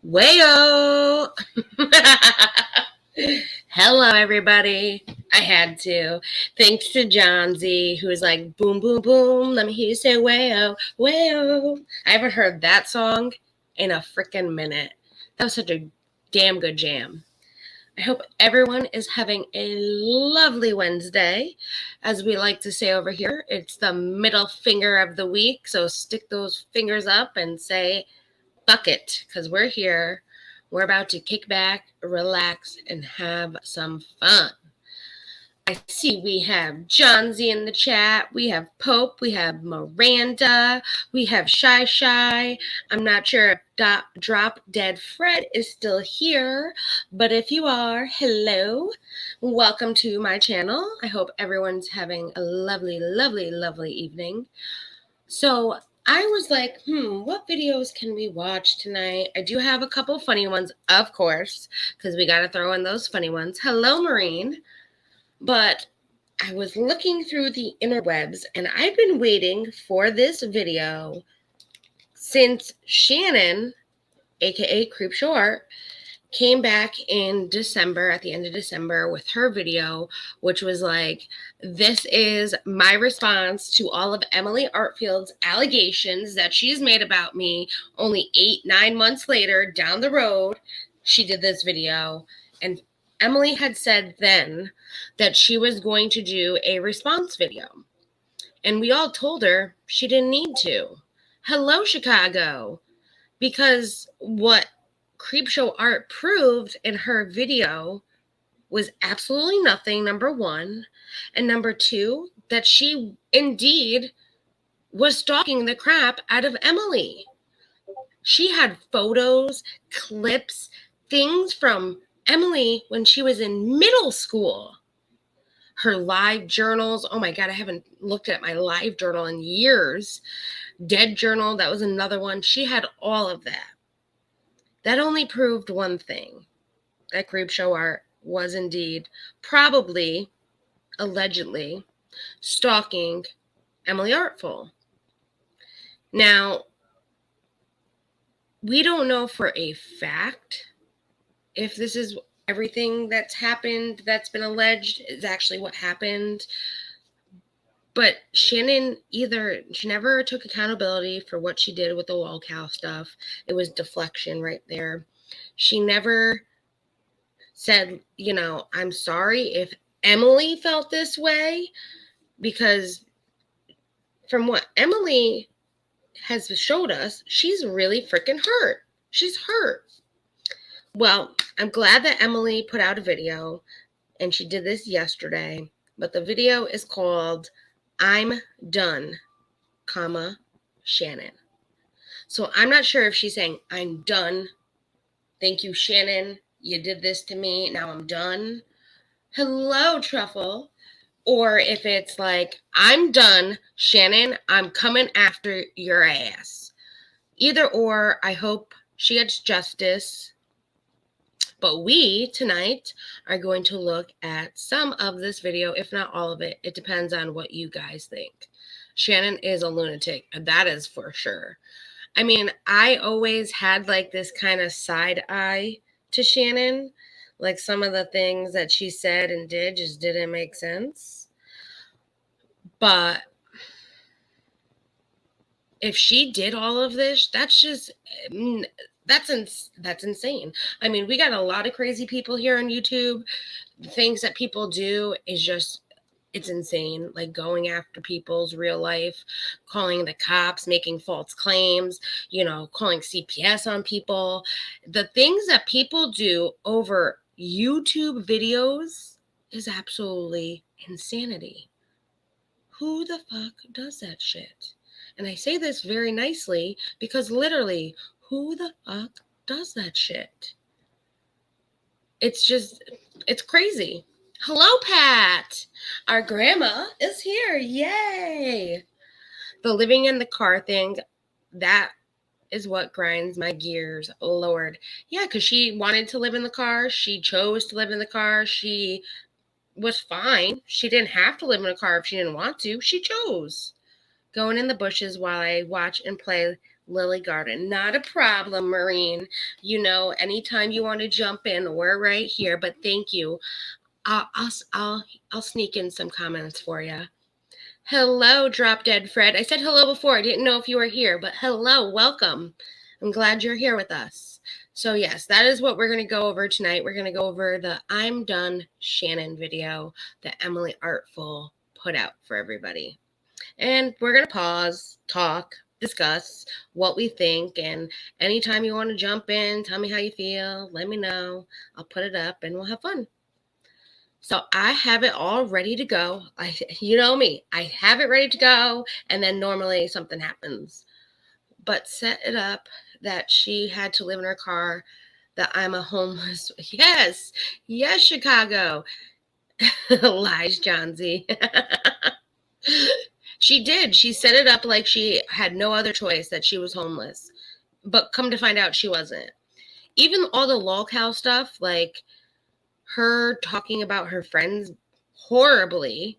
Wayo! Hello, everybody. I had to. Thanks to Johnsy, who was like, boom, boom, boom. Let me hear you say wayo, wayo. I haven't heard that song in a freaking minute. That was such a damn good jam. I hope everyone is having a lovely Wednesday. As we like to say over here, it's the middle finger of the week. So stick those fingers up and say, fuck it, because we're here. We're about to kick back, relax, and have some fun. I see we have Johnsy in the chat. We have Pope. We have Miranda. We have Shy. I'm not sure if Drop Dead Fred is still here, but if you are, hello. Welcome to my channel. I hope everyone's having a lovely, lovely, lovely evening. So I was like, what videos can we watch tonight? I do have a couple funny ones, of course, because we got to throw in those funny ones. Hello, Marine. But I was looking through the interwebs, and I've been waiting for this video since Shannon, aka Creepshow Art, came back in December, at the end of December, with her video, which was like, this is my response to all of Emily Artfield's allegations that she's made about me. Only 8-9 months later, down the road, she did this video. And Emily had said then that she was going to do a response video. And we all told her she didn't need to. Hello, Chicago. Because what Creepshow Art proved in her video was absolutely nothing, number one. And number two, that she indeed was stalking the crap out of Emily. She had photos, clips, things from Emily when she was in middle school. Her live journals. Oh my God, I haven't looked at my live journal in years. Dead journal, that was another one. She had all of that. That only proved one thing, that Creepshow Art was indeed, probably, allegedly, stalking Emily Artful. Now, we don't know for a fact if this is everything that's happened, that's been alleged, is actually what happened. But Shannon she never took accountability for what she did with the wall cow stuff. It was deflection right there. She never said, I'm sorry if Emily felt this way, because from what Emily has showed us, she's really freaking hurt. She's hurt. Well, I'm glad that Emily put out a video, and she did this yesterday, but the video is called I'm Done, Shannon. So I'm not sure if she's saying, I'm done. Thank you, Shannon. You did this to me. Now I'm done. Hello, Truffle. Or if it's like, I'm done, Shannon. I'm coming after your ass. Either or, I hope she gets justice. But we, tonight, are going to look at some of this video, if not all of it. It depends on what you guys think. Shannon is a lunatic. That is for sure. I mean, I always had like this kind of side eye to Shannon. Like some of the things that she said and did just didn't make sense. But if she did all of this, that's insane. I mean, we got a lot of crazy people here on YouTube. The things that people do is just, it's insane. Like going after people's real life, calling the cops, making false claims, calling CPS on people. The things that people do over YouTube videos is absolutely insanity. Who the fuck does that shit? And I say this very nicely because literally, who the fuck does that shit? It's crazy. Hello, Pat. Our grandma is here. Yay. The living in the car thing, that is what grinds my gears. Lord. Yeah, because she wanted to live in the car. She chose to live in the car. She was fine. She didn't have to live in a car if she didn't want to. She chose. Going in the bushes while I watch and play Lily Garden. Not a problem, Maureen. You know, anytime you want to jump in, we're right here. But thank you. I'll sneak in some comments for you. Hello, Drop Dead Fred. I said hello before. I didn't know if you were here, but hello, welcome. I'm glad you're here with us. So yes, that is what we're going to go over tonight. We're going to go over the I'm Done Shannon video that Emily Artful put out for everybody. And we're going to pause, talk, discuss what we think. And anytime you want to jump in, tell me how you feel, let me know. I'll put it up and we'll have fun. So I have it all ready to go. You know me, I have it ready to go. And then normally something happens. But set it up that she had to live in her car, that I'm a homeless. Yes, Chicago. Lies, Johnsy. She did. She set it up like she had no other choice, that she was homeless. But come to find out, she wasn't. Even all the lolcow stuff, like her talking about her friends horribly,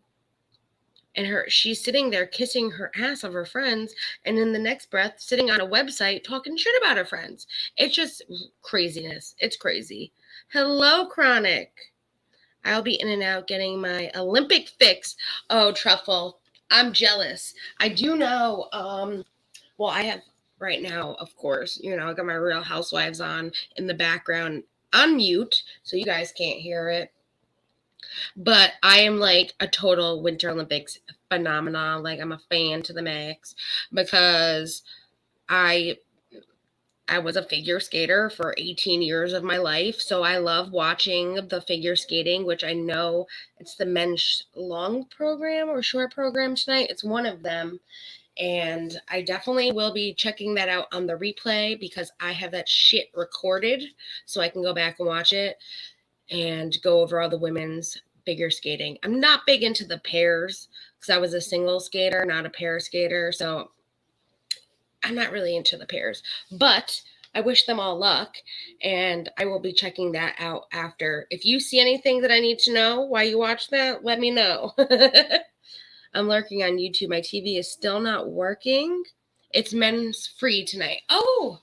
and she's sitting there kissing her ass of her friends, and in the next breath sitting on a website talking shit about her friends. It's just craziness. It's crazy. Hello, Chronic. I'll be in and out getting my Olympic fix. Oh, Truffle, I'm jealous. I do know, well, I have right now, of course, you know, I got my Real Housewives on in the background on mute, so you guys can't hear it. But I am like a total Winter Olympics phenomenon. Like, I'm a fan to the max, because I was a figure skater for 18 years of my life. So I love watching the figure skating, which I know it's the men's long program or short program tonight. It's one of them. And I definitely will be checking that out on the replay, because I have that shit recorded so I can go back and watch it and go over all the women's figure skating. I'm not big into the pairs, because I was a single skater, not a pair skater. So I'm not really into the pairs, but I wish them all luck, and I will be checking that out after. If you see anything that I need to know while you watch that, let me know. I'm lurking on YouTube. My TV is still not working. It's men's free tonight. Oh,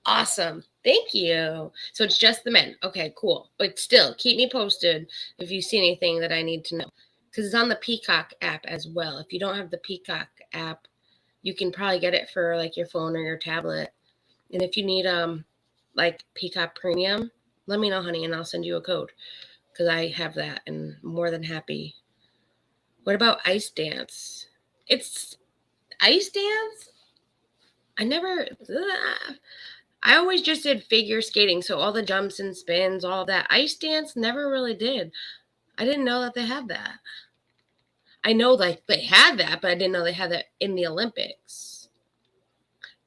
awesome. Thank you. So it's just the men. Okay, cool. But still, keep me posted if you see anything that I need to know, because it's on the Peacock app as well. If you don't have the Peacock app, you can probably get it for like your phone or your tablet. And if you need like Peacock Premium, let me know, honey, and I'll send you a code, because I have that and I'm more than happy. What about Ice Dance? It's Ice Dance? I always just did figure skating, so all the jumps and spins, all that. Ice Dance never really did. I didn't know that they had that. I know like they had that, but I didn't know they had that in the Olympics.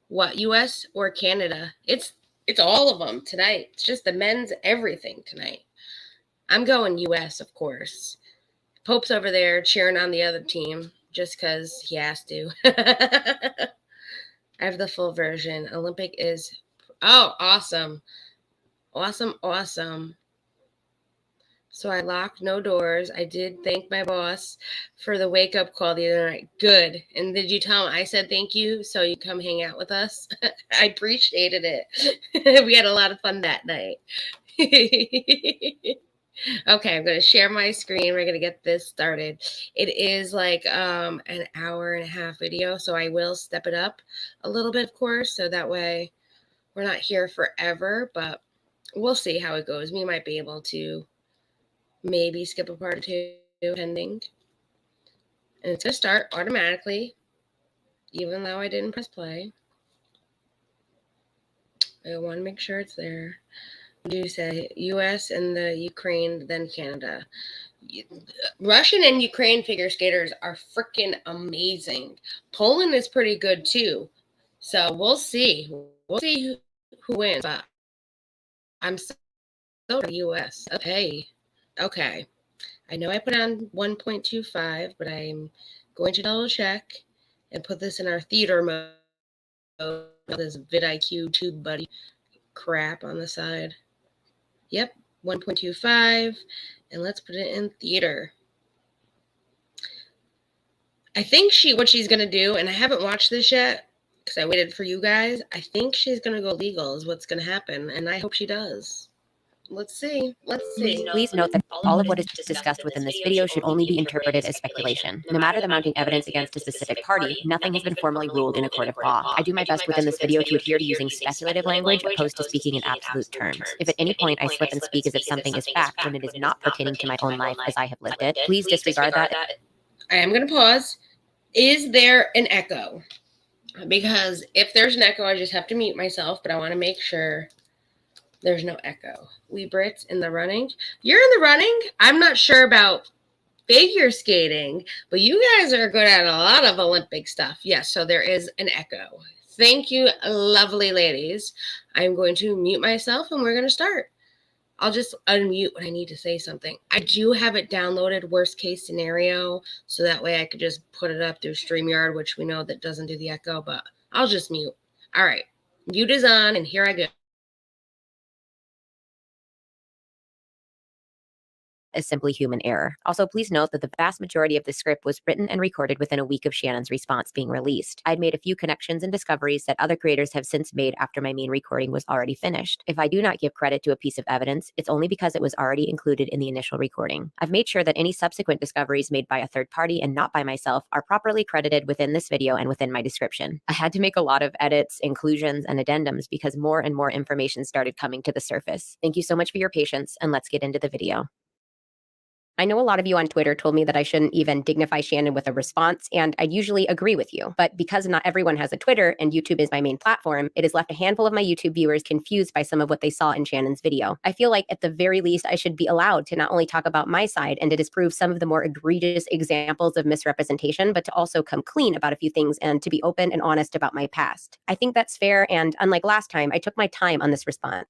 What, US or Canada? It's all of them tonight. It's just the men's everything tonight. I'm going US, of course. Pope's over there cheering on the other team just because he has to. I have the full version. Olympic is, oh, awesome. Awesome. So I locked no doors. I did thank my boss for the wake-up call the other night. Good. And did you tell him I said thank you so you come hang out with us? I appreciated it. We had a lot of fun that night. Okay, I'm going to share my screen. We're going to get this started. It is like an hour and a half video, so I will step it up a little bit, of course, so that way we're not here forever, but we'll see how it goes. We might be able to maybe skip a part or two, depending. And it's going to start automatically, even though I didn't press play. I want to make sure it's there. Do say US and the Ukraine, then Canada. Russian and Ukraine figure skaters are freaking amazing. Poland is pretty good too. So we'll see. We'll see who wins. But I'm still the US. Okay. I know I put on 1.25, but I'm going to double check and put this in our theater mode. This vidIQ tube buddy crap on the side. Yep, 1.25, and let's put it in theater. I think what she's going to do, and I haven't watched this yet because I waited for you guys. I think she's going to go legal is what's going to happen. And I hope she does. Let's see. Please note that all of what is discussed within this video should only be interpreted as speculation. No matter the mounting evidence against a specific party, nothing has been formally ruled in a court of law. I do my best within this video to adhere to using speculative language opposed to speaking in absolute terms. If at any point I slip and speak as if something is fact when it is not pertaining to my own life as I have lived it, please disregard that. I am going to pause. Is there an echo? Because if there's an echo, I just have to mute myself, but I want to make sure there's no echo. We Brits in the running. You're in the running. I'm not sure about figure skating, but you guys are good at a lot of Olympic stuff. Yes, so there is an echo. Thank you, lovely ladies. I'm going to mute myself and we're going to start. I'll just unmute when I need to say something. I do have it downloaded, worst case scenario, so that way I could just put it up through StreamYard, which we know that doesn't do the echo, but I'll just mute. All right, mute is on, and here I go. Is simply human error. Also, please note that the vast majority of the script was written and recorded within a week of Shannon's response being released. I'd made a few connections and discoveries that other creators have since made after my main recording was already finished. If I do not give credit to a piece of evidence, it's only because it was already included in the initial recording. I've made sure that any subsequent discoveries made by a third party and not by myself are properly credited within this video and within my description. I had to make a lot of edits, inclusions, and addendums because more and more information started coming to the surface. Thank you so much for your patience, and let's get into the video. I know a lot of you on Twitter told me that I shouldn't even dignify Shannon with a response, and I'd usually agree with you. But because not everyone has a Twitter and YouTube is my main platform, it has left a handful of my YouTube viewers confused by some of what they saw in Shannon's video. I feel like at the very least, I should be allowed to not only talk about my side and to disprove some of the more egregious examples of misrepresentation, but to also come clean about a few things and to be open and honest about my past. I think that's fair, and unlike last time, I took my time on this response.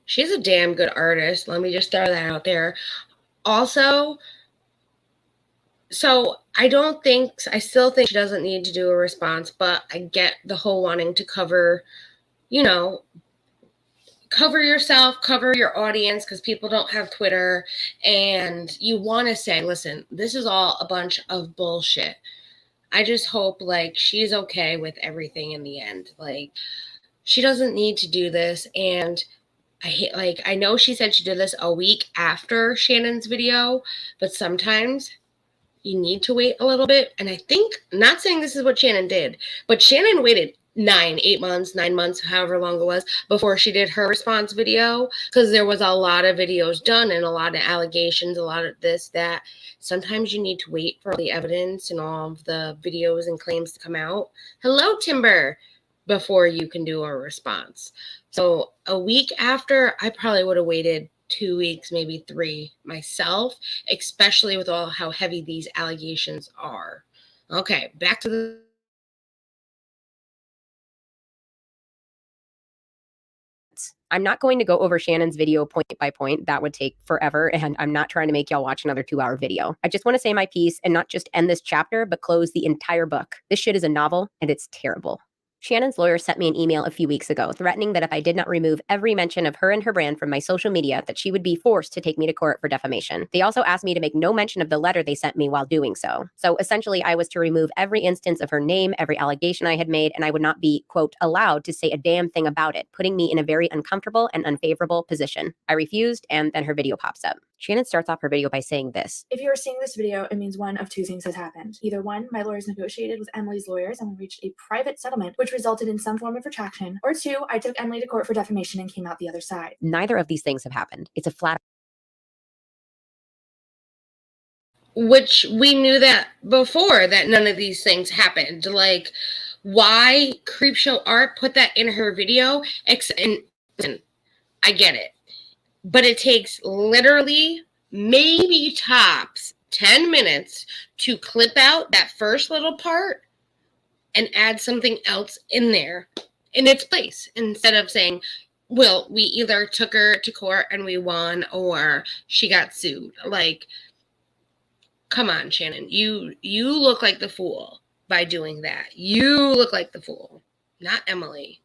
She's a damn good artist. Let me just throw that out there. Also, so I still think she doesn't need to do a response, but I get the whole wanting to cover, cover yourself, cover your audience, because people don't have Twitter, and you want to say, listen, this is all a bunch of bullshit. I just hope, she's okay with everything in the end. She doesn't need to do this, and I know she said she did this a week after Shannon's video, but sometimes you need to wait a little bit. And I think, not saying this is what Shannon did, but Shannon waited 9 months, however long it was, before she did her response video, because there was a lot of videos done and a lot of allegations, a lot of this, that. Sometimes you need to wait for the evidence and all of the videos and claims to come out. Hello, Timber. Before you can do a response. So a week after, I probably would have waited 2 weeks, maybe 3 myself, especially with all how heavy these allegations are. Okay, back to the... I'm not going to go over Shannon's video point by point. That would take forever, and I'm not trying to make y'all watch another 2-hour video. I just want to say my piece and not just end this chapter, but close the entire book. This shit is a novel, and it's terrible. Shannon's lawyer sent me an email a few weeks ago threatening that if I did not remove every mention of her and her brand from my social media, that she would be forced to take me to court for defamation. They also asked me to make no mention of the letter they sent me while doing so. So essentially, I was to remove every instance of her name, every allegation I had made, and I would not be, quote, allowed to say a damn thing about it, putting me in a very uncomfortable and unfavorable position. I refused, and then her video pops up. Shannon starts off her video by saying this. If you are seeing this video, it means one of 2 things has happened. Either 1, my lawyers negotiated with Emily's lawyers and we reached a private settlement, which resulted in some form of retraction, or 2, I took Emily to court for defamation and came out the other side. Neither of these things have happened. It's a flat... Which we knew that before, that none of these things happened. Why Creepshow Art put that in her video, and I get it. But it takes literally maybe tops 10 minutes to clip out that first little part and add something else in there in its place, instead of saying, well, we either took her to court and we won, or she got sued. Come on, Shannon. You look like the fool by doing that. You look like the fool, not Emily.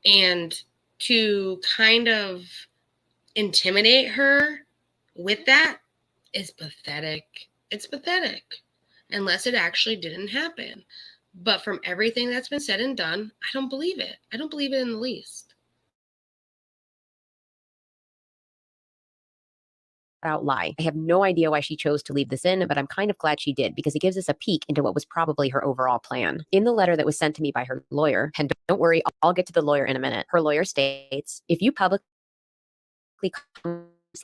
And to kind of intimidate her with that is pathetic. It's pathetic. Unless it actually didn't happen. But from everything that's been said and done, I don't believe it. I don't believe it in the least. Out lie. I have no idea why she chose to leave this in, but I'm kind of glad she did because it gives us a peek into what was probably her overall plan. In the letter that was sent to me by her lawyer, and don't worry, I'll get to the lawyer in a minute. Her lawyer states, if you publicly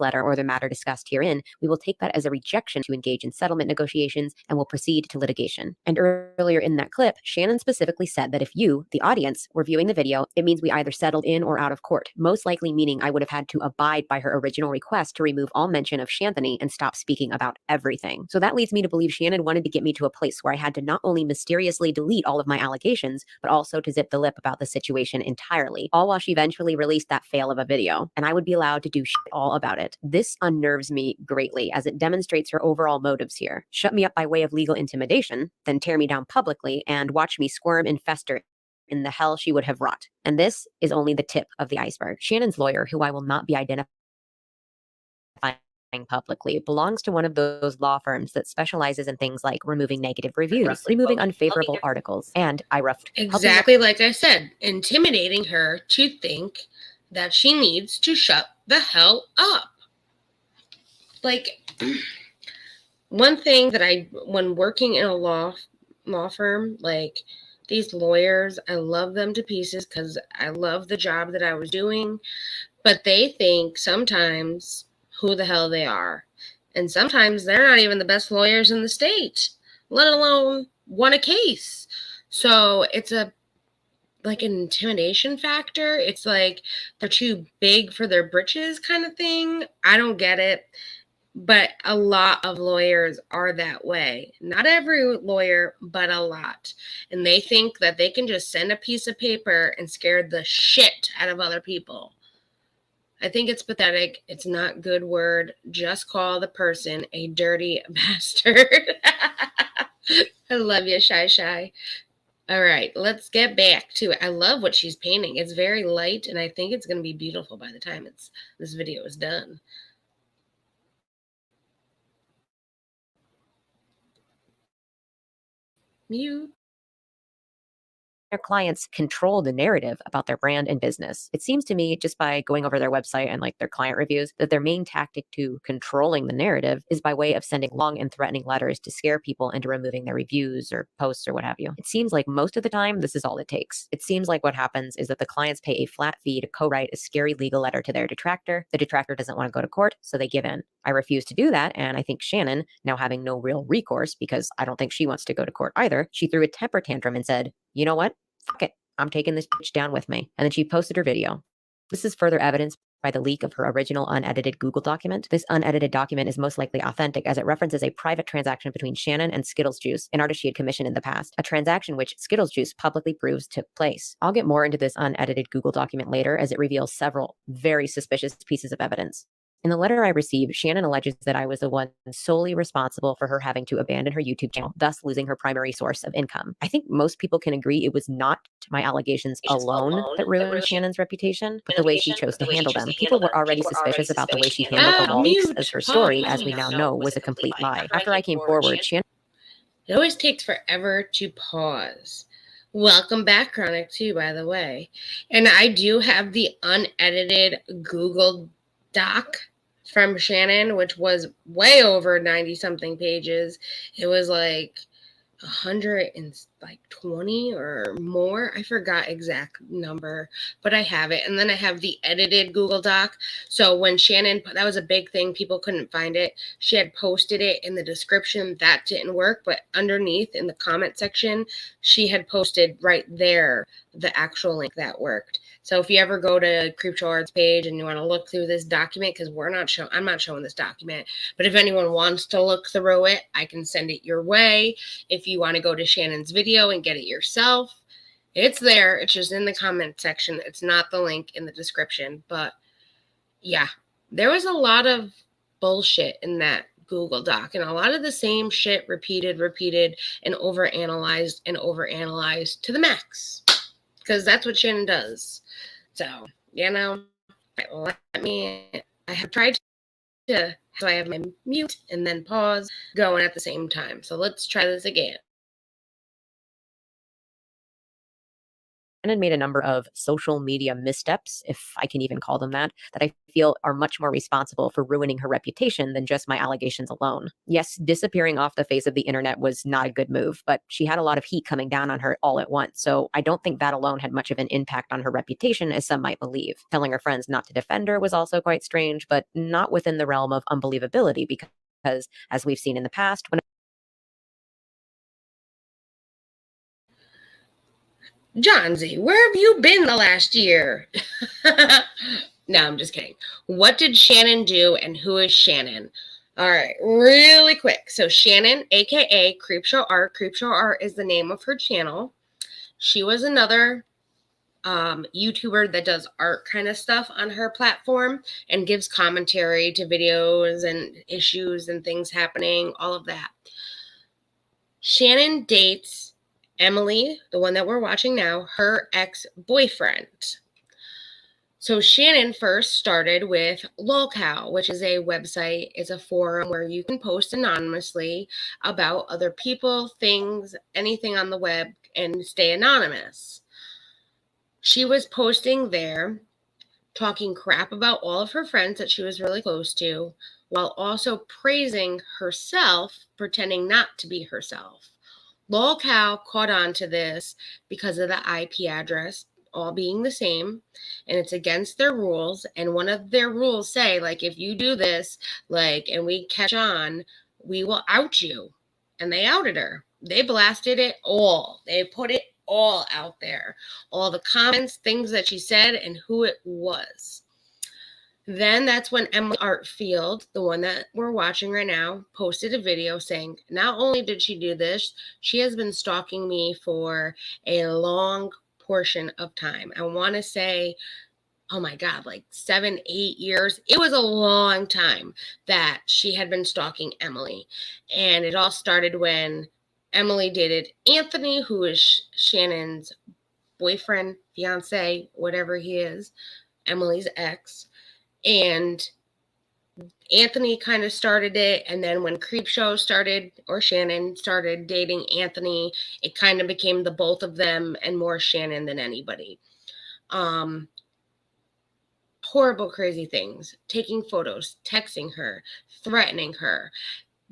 letter or the matter discussed herein, we will take that as a rejection to engage in settlement negotiations and will proceed to litigation. And earlier in that clip, Shannon specifically said that if you, the audience, were viewing the video, it means we either settled in or out of court, most likely meaning I would have had to abide by her original request to remove all mention of Shanthony and stop speaking about everything. So that leads me to believe Shannon wanted to get me to a place where I had to not only mysteriously delete all of my allegations, but also to zip the lip about the situation entirely, all while she eventually released that fail of a video, and I would be allowed to do shit all about it. This unnerves me greatly as it demonstrates her overall motives here. Shut me up by way of legal intimidation, then tear me down publicly and watch me squirm and fester in the hell she would have wrought. And this is only the tip of the iceberg. Shannon's lawyer, who I will not be identifying publicly, belongs to one of those law firms that specializes in things like removing negative reviews, removing unfavorable articles, and exactly like I said, intimidating her to think that she needs to shut the hell up. Like, one thing that when working in a law firm, like, these lawyers, I love them to pieces because I love the job that I was doing, but they think sometimes who the hell they are. And sometimes they're not even the best lawyers in the state, let alone won a case. So it's like an intimidation factor. It's like they're too big for their britches kind of thing. I don't get it. But a lot of lawyers are that way. Not every lawyer, but a lot. And they think that they can just send a piece of paper and scare the shit out of other people. I think it's pathetic. It's not good word. Just call the person a dirty bastard. I love you, Shy. All right, let's get back to it. I love what she's painting. It's very light, and I think it's going to be beautiful by the time this video is done. Mute. Their clients control the narrative about their brand and business. It seems to me, just by going over their website and like their client reviews, that their main tactic to controlling the narrative is by way of sending long and threatening letters to scare people into removing their reviews or posts or what have you. It seems like most of the time, this is all it takes. It seems like what happens is that the clients pay a flat fee to co-write a scary legal letter to their detractor. The detractor doesn't want to go to court, so they give in. I refuse to do that, and I think Shannon, now having no real recourse because I don't think she wants to go to court either, she threw a temper tantrum and said, you know what? Fuck it. I'm taking this bitch down with me. And then she posted her video. This is further evidence by the leak of her original unedited Google document. This unedited document is most likely authentic as it references a private transaction between Shannon and Skittles Juice, an artist she had commissioned in the past, a transaction which Skittles Juice publicly proves took place. I'll get more into this unedited Google document later as it reveals several very suspicious pieces of evidence. In the letter I received, Shannon alleges that I was the one solely responsible for her having to abandon her YouTube channel, thus losing her primary source of income. I think most people can agree it was not my allegations alone that ruined Shannon's reputation, but the way she chose to handle them. People were already suspicious about the way she handled the leaks, as her story, as we now know, was a complete lie. After I came forward, Shannon... It always takes forever to pause. Welcome back, Chronic 2, by the way. And I do have the unedited Google Doc from Shannon, which was way over 90-something pages. It was like 120 or more. I forgot exact number, but I have it. And then I have the edited Google Doc. So when Shannon, that was a big thing, people couldn't find it. She had posted it in the description. That didn't work, but underneath in the comment section, she had posted right there the actual link that worked. So if you ever go to Creepshow Art's page and you want to look through this document, because I'm not showing this document, but if anyone wants to look through it, I can send it your way. If you want to go to Shannon's video and get it yourself, it's there. It's just in the comment section. It's not the link in the description. But yeah, there was a lot of bullshit in that Google Doc, and a lot of the same shit repeated, and overanalyzed to the max, because that's what Shannon does. So, I have tried to So I have my mute and then pause going at the same time. So let's try this again. Shannon made a number of social media missteps, if I can even call them that I feel are much more responsible for ruining her reputation than just my allegations alone. Yes, disappearing off the face of the internet was not a good move, but she had a lot of heat coming down on her all at once, so I don't think that alone had much of an impact on her reputation as some might believe. Telling her friends not to defend her was also quite strange, but not within the realm of unbelievability because, as we've seen in the past, when Johnsy, where have you been the last year? No, I'm just kidding. What did Shannon do and who is Shannon? All right, really quick. So Shannon, aka Creepshow Art. Creepshow Art is the name of her channel. She was another YouTuber that does art kind of stuff on her platform and gives commentary to videos and issues and things happening, all of that. Shannon dates Emily, the one that we're watching now, her ex-boyfriend. So Shannon first started with lolcow, which is a website. It's a forum where you can post anonymously about other people, things, anything on the web, and stay anonymous. She was posting there, talking crap about all of her friends that she was really close to, while also praising herself, pretending not to be herself. lolcow caught on to this because of the IP address all being the same, and it's against their rules. And one of their rules say, like, if you do this, like, and we catch on, we will out you. And they outed her. They blasted it all. They put it all out there. All the comments, things that she said, and who it was. Then that's when Emily Artfield, the one that we're watching right now, posted a video saying, not only did she do this, she has been stalking me for a long portion of time. I want to say, oh my God, like 7, 8 years. It was a long time that she had been stalking Emily. And it all started when Emily dated Anthony, who is Shannon's boyfriend, fiance, whatever he is, Emily's ex. And Anthony kind of started it, and then when Creepshow started, or Shannon started dating Anthony, it kind of became the both of them and more Shannon than anybody. Horrible, crazy things, taking photos, texting her, threatening her,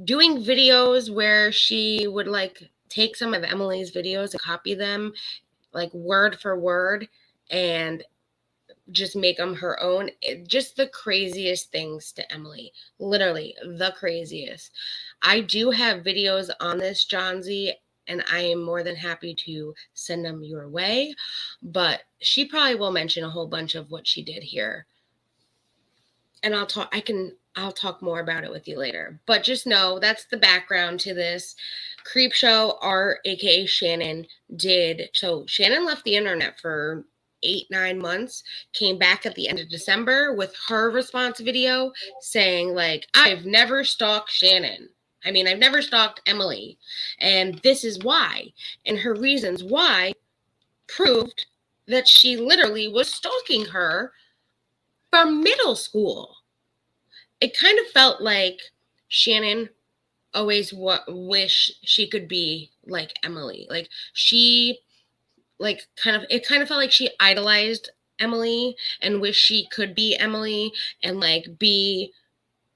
doing videos where she would like take some of Emily's videos and copy them like word for word and just make them her own. Just the craziest things to Emily. Literally the craziest. I do have videos on this, Johnsy, and I am more than happy to send them your way. But she probably will mention a whole bunch of what she did here. And I'll talk more about it with you later. But just know that's the background to this. Creepshow Art, aka Shannon, did. So Shannon left the internet for 8, 9 months, came back at the end of December with her response video saying, like, I've never stalked Shannon. I mean, I've never stalked Emily. And this is why. And her reasons why proved that she literally was stalking her from middle school. It kind of felt like Shannon always wish she could be like Emily. Like she it kind of felt like she idolized Emily and wished she could be Emily and like be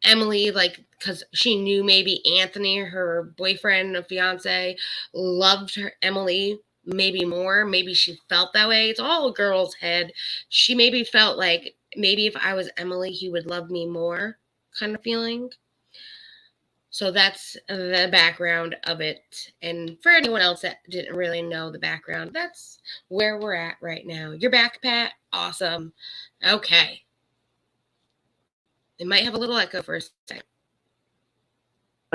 Emily, like, because she knew maybe Anthony, her boyfriend or fiance, loved her Emily maybe more. Maybe she felt that way. It's all a girl's head. She maybe felt like maybe if I was Emily, he would love me more, kind of feeling. So that's the background of it. And for anyone else that didn't really know the background, that's where we're at right now. You're back, Pat? Awesome. Okay. It might have a little echo for a second.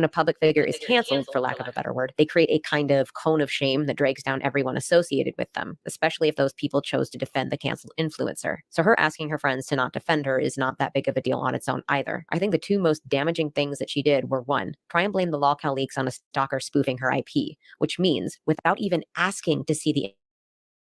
when a public figure is canceled, for lack of a better word, they create a kind of cone of shame that drags down everyone associated with them, especially if those people chose to defend the canceled influencer. So her asking her friends to not defend her is not that big of a deal on its own either. I think the two most damaging things that she did were, one, try and blame the lolcow leaks on a stalker spoofing her IP, which means without even asking to see the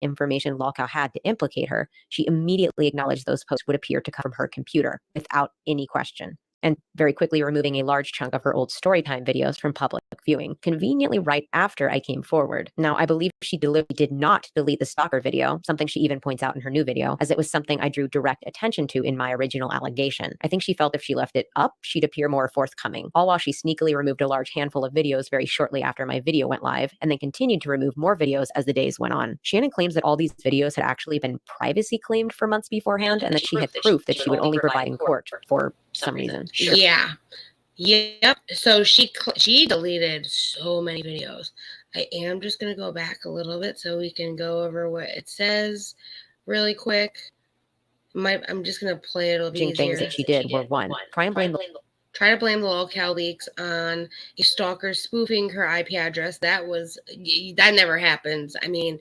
information lolcow had to implicate her, she immediately acknowledged those posts would appear to come from her computer without any question. and very quickly removing a large chunk of her old storytime videos from public viewing, conveniently right after I came forward. Now, I believe she deliberately did not delete the stalker video, something she even points out in her new video, as it was something I drew direct attention to in my original allegation. I think she felt if she left it up, she'd appear more forthcoming, all while she sneakily removed a large handful of videos very shortly after my video went live, and then continued to remove more videos as the days went on. Shannon claims that all these videos had actually been privacy claimed for months beforehand, and that she had proof that she would only provide in court for some reason. Sure. Yeah. Yep. So she deleted so many videos. I am just going to go back a little bit so we can go over what it says really quick. I'm just going to play it a little bit easier. Things that she did were one, try to blame the lolcow leaks on a stalker spoofing her IP address. That never happens. I mean,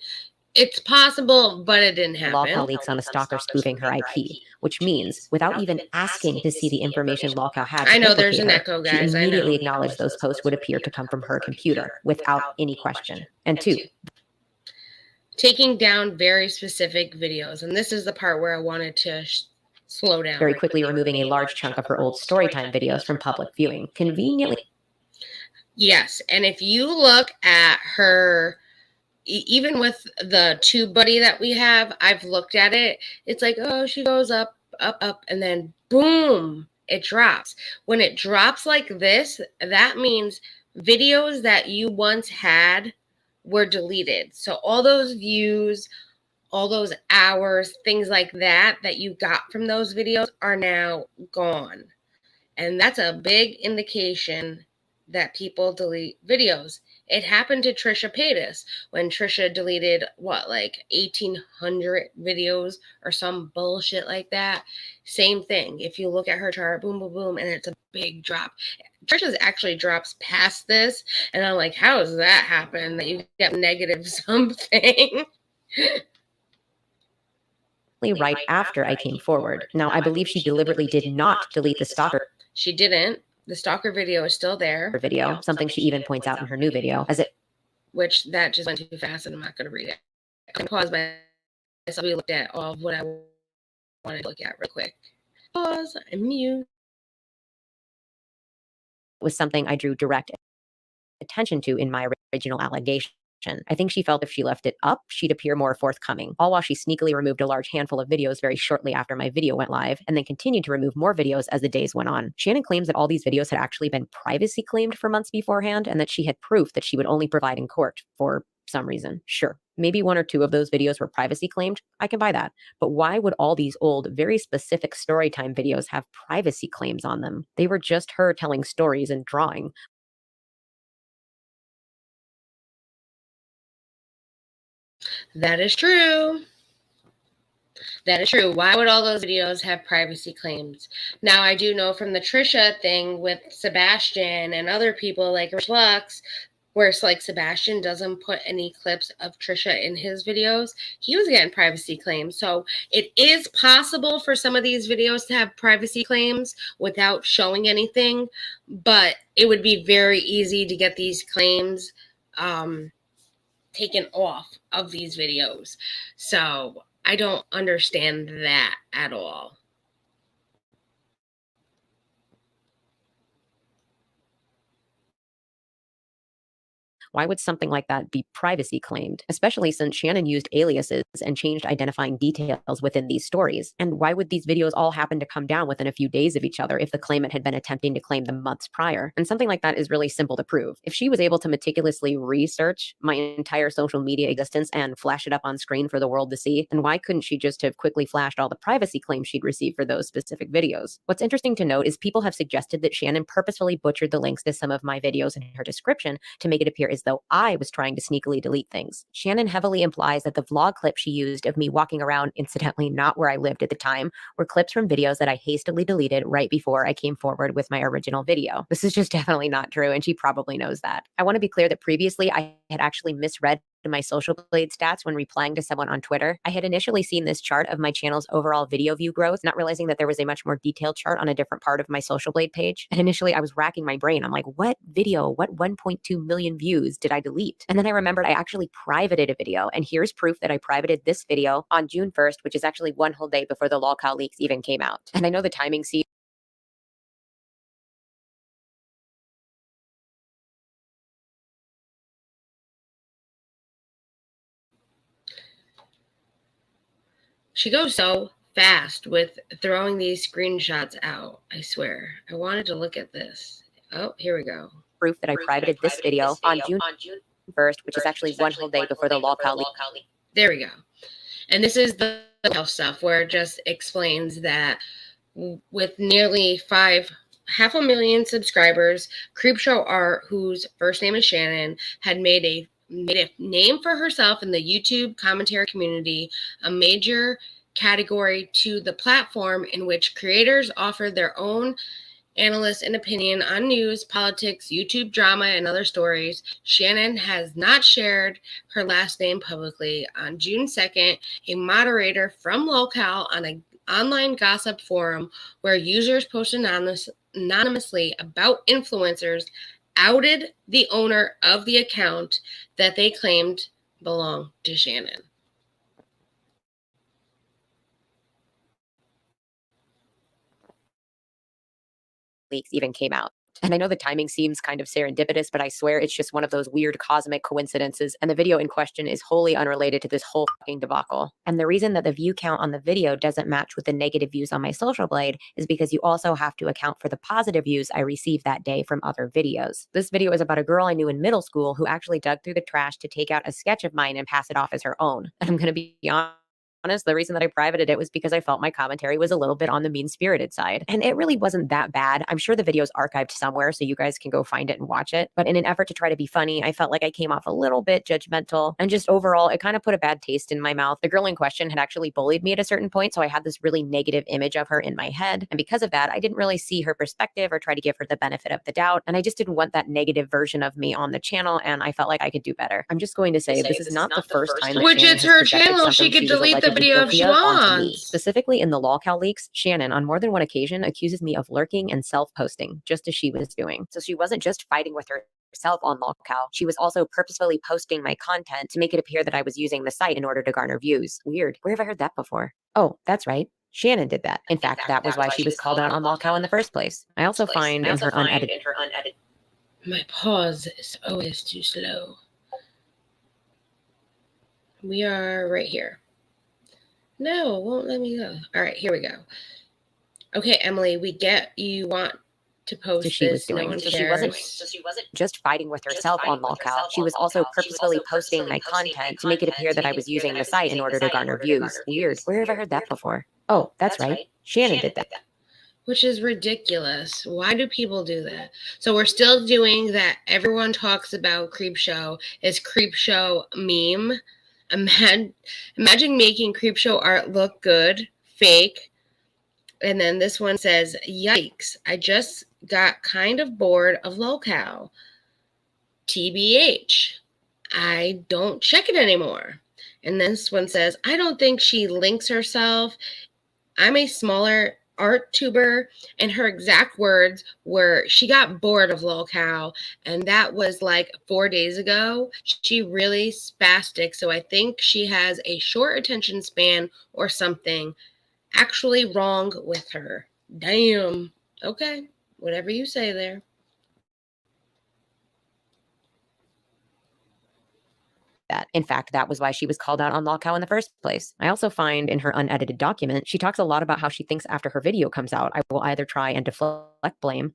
it's possible, but it didn't happen. Lolcow leaks on a stalker spoofing her IP, which means without even asking to see the information Lolcow had, I know there's an echo, guys. She immediately acknowledged those posts would appear to come from her computer without any question. And two, taking down very specific videos. And this is the part where I wanted to slow down. Very quickly removing a large chunk of her old storytime videos from public viewing, conveniently. Yes, and if you look at her, even with the TubeBuddy that we have, I've looked at it. It's like, oh, she goes up, up, up, and then boom, it drops. When it drops like this, that means videos that you once had were deleted. So all those views, all those hours, things like that you got from those videos are now gone. And that's a big indication that people delete videos. It happened to Trisha Paytas when Trisha deleted, 1,800 videos or some bullshit like that. Same thing. If you look at her chart, boom, boom, boom, and it's a big drop. Trisha's actually drops past this, and I'm like, how does that happen, that you get negative something? Right after I came forward. Now, I believe she deliberately did not delete the stalker. She didn't. The stalker video is still there. Her video, something she even points out in her new video, which that just went too fast, and I'm not going to read it. I can pause myself. We looked at all of what I wanted to look at real quick. Pause and mute. Was something I drew direct attention to in my original allegation. I think she felt if she left it up, she'd appear more forthcoming, all while she sneakily removed a large handful of videos very shortly after my video went live, and then continued to remove more videos as the days went on. Shannon claims that all these videos had actually been privacy claimed for months beforehand, and that she had proof that she would only provide in court for some reason. Sure, maybe one or two of those videos were privacy claimed. I can buy that. But why would all these old, very specific storytime videos have privacy claims on them? They were just her telling stories and drawing. That is true. That is true. Why would all those videos have privacy claims? Now, I do know from the Trisha thing with Sebastian and other people like Lux, where it's like Sebastian doesn't put any clips of Trisha in his videos, he was getting privacy claims. So it is possible for some of these videos to have privacy claims without showing anything, but it would be very easy to get these claims taken off of these videos. So I don't understand that at all. Why would something like that be privacy claimed? Especially since Shannon used aliases and changed identifying details within these stories. And why would these videos all happen to come down within a few days of each other if the claimant had been attempting to claim them months prior? And something like that is really simple to prove. If she was able to meticulously research my entire social media existence and flash it up on screen for the world to see, then why couldn't she just have quickly flashed all the privacy claims she'd received for those specific videos? What's interesting to note is people have suggested that Shannon purposefully butchered the links to some of my videos in her description to make it appear as though I was trying to sneakily delete things. Shannon heavily implies that the vlog clip she used of me walking around, incidentally not where I lived at the time, were clips from videos that I hastily deleted right before I came forward with my original video. This is just definitely not true, and she probably knows that. I want to be clear that previously I had actually misread my Social Blade stats when replying to someone on Twitter. I had initially seen this chart of my channel's overall video view growth, not realizing that there was a much more detailed chart on a different part of my Social Blade page. And initially I was racking my brain. I'm like, what video, what 1.2 million views did I delete? And then I remembered I actually privated a video, and here's proof that I privated this video on June 1st, which is actually one whole day before the lolcow leaks even came out. And I know the timing seems She goes so fast with throwing these screenshots out. I swear. I wanted to look at this. Oh, here we go. Proof that I privated this video on June 1st, which is actually one whole day before the lolcow leak. There we go. And this is the stuff where it just explains that with nearly 500,000 subscribers, Creepshow Art, whose first name is Shannon, had made a name for herself in the YouTube commentary community, a major category to the platform in which creators offer their own analysis and opinion on news, politics, YouTube drama, and other stories. Shannon has not shared her last name publicly. On June 2nd, a moderator from lolcow on an online gossip forum where users post anonymously about influencers outed the owner of the account that they claimed belonged to Shannon. Leaks even came out. And I know the timing seems kind of serendipitous, but I swear it's just one of those weird cosmic coincidences. And the video in question is wholly unrelated to this whole fucking debacle. And the reason that the view count on the video doesn't match with the negative views on my social blade is because you also have to account for the positive views I received that day from other videos. This video is about a girl I knew in middle school who actually dug through the trash to take out a sketch of mine and pass it off as her own. And I'm going to be honest, the reason that I privated it was because I felt my commentary was a little bit on the mean-spirited side. And it really wasn't that bad. I'm sure the video's archived somewhere, so you guys can go find it and watch it. But in an effort to try to be funny, I felt like I came off a little bit judgmental. And just overall, it kind of put a bad taste in my mouth. The girl in question had actually bullied me at a certain point, so I had this really negative image of her in my head. And because of that, I didn't really see her perspective or try to give her the benefit of the doubt. And I just didn't want that negative version of me on the channel, and I felt like I could do better. I'm just going to say this is not the first time that Which Shannon it's has her projected channel. She something could she was delete the allegedly video if she guilty of onto me. wants. Specifically in the lolcow leaks, Shannon on more than one occasion accuses me of lurking and self-posting, just as she was doing. So she wasn't just fighting with herself on lolcow, she was also purposefully posting my content to make it appear that I was using the site in order to garner views. Weird. Where have I heard that before? Oh, that's right. Shannon did that. In fact, that was why she was called out on lolcow in the first place. I also find in her unedited... My pause is always too slow. We are right here. No, it won't let me go. All right, here we go. Okay, Emily, we get you want to post So she was this. doing. No one So cares. she wasn't just fighting with herself on lolcow. She was also purposefully posting my content to make it appear that I was using the site in order to garner views. Weird. Where have I heard that before? Oh, that's right. Shannon did that. Which is ridiculous. Why do people do that? So we're still doing that. Everyone talks about Creepshow is Creepshow meme. Imagine making Creepshow art look good, fake. And then this one says, yikes, I just got kind of bored of lolcow. TBH, I don't check it anymore. And this one says, I don't think she links herself. I'm a smaller art tuber, and her exact words were, she got bored of lolcow, and that was like 4 days ago. She really spastic, so I think she has a short attention span or something. Actually wrong with her. Damn. Okay, whatever you say there. That. In fact, that was why she was called out on lolcow in the first place. I also find in her unedited document, she talks a lot about how she thinks after her video comes out, I will either try and deflect blame,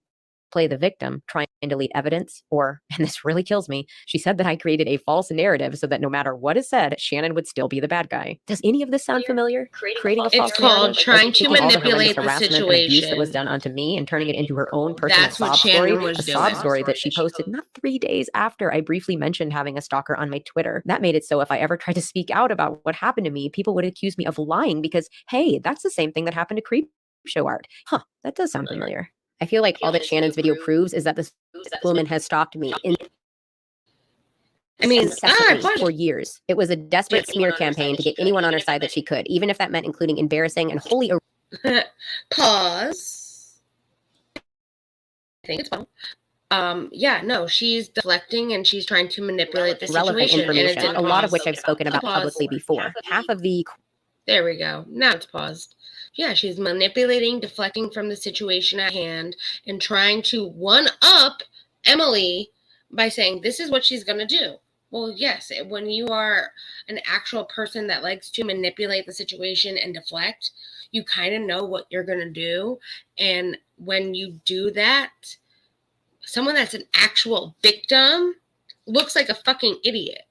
play the victim, try and delete evidence, or, and this really kills me, she said that I created a false narrative so that no matter what is said, Shannon would still be the bad guy. Does any of this sound familiar? Creating a false It's called narrative? trying Like to taking all the manipulate horrendous the harassment and abuse that situation. was done onto me and turning it into her own personal That's what sob story, Shannon was a sob doing. story that she posted not 3 days after I briefly mentioned having a stalker on my Twitter. That made it so if I ever tried to speak out about what happened to me, people would accuse me of lying because, hey, that's the same thing that happened to Creepshow art. Huh, that does sound familiar. I feel like all that Shannon's video proves is that this woman has stalked me incessantly for years. It was a desperate smear campaign to get anyone on her side that she could, even if that meant including embarrassing and wholly... Pause. I think it's fine. Yeah, no, she's deflecting and she's trying to manipulate the relevant situation. information, a lot of which I've spoken about publicly before. Half of the... There we go. Now it's paused. Yeah, she's manipulating, deflecting from the situation at hand, and trying to one-up Emily by saying this is what she's going to do. Well, yes, when you are an actual person that likes to manipulate the situation and deflect, you kind of know what you're going to do. And when you do that, someone that's an actual victim looks like a fucking idiot.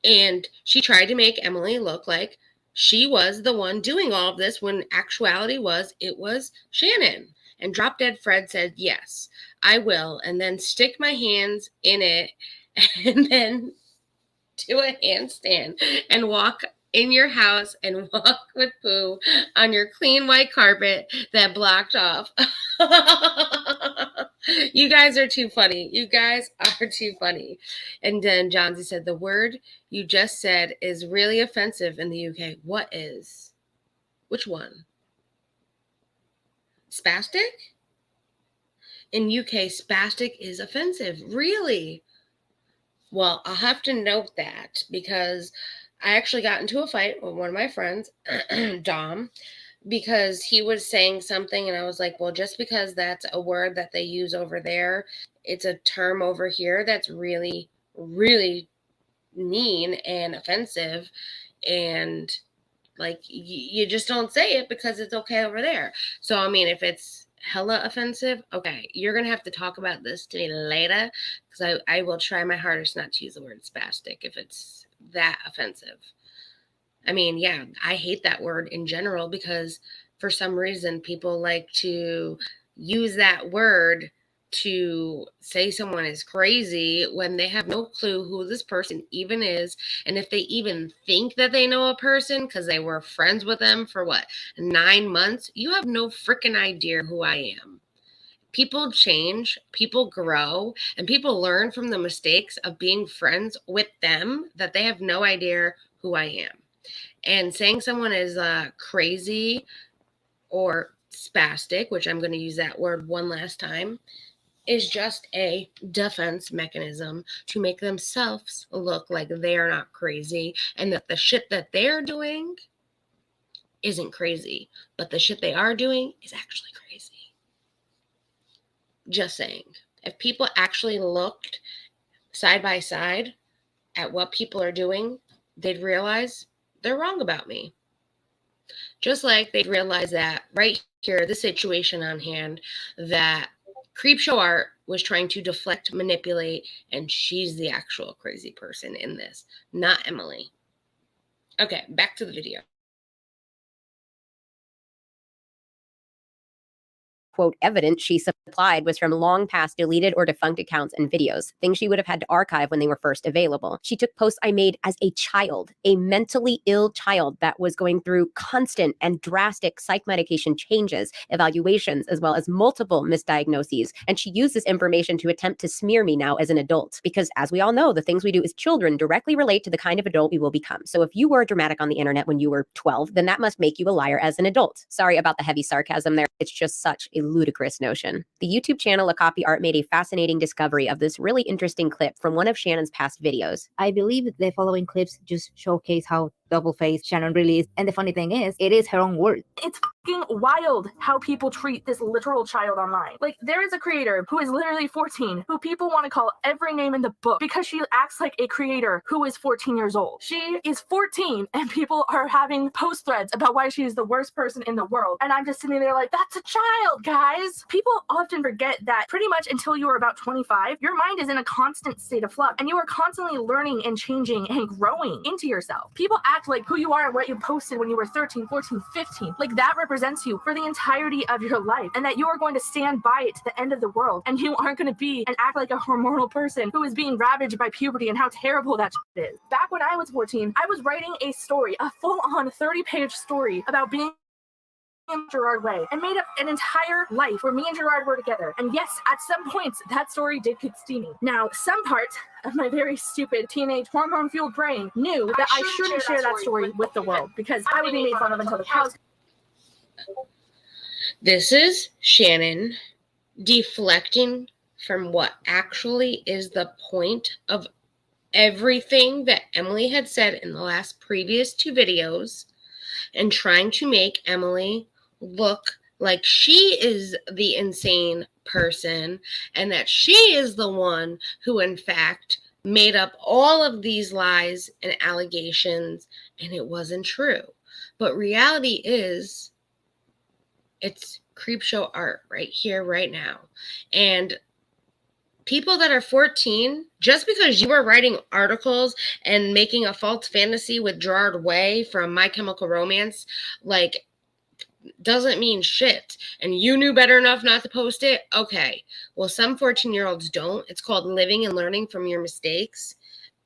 And she tried to make Emily look like she was the one doing all of this when actuality it was Shannon. And Drop Dead Fred said, yes, I will. And then stick my hands in it and then do a handstand and walk in your house and walk with poo on your clean white carpet that blocked off. You guys are too funny. You guys are too funny. And then Johnsy said, the word you just said is really offensive in the UK. What is? Which one? Spastic? In UK, spastic is offensive. Really? Well, I'll have to note that because I actually got into a fight with one of my friends, Dom, because he was saying something and I was like, well, just because that's a word that they use over there, it's a term over here that's really, really mean and offensive. And like, you just don't say it because it's okay over there. So, I mean, if it's hella offensive, okay, you're going to have to talk about this to me later because I will try my hardest not to use the word spastic if it's that offensive. I mean, yeah, I hate that word in general because for some reason people like to use that word to say someone is crazy when they have no clue who this person even is. And if they even think that they know a person because they were friends with them for 9 months, you have no freaking idea who I am. People change, people grow, and people learn from the mistakes of being friends with them that they have no idea who I am. And saying someone is crazy or spastic, which I'm going to use that word one last time, is just a defense mechanism to make themselves look like they are not crazy and that the shit that they're doing isn't crazy, but the shit they are doing is actually crazy. Just saying. If people actually looked side by side at what people are doing, they'd realize they're wrong about me. Just like they'd realize that right here, the situation on hand, that Creepshow Art was trying to deflect, manipulate, and she's the actual crazy person in this, not Emily. Okay, back to the video. Quote, evidence she supplied was from long past deleted or defunct accounts and videos, things she would have had to archive when they were first available. She took posts I made as a child, a mentally ill child that was going through constant and drastic psych medication changes, evaluations, as well as multiple misdiagnoses. And she used this information to attempt to smear me now as an adult. Because as we all know, the things we do as children directly relate to the kind of adult we will become. So if you were dramatic on the internet when you were 12, then that must make you a liar as an adult. Sorry about the heavy sarcasm there. It's just such a ludicrous notion. The YouTube channel Kpopmultistan made a fascinating discovery of this really interesting clip from one of Shannon's past videos. I believe the following clips just showcase how double-faced Shannon really is. And the funny thing is, it is her own word. It's fucking wild how people treat this literal child online. Like, there is a creator who is literally 14, who people want to call every name in the book because she acts like a creator who is 14 years old. She is 14 and people are having post threads about why she is the worst person in the world. And I'm just sitting there like, that's a child, guys. People often forget that pretty much until you are about 25, your mind is in a constant state of flux and you are constantly learning and changing and growing into yourself. People act like who you are and what you posted when you were 13, 14, 15. Like that represents you for the entirety of your life and that you are going to stand by it to the end of the world and you aren't going to be and act like a hormonal person who is being ravaged by puberty and how terrible that shit is. Back when I was 14, I was writing a story, a full-on 30-page story about being Gerard way and made up an entire life where me and Gerard were together. And yes, at some points that story did get steamy. Now, some parts of my very stupid teenage hormone-fueled brain knew that I shouldn't share that story with the world because I would be made fun of until the cows. This is Shannon deflecting from what actually is the point of everything that Emily had said in the last previous 2 videos and trying to make Emily look like she is the insane person and that she is the one who in fact made up all of these lies and allegations, and it wasn't true. But reality is, it's Creepshow art right here, right now. And people that are 14, just because you are writing articles and making a false fantasy with Gerard Way from My Chemical Romance, like, doesn't mean shit. And you knew better enough not to post it? Okay. Well, some 14-year-olds don't. It's called living and learning from your mistakes.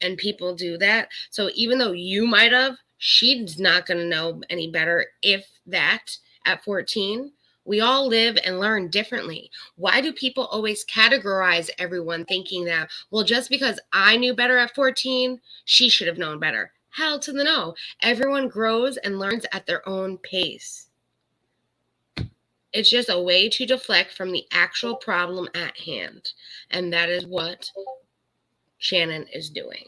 And people do that. So even though you might have, she's not going to know any better, if that, at 14. We all live and learn differently. Why do people always categorize everyone thinking that, well, just because I knew better at 14, she should have known better? Hell to the no. Everyone grows and learns at their own pace. It's just a way to deflect from the actual problem at hand. And that is what Shannon is doing.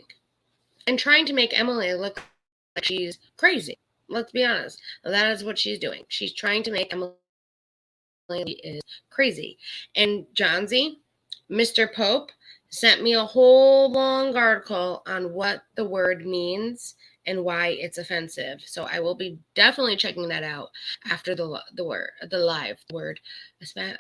And trying to make Emily look like she's crazy. Let's be honest. That is what she's doing. She's trying to make Emily is crazy. And Johnsy, Mr. Pope, sent me a whole long article on what the word means and why it's offensive. So I will be definitely checking that out after the live word.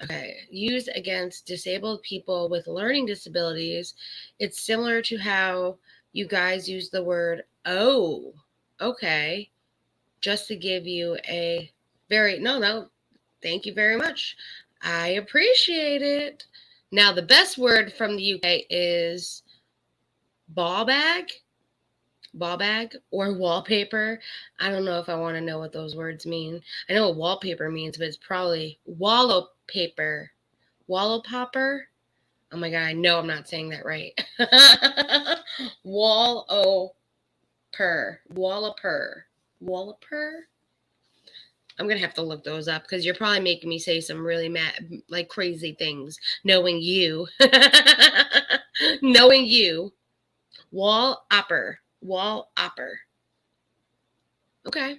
Okay, used against disabled people with learning disabilities. It's similar to how you guys use the word "oh." Okay, just to give you a thank you very much. I appreciate it. Now the best word from the UK is ball bag or wallpaper. I don't know if I want to know what those words mean. I know what wallpaper means, but it's probably wallowpaper. Wallowpopper? Oh my God, I know I'm not saying that right. Walloper. I'm going to have to look those up because you're probably making me say some really like crazy things, knowing you. Knowing you. Wallopper. Okay.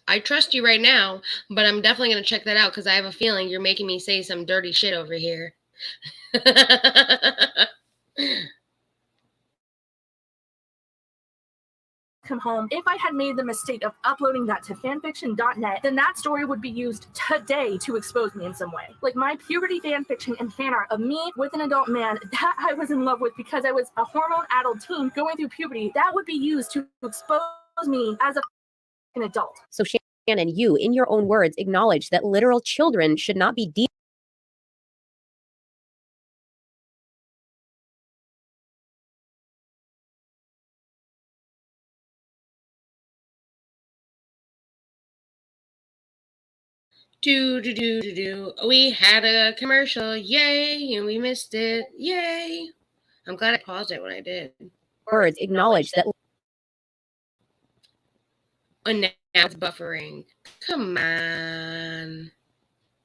I trust you right now, but I'm definitely going to check that out because I have a feeling you're making me say some dirty shit over here. Come home. If I had made the mistake of uploading that to fanfiction.net, then that story would be used today to expose me in some way. Like my puberty fanfiction and fan art of me with an adult man that I was in love with because I was a hormone-addled teen going through puberty, that would be used to expose me as an adult. So Shannon, you, in your own words, acknowledge that literal children should not be We had a commercial, yay, and we missed it, yay. I'm glad I paused it when I did. words acknowledge that And now it's buffering. Come on.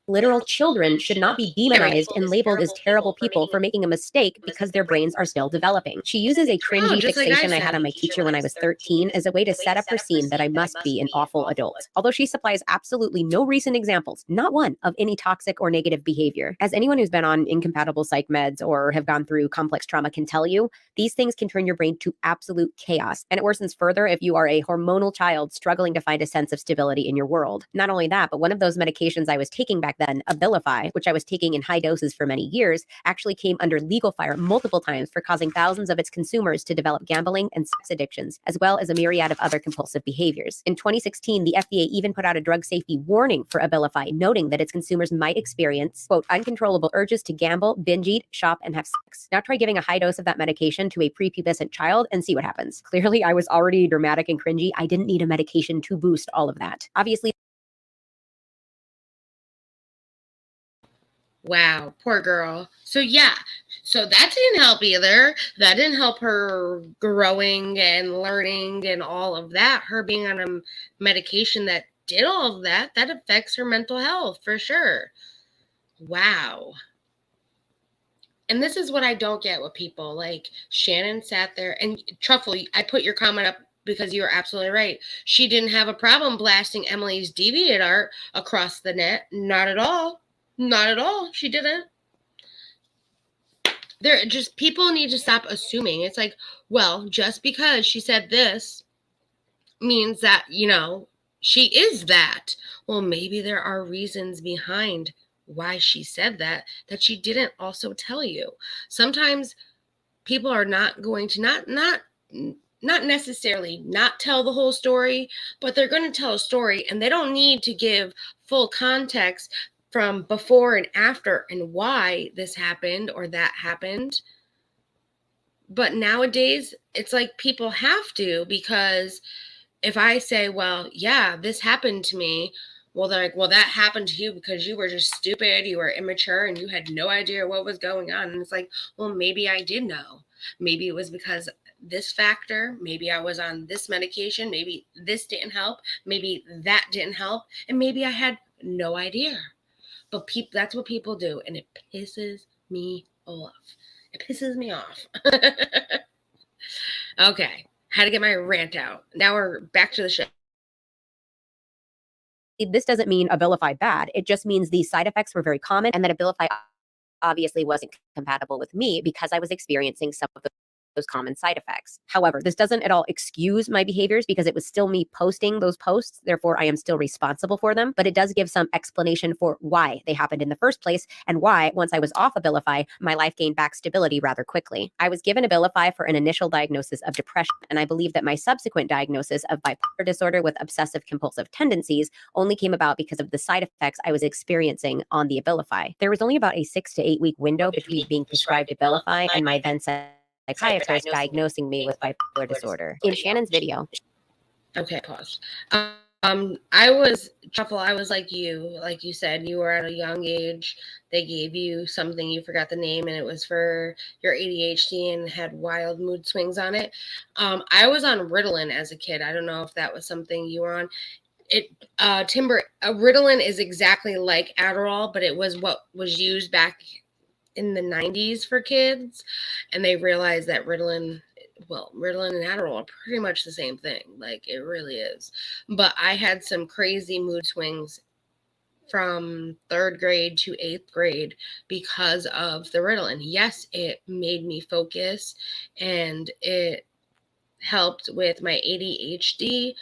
literal children should not be demonized and labeled as terrible people for making a mistake because their brains are still developing. She uses a cringy fixation I had on my teacher when I was 13 as a way to set up her scene that I must be an awful adult. Although she supplies absolutely no recent examples, not one, of any toxic or negative behavior. As anyone who's been on incompatible psych meds or have gone through complex trauma can tell you, these things can turn your brain to absolute chaos. And it worsens further if you are a hormonal child struggling to find a sense of stability in your world. Not only that, but one of those medications I was taking back then, Abilify, which I was taking in high doses for many years, actually came under legal fire multiple times for causing thousands of its consumers to develop gambling and sex addictions, as well as a myriad of other compulsive behaviors. In 2016, the FDA even put out a drug safety warning for Abilify, noting that its consumers might experience, quote, uncontrollable urges to gamble, binge eat, shop, and have sex. Now try giving a high dose of that medication to a prepubescent child and see what happens. Clearly, I was already dramatic and cringy. I didn't need a medication to boost all of that. Obviously, wow, poor girl. So yeah, so that didn't help either. That didn't help her growing and learning and all of that. Her being on a medication that did all of that affects her mental health for sure. Wow. And this is what I don't get with people. Like Shannon sat there and Truffle, I put your comment up because you were absolutely right. She didn't have a problem blasting Emily's deviant art across the net. Not at all. Not at all. She didn't. they're just, people need to stop assuming. It's like, well, just because she said this means that, you know, she is that. Well, maybe there are reasons behind why she said that she didn't also tell you. Sometimes people are not going to not necessarily not tell the whole story, but they're going to tell a story and they don't need to give full context from before and after and why this happened or that happened. But nowadays, it's like people have to, because if I say, well, yeah, this happened to me, well, they're like, well, that happened to you because you were just stupid, you were immature, and you had no idea what was going on. And it's like, well, maybe I did know. Maybe it was because this factor, maybe I was on this medication, maybe this didn't help, maybe that didn't help, and maybe I had no idea. But that's what people do, and it pisses me off. It pisses me off. Okay, had to get my rant out. Now we're back to the show. This doesn't mean Abilify bad. It just means these side effects were very common and that Abilify obviously wasn't compatible with me because I was experiencing some of those common side effects. However, this doesn't at all excuse my behaviors because it was still me posting those posts. Therefore, I am still responsible for them. But it does give some explanation for why they happened in the first place and why, once I was off Abilify, my life gained back stability rather quickly. I was given Abilify for an initial diagnosis of depression, and I believe that my subsequent diagnosis of bipolar disorder with obsessive compulsive tendencies only came about because of the side effects I was experiencing on the Abilify. There was only about a 6 to 8 week window between being prescribed Abilify and my then psychiatrist diagnosing me with bipolar disorder. In Shannon's video. Okay, pause. I was Truffle. I was like you said, you were at a young age. They gave you something, you forgot the name, and it was for your ADHD and had wild mood swings on it. I was on Ritalin as a kid. I don't know if that was something you were on. Ritalin is exactly like Adderall, but it was what was used back in the 90s for kids, and they realized that Ritalin and Adderall are pretty much the same thing. Like, it really is. But I had some crazy mood swings from 3rd grade to 8th grade because of the Ritalin. Yes, it made me focus and it helped with my ADHD,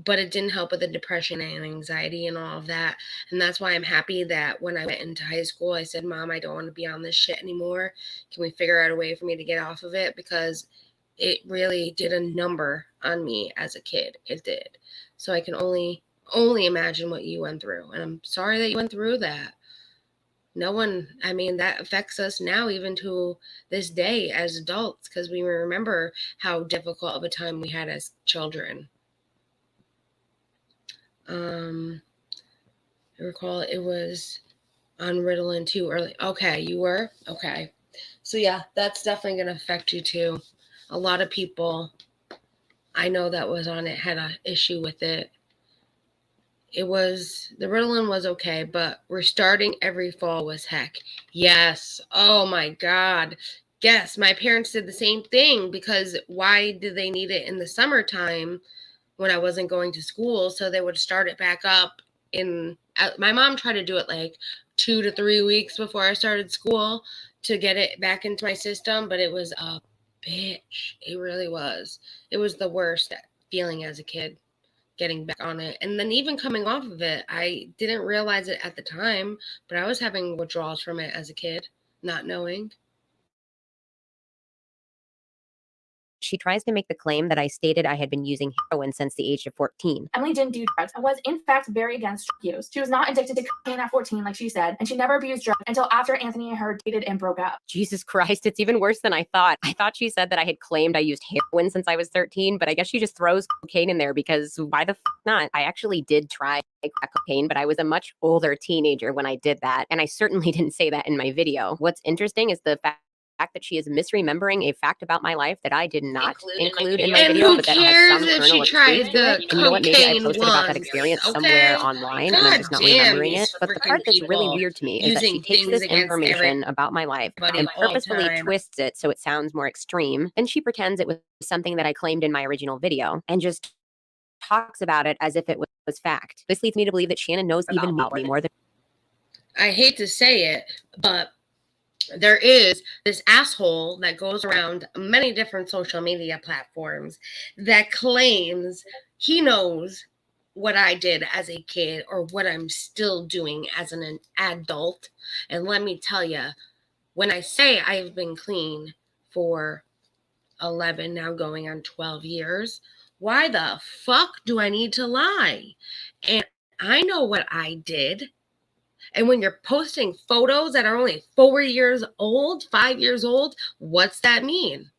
but it didn't help with the depression and anxiety and all of that. And that's why I'm happy that when I went into high school, I said, Mom, I don't want to be on this shit anymore. Can we figure out a way for me to get off of it? Because it really did a number on me as a kid. It did. So I can only imagine what you went through. And I'm sorry that you went through that. That affects us now, even to this day as adults, because we remember how difficult of a time we had as children. I recall it was on Ritalin too early. Okay, you were? Okay. So yeah, that's definitely going to affect you too. A lot of people I know that was on it had an issue with it. The Ritalin was okay, but restarting every fall was heck. Yes. Oh my God. Yes, my parents did the same thing, because why did they need it in the summertime when I wasn't going to school? So they would start it back up my mom tried to do it like 2 to 3 weeks before I started school to get it back into my system, but it was a bitch. It really was. It was the worst feeling as a kid, getting back on it. And then even coming off of it, I didn't realize it at the time, but I was having withdrawals from it as a kid, not knowing. She tries to make the claim that I stated I had been using heroin since the age of 14. Emily didn't do drugs and was, in fact, very against drug use. She was not addicted to cocaine at 14, like she said, and she never abused drugs until after Anthony and her dated and broke up. Jesus Christ, it's even worse than I thought. I thought she said that I had claimed I used heroin since I was 13, but I guess she just throws cocaine in there because why the f not? I actually did try crack cocaine, but I was a much older teenager when I did that, and I certainly didn't say that in my video. What's interesting is the fact that she is misremembering a fact about my life that I did not include in my video, but that has some kernel of truth to it. And you know what? Maybe I posted about that experience somewhere online, and I'm just not remembering it. But the part that's really weird to me is that she takes this information about my life and purposefully twists it so it sounds more extreme, and she pretends it was something that I claimed in my original video, and just talks about it as if it was fact. This leads me to believe that Shannon knows even more than. I hate to say it, but there is this asshole that goes around many different social media platforms that claims he knows what I did as a kid or what I'm still doing as an adult. And let me tell you, when I say I've been clean for 11, now going on 12 years, why the fuck do I need to lie? And I know what I did. And when you're posting photos that are only 4 years old, 5 years old, what's that mean?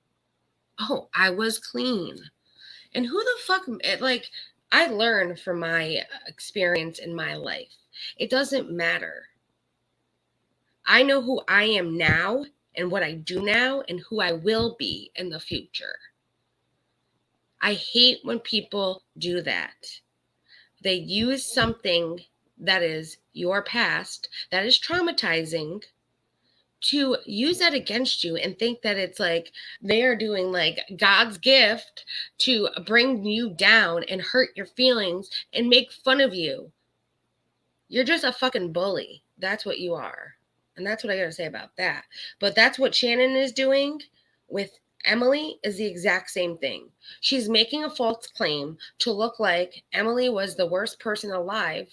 Oh, I was clean. And who the fuck, like, I learned from my experience in my life. It doesn't matter. I know who I am now and what I do now and who I will be in the future. I hate when people do that. They use something that is your past, that is traumatizing, to use that against you and think that it's like they are doing like God's gift to bring you down and hurt your feelings and make fun of you. You're just a fucking bully. That's what you are. And that's what I gotta say about that. But that's what Shannon is doing with Emily, is the exact same thing. She's making a false claim to look like Emily was the worst person alive.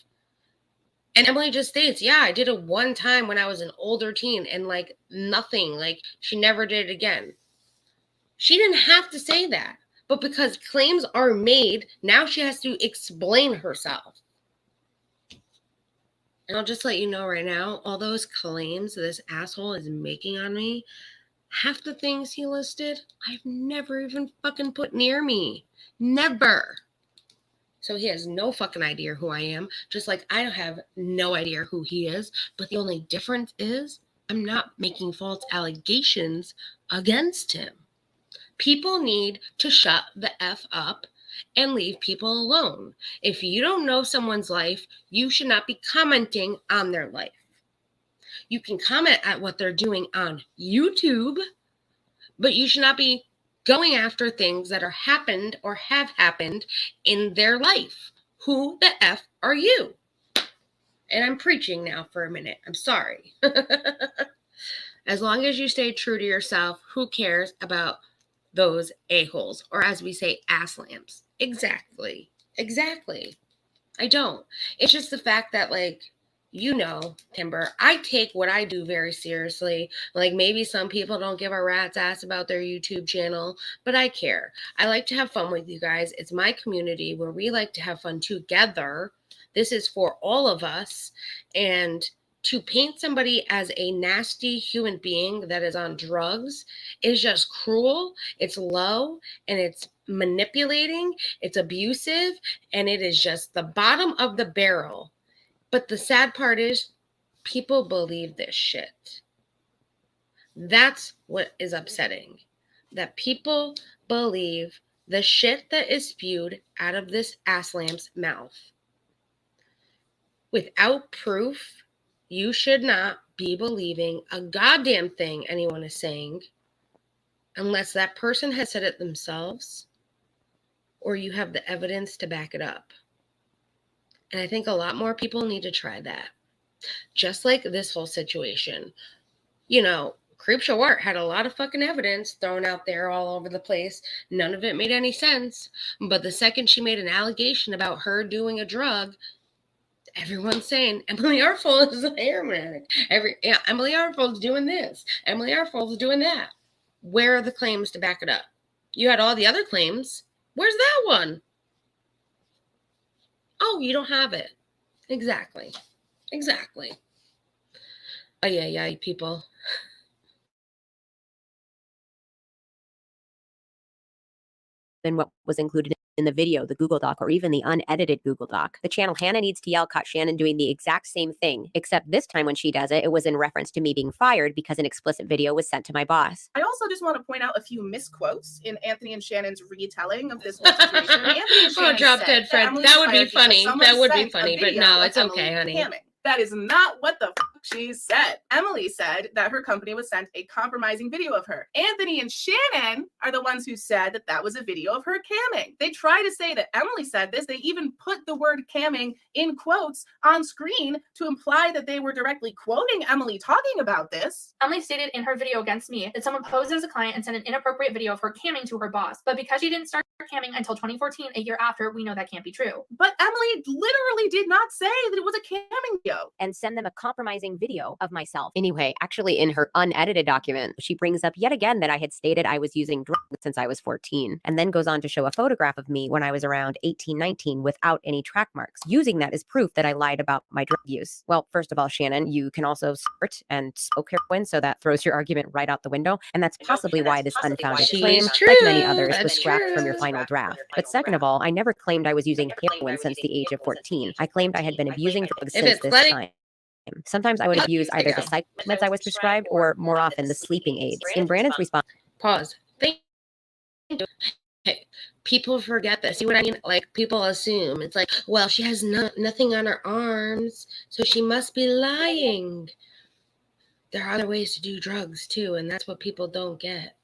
And Emily just states, yeah, I did it one time when I was an older teen and like nothing, like she never did it again. She didn't have to say that. But because claims are made, now she has to explain herself. And I'll just let you know right now, all those claims this asshole is making on me, half the things he listed, I've never even fucking put near me. Never. So he has no fucking idea who I am, just like I have no idea who he is. But the only difference is I'm not making false allegations against him. People need to shut the F up and leave people alone. If you don't know someone's life, you should not be commenting on their life. You can comment at what they're doing on YouTube, but you should not be going after things that are happened or have happened in their life. Who the F are you? And I'm preaching now for a minute. I'm sorry. As long as you stay true to yourself, who cares about those a-holes, or as we say, ass lamps? Exactly. I don't. It's just the fact that, like, you know, Timber, I take what I do very seriously. Like, maybe some people don't give a rat's ass about their YouTube channel, but I care. I like to have fun with you guys. It's my community where we like to have fun together. This is for all of us. And to paint somebody as a nasty human being that is on drugs is just cruel. It's low and it's manipulating. It's abusive. And it is just the bottom of the barrel. But the sad part is people believe this shit. That's what is upsetting. That people believe the shit that is spewed out of this ass lamp's mouth. Without proof, you should not be believing a goddamn thing anyone is saying unless that person has said it themselves or you have the evidence to back it up. And I think a lot more people need to try that. Just like this whole situation. You know, Creepshow Art had a lot of fucking evidence thrown out there all over the place. None of it made any sense. But the second she made an allegation about her doing a drug, everyone's saying Emily Artful is a heroin addict. Emily Artful is doing this. Emily Artful is doing that. Where are the claims to back it up? You had all the other claims. Where's that one? Oh, you don't have it. Exactly. Oh, yeah, people. Than what was included in the video, the Google Doc, or even the unedited Google Doc. The channel Hannah Needs to Yell caught Shannon doing the exact same thing, except this time when she does it, it was in reference to me being fired because an explicit video was sent to my boss. I also just want to point out a few misquotes in Anthony and Shannon's retelling of this whole situation. Anthony and Shannon Drop dead Fred. That would be funny. That would be funny, but no, it's okay, honey. That is not what the fuck she said. Emily said that her company was sent a compromising video of her. Anthony and Shannon are the ones who said that that was a video of her camming. They try to say that Emily said this. They even put the word camming in quotes on screen to imply that they were directly quoting Emily talking about this. Emily stated in her video against me that someone posed as a client and sent an inappropriate video of her camming to her boss. But because she didn't start camming until 2014, a year after, we know that can't be true. But Emily literally did not say that it was a camming video. And send them a compromising video of myself. Anyway, actually in her unedited document, she brings up yet again that I had stated I was using drugs since I was 14, and then goes on to show a photograph of me when I was around 18, 19 without any track marks, using that as proof that I lied about my drug use. Well, first of all, Shannon, you can also snort and smoke heroin, so that throws your argument right out the window, and that's possibly why this unfounded claim, like many others, was scrapped from your final draft. But second of all, I never claimed I was using heroin since the age of 14. I claimed I had been abusing drugs since this time. Sometimes I would abuse either the psych meds I was prescribed or, more often, the sleeping aids. In Brandon's response... Pause. Thank you. Hey, people forget this. See what I mean? Like, people assume. It's like, well, she has nothing on her arms, so she must be lying. There are other ways to do drugs, too, and that's what people don't get.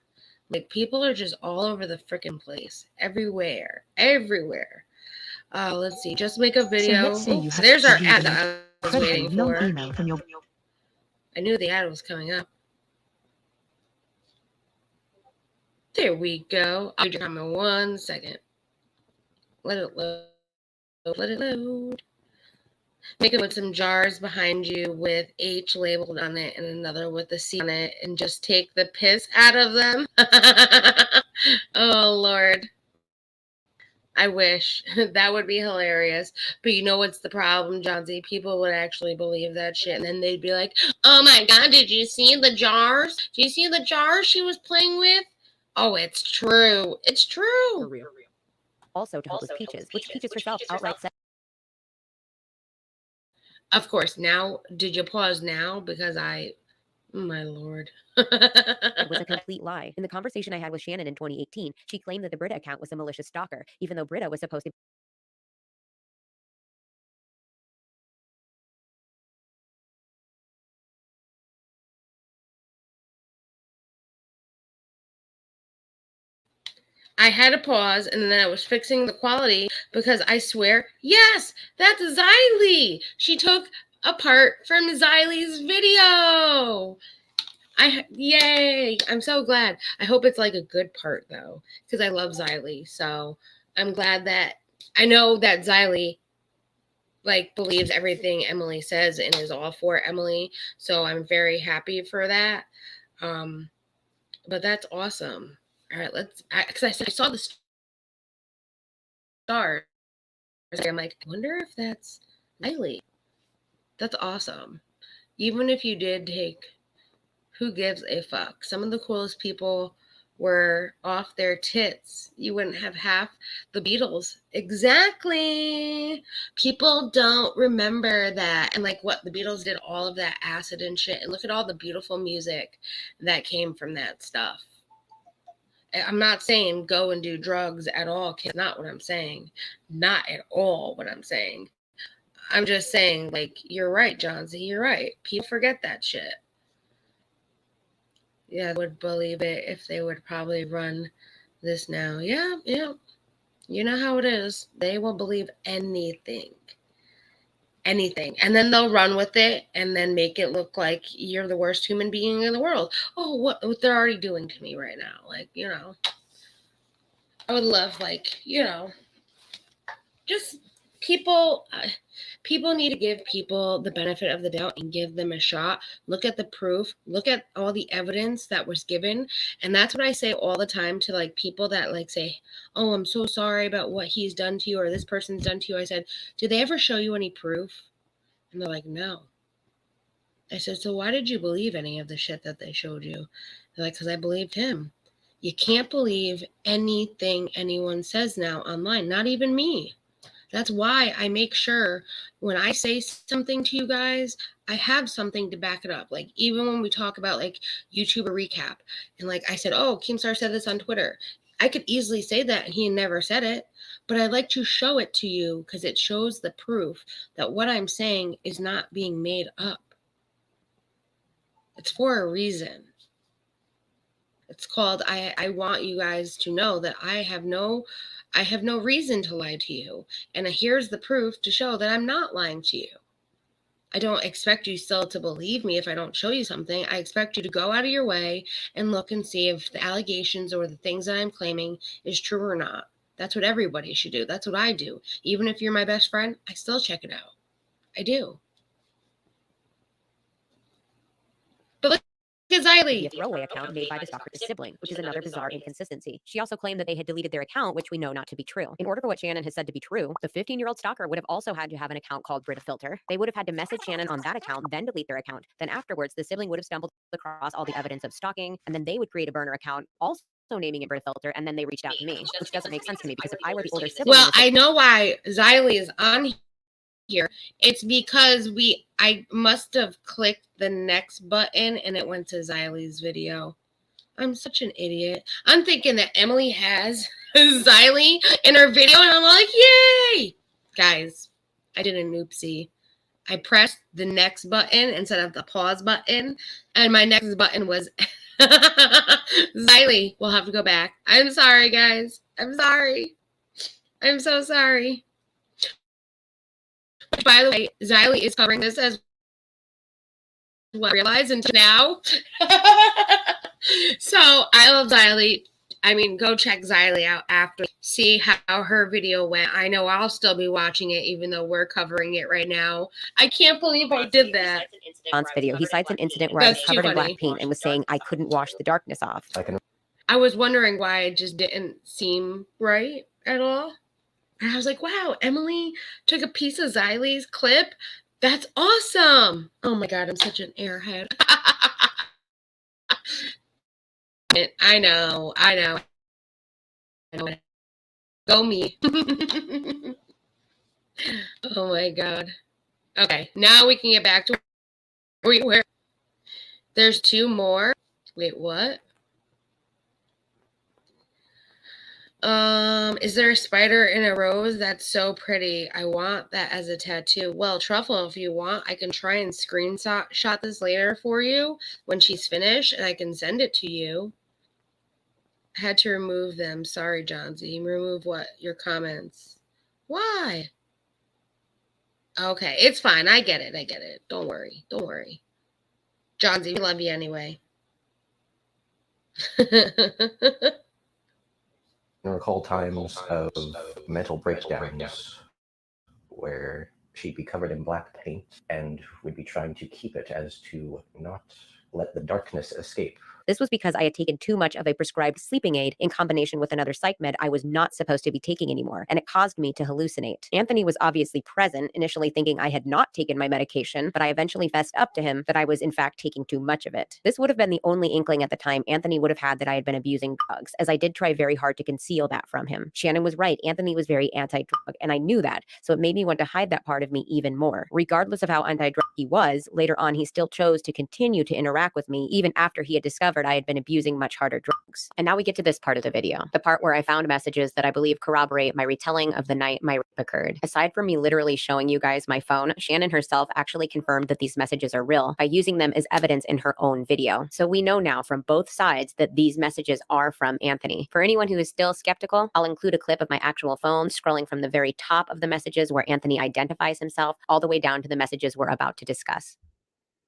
Like, people are just all over the freaking place. Everywhere. Everywhere. Let's see. Just make a video. There's our ad that I was waiting for. I knew the ad was coming up. There we go. I'll come in 1 second. Let it load. Let it load. Make it with some jars behind you with H labeled on it and another with the C on it, and just take the piss out of them. Oh, Lord. I wish. That would be hilarious. But you know what's the problem, Johnsy? People would actually believe that shit, and then they'd be like, oh my God, did you see the jars? Did you see the jars she was playing with? Oh, it's true. It's true. For real. Also to help with Peaches, which Peaches herself outright said. Of course. Now, did you pause now? Because my Lord. It was a complete lie. In the conversation I had with Shannon in 2018, she claimed that the Britta account was a malicious stalker, even though Britta was supposed to... I had to pause, and then I was fixing the quality because I swear, yes, that's Xylee. She took a part from Xylee's video. Yay. I'm so glad. I hope it's like a good part, though, because I love Xylee. So I'm glad that I know that Xylee like believes everything Emily says and is all for Emily. So I'm very happy for that. But that's awesome. All right, because I saw the stars. I'm like, I wonder if that's Xylee. That's awesome. Even if you did take, who gives a fuck? Some of the coolest people were off their tits. You wouldn't have half the Beatles. Exactly. People don't remember that. And like what? The Beatles did all of that acid and shit. And look at all the beautiful music that came from that stuff. I'm not saying go and do drugs at all. That's not what I'm saying. Not at all what I'm saying. I'm just saying, like, you're right, Johnsy. You're right. People forget that shit. Yeah, I would believe it if they would probably run this now. Yeah. You know how it is. They will believe anything. Anything. And then they'll run with it and then make it look like you're the worst human being in the world. Oh, what they're already doing to me right now. Like, I would love, like, just people need to give people the benefit of the doubt and give them a shot. Look at the proof. Look at all the evidence that was given. And that's what I say all the time to like people that like say, oh, I'm so sorry about what he's done to you or this person's done to you. I said, did they ever show you any proof? And they're like, no. I said, so why did you believe any of the shit that they showed you? They're like, because I believed him. You can't believe anything anyone says now online, not even me. That's why I make sure when I say something to you guys, I have something to back it up. Like even when we talk about like YouTuber recap and like I said, oh, Keemstar said this on Twitter. I could easily say that and he never said it, but I like to show it to you because it shows the proof that what I'm saying is not being made up. It's for a reason. It's called, I want you guys to know that I have no reason to lie to you. And here's the proof to show that I'm not lying to you. I don't expect you still to believe me if I don't show you something. I expect you to go out of your way and look and see if the allegations or the things that I'm claiming is true or not. That's what everybody should do. That's what I do. Even if you're my best friend, I still check it out. I do. But look at Xylee. A throwaway account made by the stalker's sibling, which is another bizarre inconsistency. She also claimed that they had deleted their account, which we know not to be true. In order for what Shannon has said to be true, the 15-year-old stalker would have also had to have an account called Brita Filter. They would have had to message Shannon on that account, then delete their account. Then afterwards, the sibling would have stumbled across all the evidence of stalking, and then they would create a burner account, also naming it Brita Filter, and then they reached out to me, which doesn't make sense to me because if I were the older sibling... Well, I know why Xylee is on here. It's because I must have clicked the next button and it went to Xylee's video. I'm such an idiot. I'm thinking that Emily has Xylee in her video and I'm like, yay! Guys, I did an oopsie. I pressed the next button instead of the pause button, and my next button was Xylee. We'll have to go back. I'm sorry, guys. I'm sorry. I'm so sorry. By the way, Xylee is covering this as well. I realized until now. So I love Xylee. I mean, go check Xylee out after. See how her video went. I know I'll still be watching it even though we're covering it right now. I can't believe I did that. On video, he cites an incident where I was That's covered too in black funny. paint and was saying I couldn't wash the darkness off. I was wondering why it just didn't seem right at all. And I was like, wow, Emily took a piece of Xylee's clip. That's awesome. Oh my God, I'm such an airhead. I know. Go me. Oh my God. Okay, now we can get back to where we were. There's two more. Wait, what? Is there a spider in a rose? That's so pretty. I want that as a tattoo. Well, Truffle, if you want, I can try and screenshot this later for you when she's finished, and I can send it to you. I had to remove them. Sorry, Johnsy. Remove what? Your comments. Why? Okay, it's fine. I get it. Don't worry. Johnsy, we love you anyway. I recall times of mental breakdowns where she'd be covered in black paint and we'd be trying to keep it as to not let the darkness escape. This was because I had taken too much of a prescribed sleeping aid in combination with another psych med I was not supposed to be taking anymore, and it caused me to hallucinate. Anthony was obviously present, initially thinking I had not taken my medication, but I eventually fessed up to him that I was in fact taking too much of it. This would have been the only inkling at the time Anthony would have had that I had been abusing drugs, as I did try very hard to conceal that from him. Shannon was right, Anthony was very anti-drug, and I knew that, so it made me want to hide that part of me even more. Regardless of how anti-drug he was, later on he still chose to continue to interact with me even after he had discovered I had been abusing much harder drugs. And now we get to this part of the video, the part where I found messages that I believe corroborate my retelling of the night my rape occurred. Aside from me literally showing you guys my phone, Shannon herself actually confirmed that these messages are real by using them as evidence in her own video. So we know now from both sides that these messages are from Anthony. For anyone who is still skeptical, I'll include a clip of my actual phone scrolling from the very top of the messages where Anthony identifies himself all the way down to the messages we're about to discuss.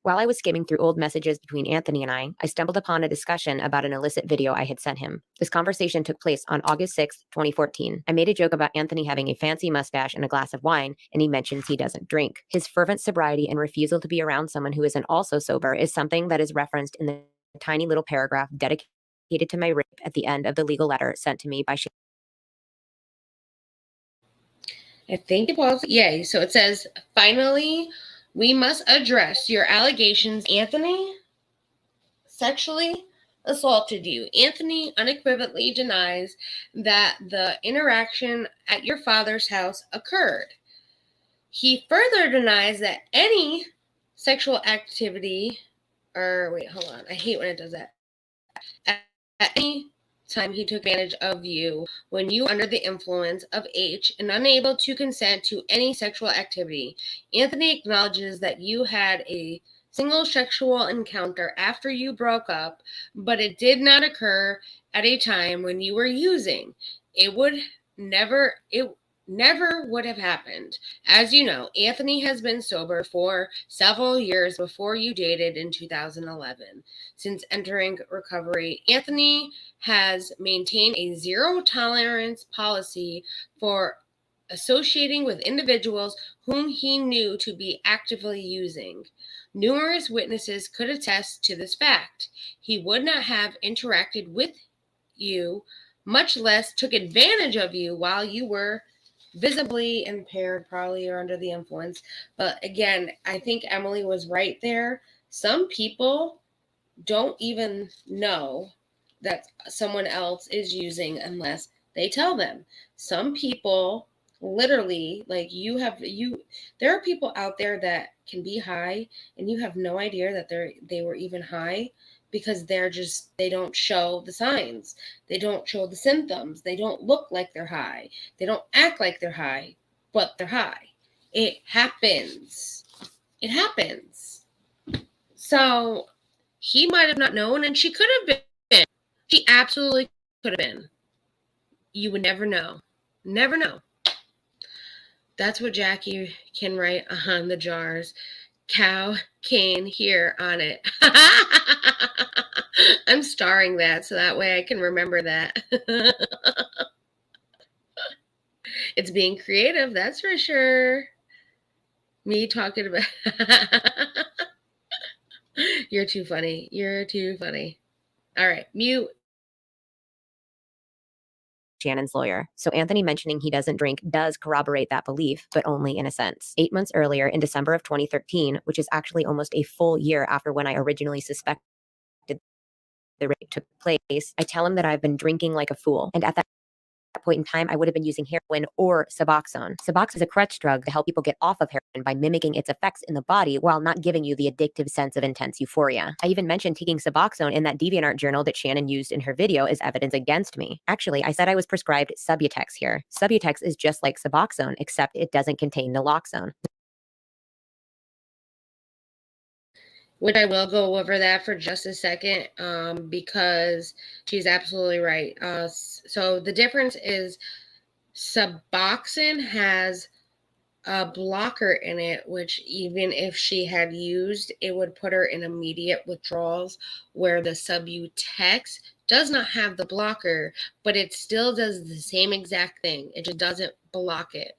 While I was skimming through old messages between Anthony and I stumbled upon a discussion about an illicit video I had sent him. This conversation took place on August 6th, 2014. I made a joke about Anthony having a fancy mustache and a glass of wine, and he mentions he doesn't drink. His fervent sobriety and refusal to be around someone who isn't also sober is something that is referenced in the tiny little paragraph dedicated to my rape at the end of the legal letter sent to me by Shannon. I think it was, yeah. So it says, finally, we must address your allegations. Anthony sexually assaulted you. Anthony unequivocally denies that the interaction at your father's house occurred. He further denies that any sexual activity, or wait, hold on. I hate when it does that. At any time he took advantage of you when you were under the influence of H and unable to consent to any sexual activity. Anthony acknowledges that you had a single sexual encounter after you broke up, but it did not occur at a time when you were using. It never would have happened. As you know, Anthony has been sober for several years before you dated in 2011. Since entering recovery, Anthony has maintained a zero tolerance policy for associating with individuals whom he knew to be actively using. Numerous witnesses could attest to this fact. He would not have interacted with you, much less took advantage of you while you were visibly impaired, probably or under the influence. But again, I think Emily was right there. Some people don't even know that someone else is using unless they tell them. Some people literally, like there are people out there that can be high and you have no idea that they were even high, because they don't show the signs. They don't show the symptoms. They don't look like they're high. They don't act like they're high, but they're high. It happens. It happens. So he might have not known, and she could have been. She absolutely could have been. You would never know. Never know. That's what Jackie can write on the jars. Cow cane here on it. I'm starring that so that way I can remember that. It's being creative, that's for sure. Me talking about... You're too funny. You're too funny. All right, mute. Shannon's lawyer. So Anthony mentioning he doesn't drink does corroborate that belief, but only in a sense. 8 months earlier, in December of 2013, which is actually almost a full year after when I originally suspected the rape took place, I tell him that I've been drinking like a fool. And at that point in time, I would have been using heroin or Suboxone. Suboxone is a crutch drug to help people get off of heroin by mimicking its effects in the body while not giving you the addictive sense of intense euphoria. I even mentioned taking Suboxone in that DeviantArt journal that Shannon used in her video as evidence against me. Actually, I said I was prescribed Subutex here. Subutex is just like Suboxone, except it doesn't contain naloxone. Which I will go over that for just a second, because she's absolutely right. So the difference is Suboxone has a blocker in it, which even if she had used, it would put her in immediate withdrawals, where the Subutex does not have the blocker, but it still does the same exact thing. It just doesn't block it.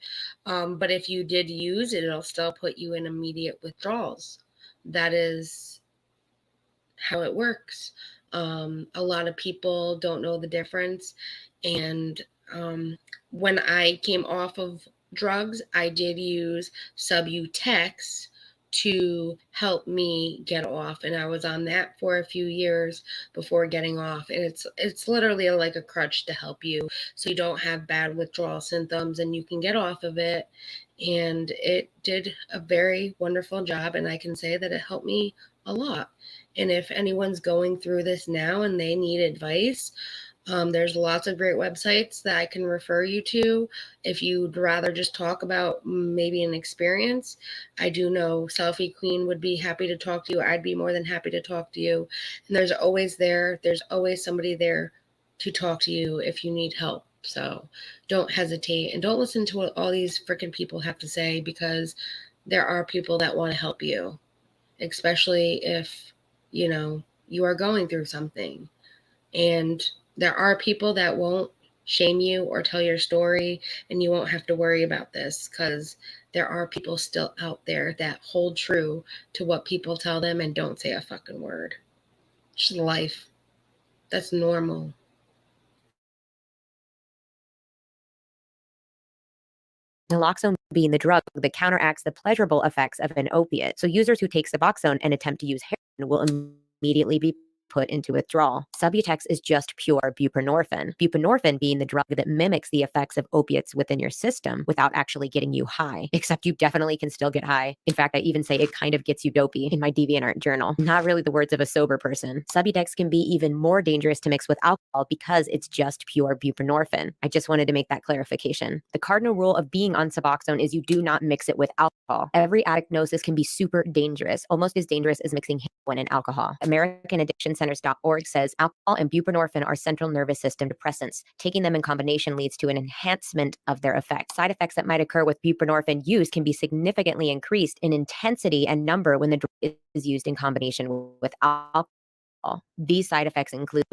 But if you did use it, it'll still put you in immediate withdrawals. That is how it works. A lot of people don't know the difference. And when I came off of drugs, I did use Subutex to help me get off, and I was on that for a few years before getting off. And it's literally like a crutch to help you so you don't have bad withdrawal symptoms and you can get off of it. And it did a very wonderful job, and I can say that it helped me a lot. And if anyone's going through this now and they need advice, there's lots of great websites that I can refer you to if you'd rather just talk about maybe an experience. I do know Selfie Queen would be happy to talk to you. I'd be more than happy to talk to you. And there's always somebody there to talk to you if you need help. So don't hesitate, and don't listen to what all these freaking people have to say, because there are people that want to help you, especially if, you are going through something. And there are people that won't shame you or tell your story, and you won't have to worry about this, because there are people still out there that hold true to what people tell them and don't say a fucking word. It's just life. That's normal. Naloxone being the drug that counteracts the pleasurable effects of an opiate. So users who take Suboxone and attempt to use heroin will immediately be put into withdrawal. Subutex is just pure buprenorphine. Buprenorphine being the drug that mimics the effects of opiates within your system without actually getting you high, except you definitely can still get high. In fact, I even say it kind of gets you dopey in my DeviantArt journal. Not really the words of a sober person. Subutex can be even more dangerous to mix with alcohol because it's just pure buprenorphine. I just wanted to make that clarification. The cardinal rule of being on Suboxone is you do not mix it with alcohol. Every addictnosis can be super dangerous, almost as dangerous as mixing heroin and alcohol. AmericanAddictionCenters.org says alcohol and buprenorphine are central nervous system depressants. Taking them in combination leads to an enhancement of their effects. Side effects that might occur with buprenorphine use can be significantly increased in intensity and number when the drug is used in combination with alcohol. These side effects include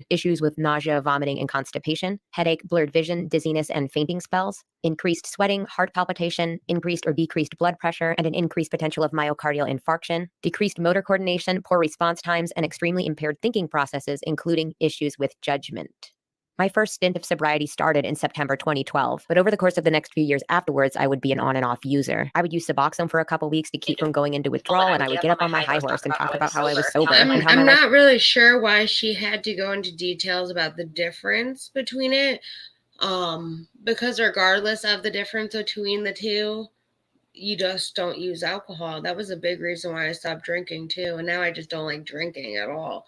issues with nausea, vomiting, and constipation, headache, blurred vision, dizziness, and fainting spells, increased sweating, heart palpitation, increased or decreased blood pressure, and an increased potential of myocardial infarction, decreased motor coordination, poor response times, and extremely impaired thinking processes, including issues with judgment. My first stint of sobriety started in September 2012, but over the course of the next few years afterwards, I would be an on and off user. I would use Suboxone for a couple weeks to keep from going into withdrawal, and I would get up on my high horse and talk about how I was sober and how I'm my life. not really sure why she had to go into details about the difference between it, because regardless of the difference between the two, you just don't use alcohol. That was a big reason why I stopped drinking too, and now I just don't like drinking at all.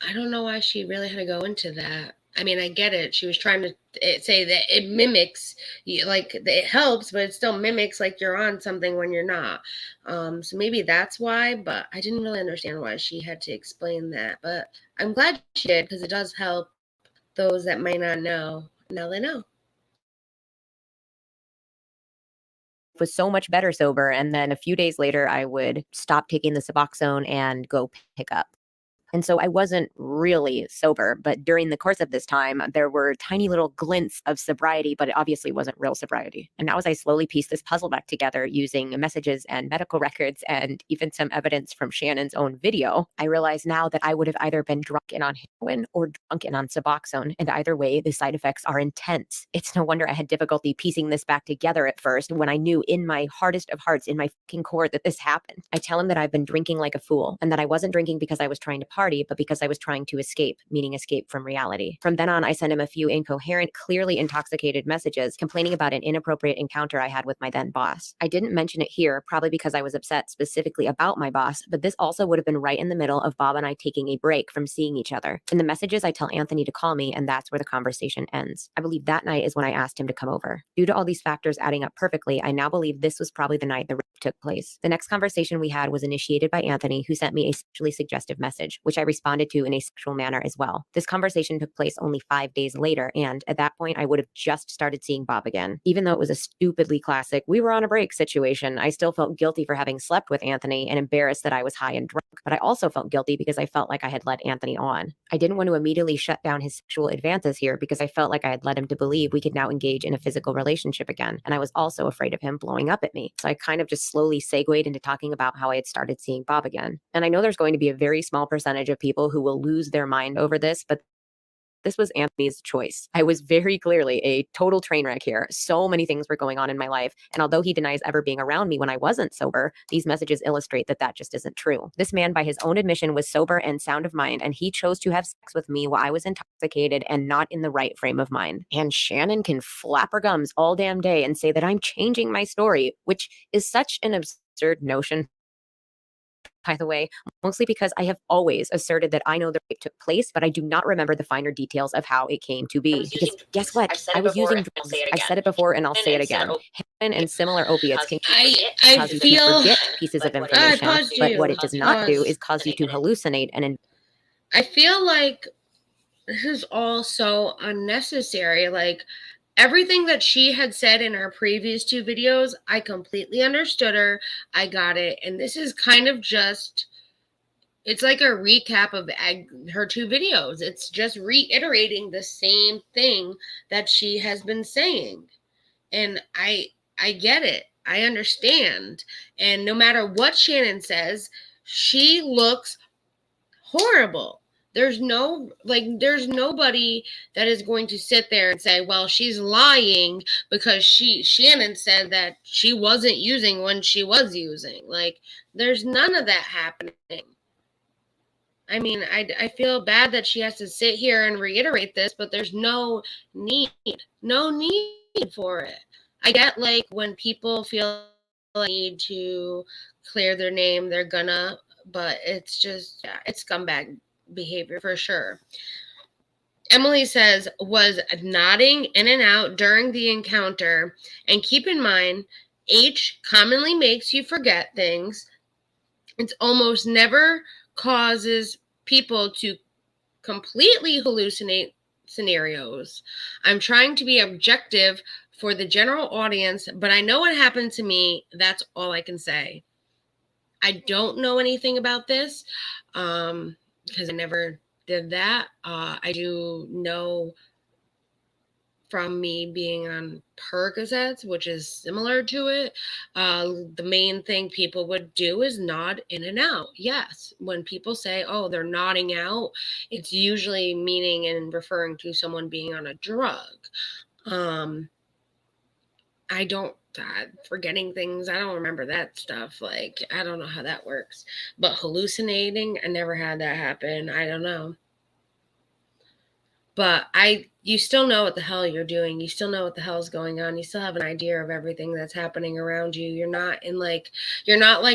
I don't know why she really had to go into that. I mean, I get it. She was trying to say that it mimics, like it helps, but it still mimics like you're on something when you're not. So maybe that's why, but I didn't really understand why she had to explain that. But I'm glad she did because it does help those that may not know. Now they know. Was so much better sober, and then a few days later I would stop taking the Suboxone and go pick up. And so I wasn't really sober, but during the course of this time, there were tiny little glints of sobriety, but it obviously wasn't real sobriety. And now as I slowly piece this puzzle back together using messages and medical records and even some evidence from Shannon's own video, I realize now that I would have either been drunken on heroin or drunken on Suboxone. And either way, the side effects are intense. It's no wonder I had difficulty piecing this back together at first when I knew in my hardest of hearts, in my fucking core, that this happened. I tell him that I've been drinking like a fool and that I wasn't drinking because I was trying to party, but because I was trying to escape, meaning escape from reality. From then on, I sent him a few incoherent, clearly intoxicated messages complaining about an inappropriate encounter I had with my then boss. I didn't mention it here, probably because I was upset specifically about my boss, but this also would have been right in the middle of Bob and I taking a break from seeing each other. In the messages, I tell Anthony to call me, and that's where the conversation ends. I believe that night is when I asked him to come over. Due to all these factors adding up perfectly, I now believe this was probably the night the rape took place. The next conversation we had was initiated by Anthony, who sent me a sexually suggestive message, which I responded to in a sexual manner as well. This conversation took place only 5 days later, and at that point, I would have just started seeing Bob again. Even though it was a stupidly classic, we were on a break situation, I still felt guilty for having slept with Anthony and embarrassed that I was high and drunk, but I also felt guilty because I felt like I had led Anthony on. I didn't want to immediately shut down his sexual advances here because I felt like I had led him to believe we could now engage in a physical relationship again, and I was also afraid of him blowing up at me. So I kind of just slowly segued into talking about how I had started seeing Bob again. And I know there's going to be a very small percentage of people who will lose their mind over this, but this was Anthony's choice. I was very clearly a total train wreck here. So many things were going on in my life. And although he denies ever being around me when I wasn't sober, these messages illustrate that that just isn't true. This man, by his own admission, was sober and sound of mind, and he chose to have sex with me while I was intoxicated and not in the right frame of mind. And Shannon can flap her gums all damn day and say that I'm changing my story, which is such an absurd notion, by the way, mostly because I have always asserted that I know the rape took place, but I do not remember the finer details of how it came to be. Because guess what? I was using drugs. I've said it before and I'll say it again. Heroin and similar opiates can cause you to forget pieces of information, but what it does not do is cause you to hallucinate and I feel like this is all so unnecessary. Like, everything that she had said in her previous 2 videos, I completely understood her. I got it. And this is kind of just, it's like a recap of her 2 videos. It's just reiterating the same thing that she has been saying. And I get it. I understand. And no matter what Shannon says, she looks horrible. There's nobody that is going to sit there and say, well, she's lying because Shannon said that she wasn't using when she was using. Like, there's none of that happening. I mean, I feel bad that she has to sit here and reiterate this, but there's no need for it. I get like when people feel like need to clear their name, they're gonna, but it's just, yeah, it's scumbag behavior for sure. Emily says, was nodding in and out during the encounter, and keep in mind, H commonly makes you forget things. It almost never causes people to completely hallucinate scenarios. I'm trying to be objective for the general audience, but I know what happened to me. That's all I can say. I don't know anything about this because I never did that. I do know from me being on Percocets, which is similar to it, the main thing people would do is nod in and out. Yes, when people say, oh, they're nodding out, it's usually meaning and referring to someone being on a drug. I don't, forgetting things, I don't remember that stuff. Like, I don't know how that works. But hallucinating, I never had that happen. I don't know. But you still know what the hell you're doing. You still know what the hell's going on. You still have an idea of everything that's happening around you. You're not like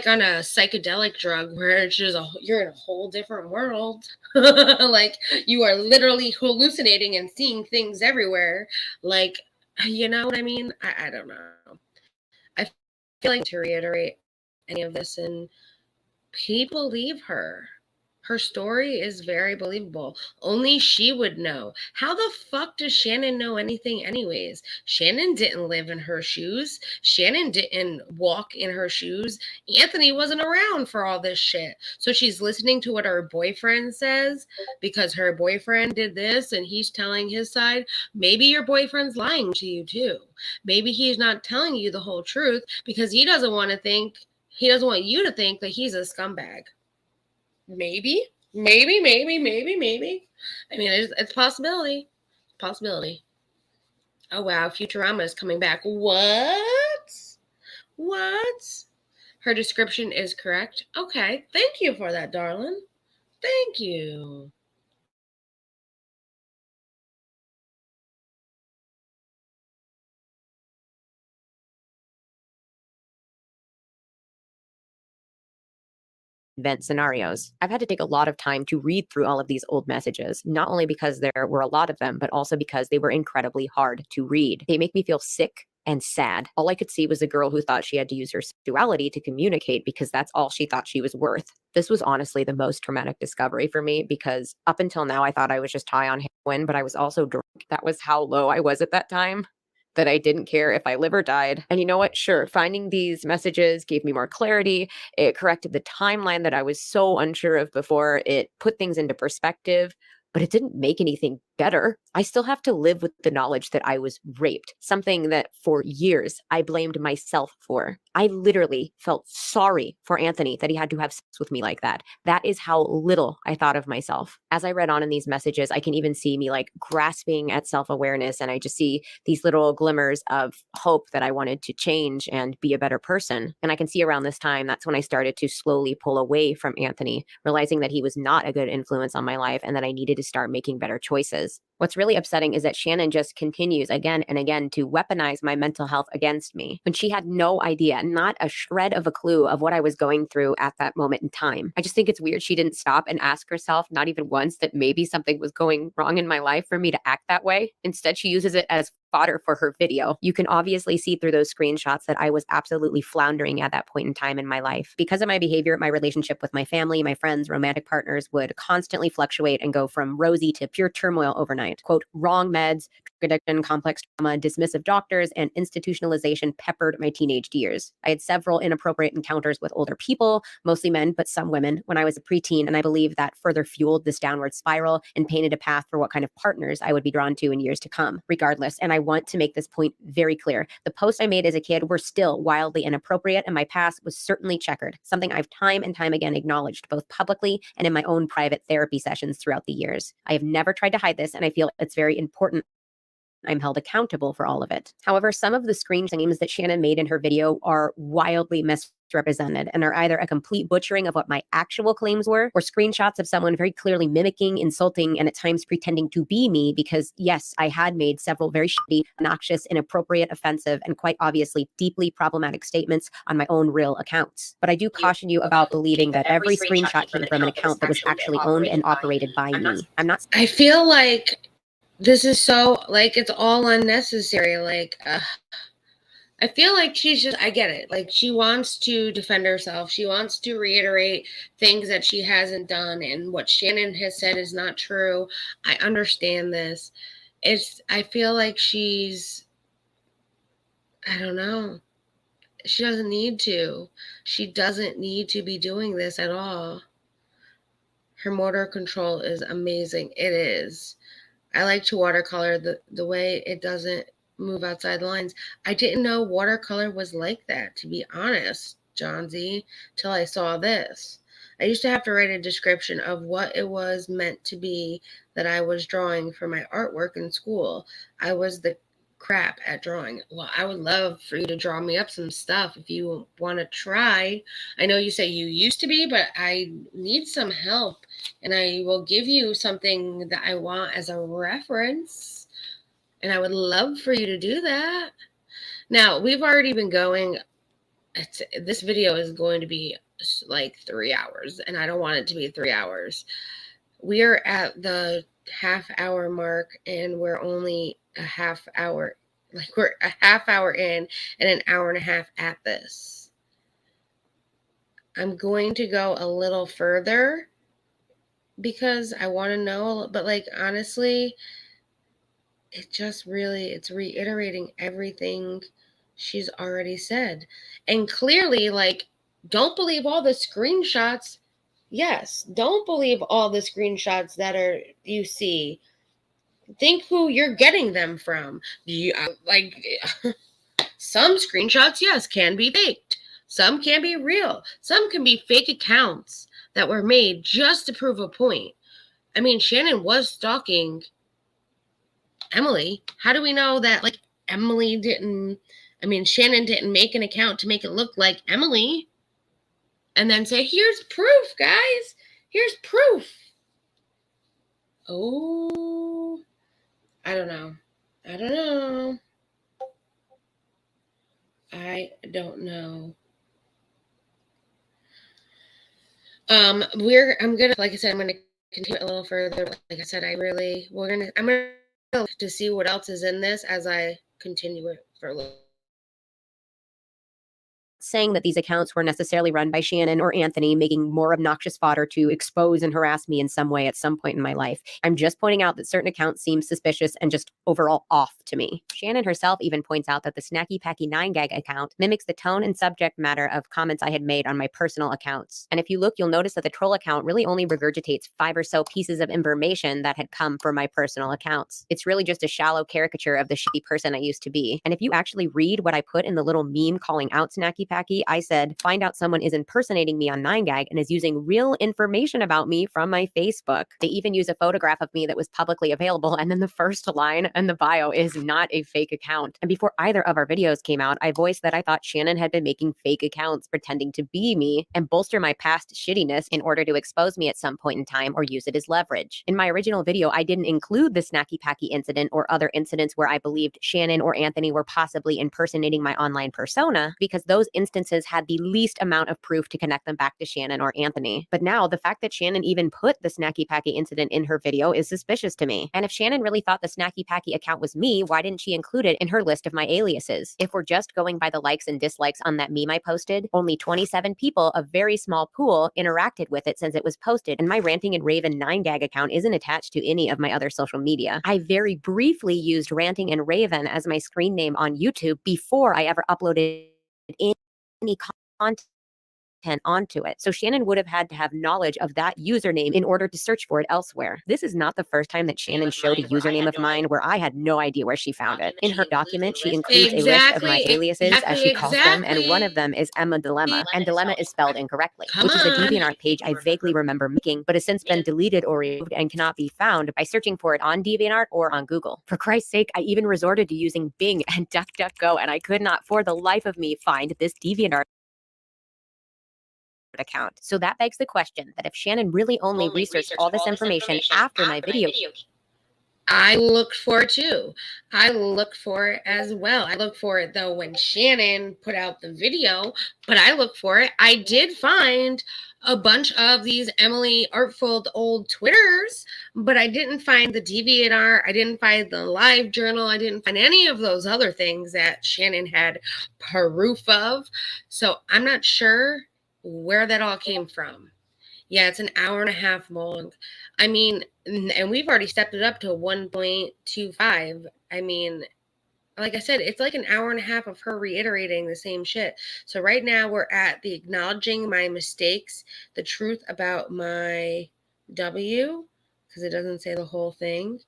on a psychedelic drug where it's just you're in a whole different world. Like you are literally hallucinating and seeing things everywhere. Like, you know what I mean? I don't know. I feel like to reiterate any of this, and people leave her. Her story is very believable. Only she would know. How the fuck does Shannon know anything anyways? Shannon didn't live in her shoes. Shannon didn't walk in her shoes. Anthony wasn't around for all this shit. So she's listening to what her boyfriend says because her boyfriend did this and he's telling his side. Maybe your boyfriend's lying to you too. Maybe he's not telling you the whole truth because he doesn't want you to think that he's a scumbag. Maybe. I mean, it's possibility. Possibility. Oh, wow. Futurama is coming back. What? Her description is correct. Okay. Thank you for that, darling. Thank you. Advent scenarios. I've had to take a lot of time to read through all of these old messages, not only because there were a lot of them, but also because they were incredibly hard to read. They make me feel sick and sad. All I could see was a girl who thought she had to use her sexuality to communicate because that's all she thought she was worth. This was honestly the most traumatic discovery for me because up until now I thought I was just high on heroin, but I was also drunk. That was how low I was at that time, that I didn't care if I live or died. And you know what? Sure, finding these messages gave me more clarity. It corrected the timeline that I was so unsure of before. It put things into perspective, but it didn't make anything better. I still have to live with the knowledge that I was raped, something that for years I blamed myself for. I literally felt sorry for Anthony that he had to have sex with me like that. That is how little I thought of myself. As I read on in these messages, I can even see me like grasping at self-awareness, and I just see these little glimmers of hope that I wanted to change and be a better person. And I can see around this time, that's when I started to slowly pull away from Anthony, realizing that he was not a good influence on my life and that I needed to start making better choices. What's really upsetting is that Shannon just continues again and again to weaponize my mental health against me when she had no idea, not a shred of a clue of what I was going through at that moment in time. I just think it's weird she didn't stop and ask herself, not even once, that maybe something was going wrong in my life for me to act that way. Instead, she uses it as fodder for her video. You can obviously see through those screenshots that I was absolutely floundering at that point in time in my life. Because of my behavior, my relationship with my family, my friends, romantic partners would constantly fluctuate and go from rosy to pure turmoil overnight. Quote, wrong meds, drug addiction, complex trauma, dismissive doctors, and institutionalization peppered my teenage years. I had several inappropriate encounters with older people, mostly men, but some women, when I was a preteen, and I believe that further fueled this downward spiral and painted a path for what kind of partners I would be drawn to in years to come. Regardless, and I want to make this point very clear, the posts I made as a kid were still wildly inappropriate, and my past was certainly checkered, something I've time and time again acknowledged, both publicly and in my own private therapy sessions throughout the years. I have never tried to hide this, and I feel it's very important I'm held accountable for all of it. However, some of the screenshots that Shannon made in her video are wildly represented and are either a complete butchering of what my actual claims were or screenshots of someone very clearly mimicking, insulting, and at times pretending to be me because, yes, I had made several very shitty, obnoxious, inappropriate, offensive, and quite obviously deeply problematic statements on my own real accounts. But I do caution you about believing that every screenshot came from an account that was actually owned and operated by me. I'm not. I feel like this is so, like, it's all unnecessary. Like, I feel like she's just, I get it. Like, she wants to defend herself. She wants to reiterate things that she hasn't done. And what Shannon has said is not true. I understand this. I feel like she's, I don't know. She doesn't need to. She doesn't need to be doing this at all. Her motor control is amazing. It is. I like to watercolor the way it doesn't move outside the lines. I didn't know watercolor was like that, to be honest, Johnsy, till I saw this. I used to have to write a description of what it was meant to be that I was drawing for my artwork in school. I was the crap at drawing. Well, I would love for you to draw me up some stuff if you want to try. I know you say you used to be, but I need some help, and I will give you something that I want as a reference, and I would love for you to do that. Now, we've already been going. This video is going to be like 3 hours, and I don't want it to be 3 hours. We are at the half-hour mark, and we're only a half hour, like we're a half hour in and an hour and a half at this. I'm going to go a little further because I want to know, but like, honestly, it just really, it's reiterating everything she's already said. And clearly, like, don't believe all the screenshots. Yes, don't believe all the screenshots that you see. Think who you're getting them from. Some screenshots, yes, can be faked. Some can be real. Some can be fake accounts that were made just to prove a point. I mean, Shannon was stalking Emily. How do we know that, like, Shannon didn't make an account to make it look like Emily and then say, here's proof, guys. Here's proof. Oh, I don't know. I don't know. I'm gonna, like I said, I'm gonna continue a little further. Like I said, I'm gonna to see what else is in this as I continue it for a little. Saying that these accounts were necessarily run by Shannon or Anthony, making more obnoxious fodder to expose and harass me in some way at some point in my life. I'm just pointing out that certain accounts seem suspicious and just overall off to me. Shannon herself even points out that the Snacky Packy 9gag account mimics the tone and subject matter of comments I had made on my personal accounts. And if you look, you'll notice that the troll account really only regurgitates 5 or so pieces of information that had come from my personal accounts. It's really just a shallow caricature of the shitty person I used to be. And if you actually read what I put in the little meme calling out Snacky Packy, I said, find out someone is impersonating me on 9gag and is using real information about me from my Facebook. They even use a photograph of me that was publicly available, and then the first line in the bio is not a fake account. And before either of our videos came out, I voiced that I thought Shannon had been making fake accounts pretending to be me and bolster my past shittiness in order to expose me at some point in time or use it as leverage. In my original video, I didn't include the Snacky Packy incident or other incidents where I believed Shannon or Anthony were possibly impersonating my online persona because those instances had the least amount of proof to connect them back to Shannon or Anthony. But now, the fact that Shannon even put the Snacky Packy incident in her video is suspicious to me. And if Shannon really thought the Snacky Packy account was me, why didn't she include it in her list of my aliases? If we're just going by the likes and dislikes on that meme I posted, only 27 people, a very small pool, interacted with it since it was posted, and my Ranting and Raven 9gag account isn't attached to any of my other social media. I very briefly used Ranting and Raven as my screen name on YouTube before I ever uploaded any content onto it. So Shannon would have had to have knowledge of that username in order to search for it elsewhere. This is not the first time that Shannon showed a username of mine where I had no idea where she found it. In her document, she includes a list of my aliases, as she calls them, and one of them is Emma Dilemma, and Dilemma is spelled incorrectly, which is a DeviantArt page I vaguely remember making, but has since been deleted or removed and cannot be found by searching for it on DeviantArt or on Google. For Christ's sake, I even resorted to using Bing and DuckDuckGo, and I could not for the life of me find this DeviantArt account. So that begs the question that if Shannon really only researched all this information after my video, I looked for it too. I looked for it as well. I looked for it though when Shannon put out the video, but I looked for it. I did find a bunch of these Emily Artful old Twitters, but I didn't find the DeviantArt. I didn't find the live journal. I didn't find any of those other things that Shannon had proof of. So I'm not sure where that all came from. Yeah, it's an hour and a half long. I mean, and we've already stepped it up to 1.25. I mean, like I said, it's like an hour and a half of her reiterating the same shit. So right now we're at the acknowledging my mistakes, the truth about my W, because it doesn't say the whole thing.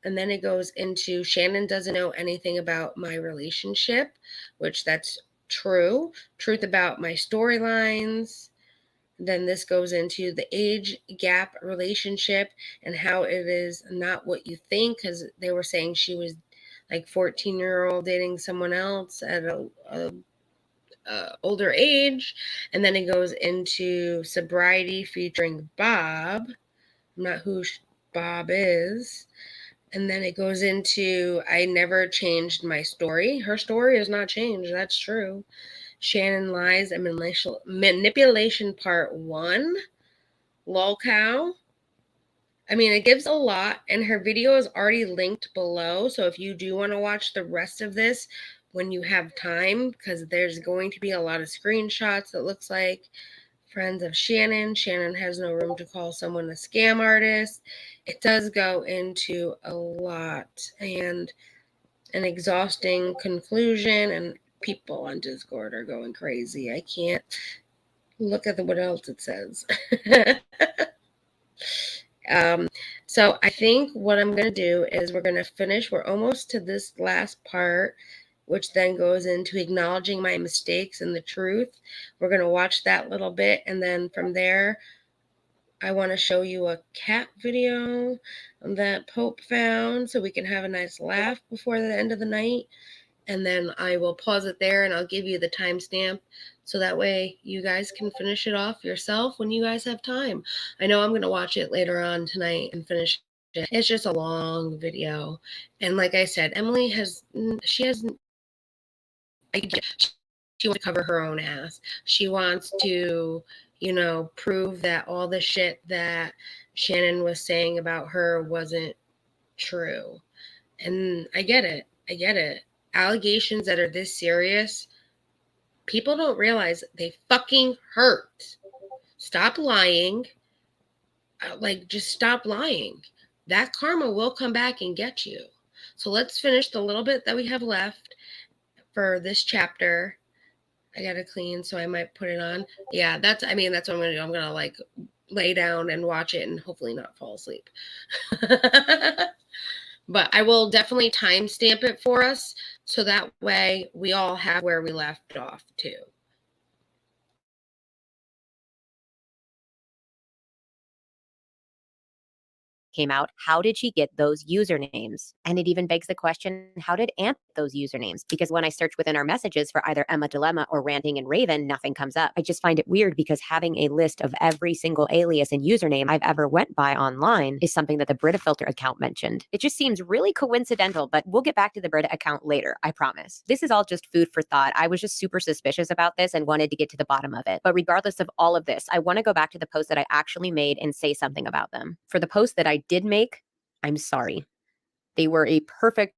And then it goes into Shannon doesn't know anything about my relationship, which that's true. Truth about my storylines. Then this goes into the age gap relationship and how it is not what you think, because they were saying she was like 14-year-old dating someone else at a older age. And then it goes into sobriety featuring Bob. I'm not who Bob is. And then it goes into I never changed my story. Her story has not changed. That's true. Shannon Lies and Manipulation Part 1. Lol cow. I mean, it gives a lot, and her video is already linked below. So if you do want to watch the rest of this when you have time, because there's going to be a lot of screenshots that looks like friends of Shannon. Shannon has no room to call someone a scam artist. It does go into a lot and an exhausting conclusion, and people on Discord are going crazy. I can't look at what else it says. So I think what I'm going to do is we're going to finish. We're almost to this last part, which then goes into acknowledging my mistakes and the truth. We're going to watch that little bit. And then from there, I want to show you a cat video that Pope found so we can have a nice laugh before the end of the night. And then I will pause it there and I'll give you the timestamp so that way you guys can finish it off yourself when you guys have time. I know I'm going to watch it later on tonight and finish it. It's just a long video. And like I said, Emily she wants to cover her own ass. She wants to, prove that all the shit that Shannon was saying about her wasn't true. And I get it. Allegations that are this serious, people don't realize they fucking hurt. Stop lying. Just stop lying. That karma will come back and get you. So let's finish the little bit that we have left for this chapter. I gotta clean, so I might put it on. Yeah, that's what I'm gonna do. I'm gonna lay down and watch it and hopefully not fall asleep. But I will definitely timestamp it for us so that way we all have where we left off too. came out, how did she get those usernames? And it even begs the question, how did Ant get those usernames? Because when I search within our messages for either Emma Dilemma or Ranting and Raven, nothing comes up. I just find it weird because having a list of every single alias and username I've ever went by online is something that the Brita Filter account mentioned. It just seems really coincidental, but we'll get back to the Brita account later, I promise. This is all just food for thought. I was just super suspicious about this and wanted to get to the bottom of it. But regardless of all of this, I want to go back to the post that I actually made and say something about them. For the post that I did make, I'm sorry. They were a perfect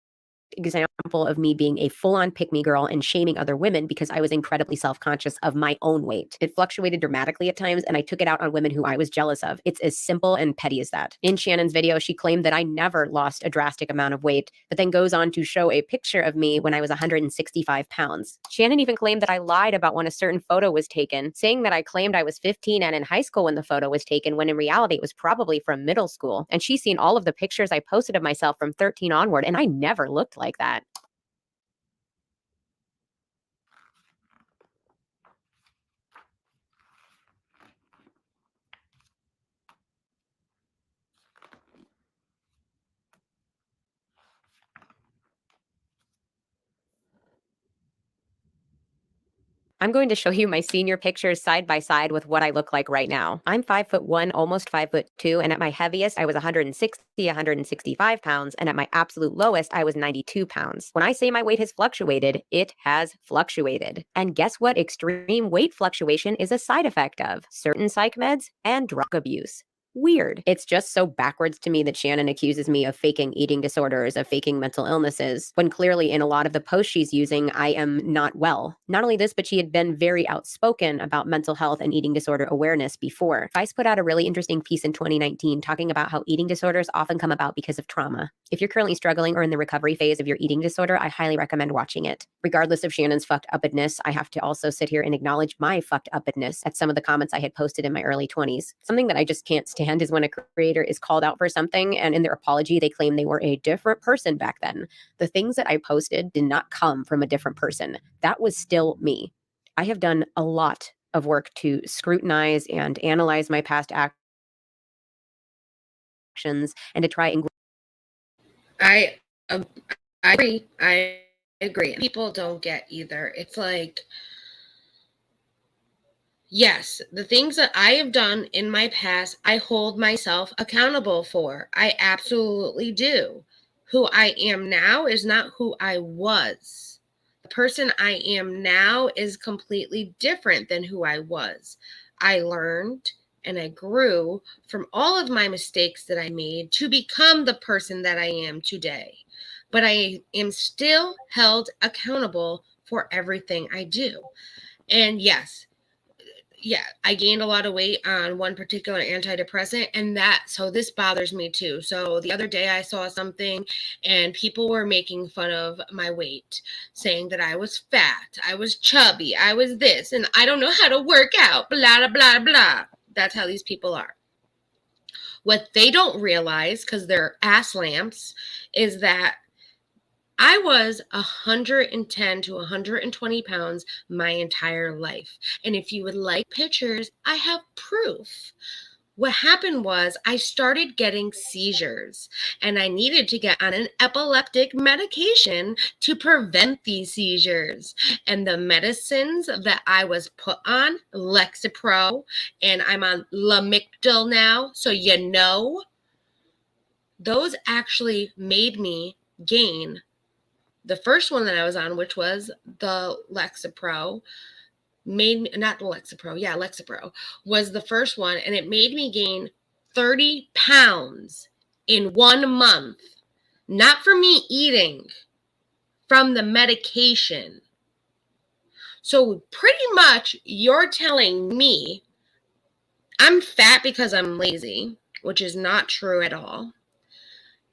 example of me being a full-on pick-me girl and shaming other women because I was incredibly self-conscious of my own weight. It fluctuated dramatically at times, and I took it out on women who I was jealous of. It's as simple and petty as that. In Shannon's video, she claimed that I never lost a drastic amount of weight, but then goes on to show a picture of me when I was 165 pounds. Shannon even claimed that I lied about when a certain photo was taken, saying that I claimed I was 15 and in high school when the photo was taken, when in reality it was probably from middle school. And she's seen all of the pictures I posted of myself from 13 onward, and I never looked like that. I'm going to show you my senior pictures side by side with what I look like right now. I'm 5'1", almost 5'2", and at my heaviest, I was 160, 165 pounds, and at my absolute lowest, I was 92 pounds. When I say my weight has fluctuated, it has fluctuated. And guess what extreme weight fluctuation is a side effect of? Certain psych meds and drug abuse. Weird. It's just so backwards to me that Shannon accuses me of faking eating disorders, of faking mental illnesses, when clearly in a lot of the posts she's using, I am not well. Not only this, but she had been very outspoken about mental health and eating disorder awareness before. Vice put out a really interesting piece in 2019 talking about how eating disorders often come about because of trauma. If you're currently struggling or in the recovery phase of your eating disorder, I highly recommend watching it. Regardless of Shannon's fucked upness, I have to also sit here and acknowledge my fucked upness at some of the comments I had posted in my early 20s. Something that I just can't stand is when a creator is called out for something and in their apology they claim they were a different person back then. The things that I posted did not come from a different person. That was still me. I have done a lot of work to scrutinize and analyze my past actions and to try and I agree. I agree. People don't get either. It's like, yes, the things that I have done in my past, I hold myself accountable for. I absolutely do. Who I am now is not who I was. The person I am now is completely different than who I was. I learned and I grew from all of my mistakes that I made to become the person that I am today. But I am still held accountable for everything I do. And yes, I gained a lot of weight on one particular antidepressant, and so this bothers me too. So the other day I saw something and people were making fun of my weight, saying that I was fat, I was chubby, I was this, and I don't know how to work out, blah, blah, blah, blah. That's how these people are. What they don't realize, because they're ass lamps, is that I was 110 to 120 pounds my entire life. And if you would like pictures, I have proof. What happened was I started getting seizures and I needed to get on an epileptic medication to prevent these seizures. And the medicines that I was put on, Lexapro, and I'm on Lamictal now, so you know, those actually made me gain. The first one that I was on, which was the Lexapro, Lexapro was the first one, and it made me gain 30 pounds in 1 month. Not from me eating, from the medication. So pretty much you're telling me I'm fat because I'm lazy, which is not true at all.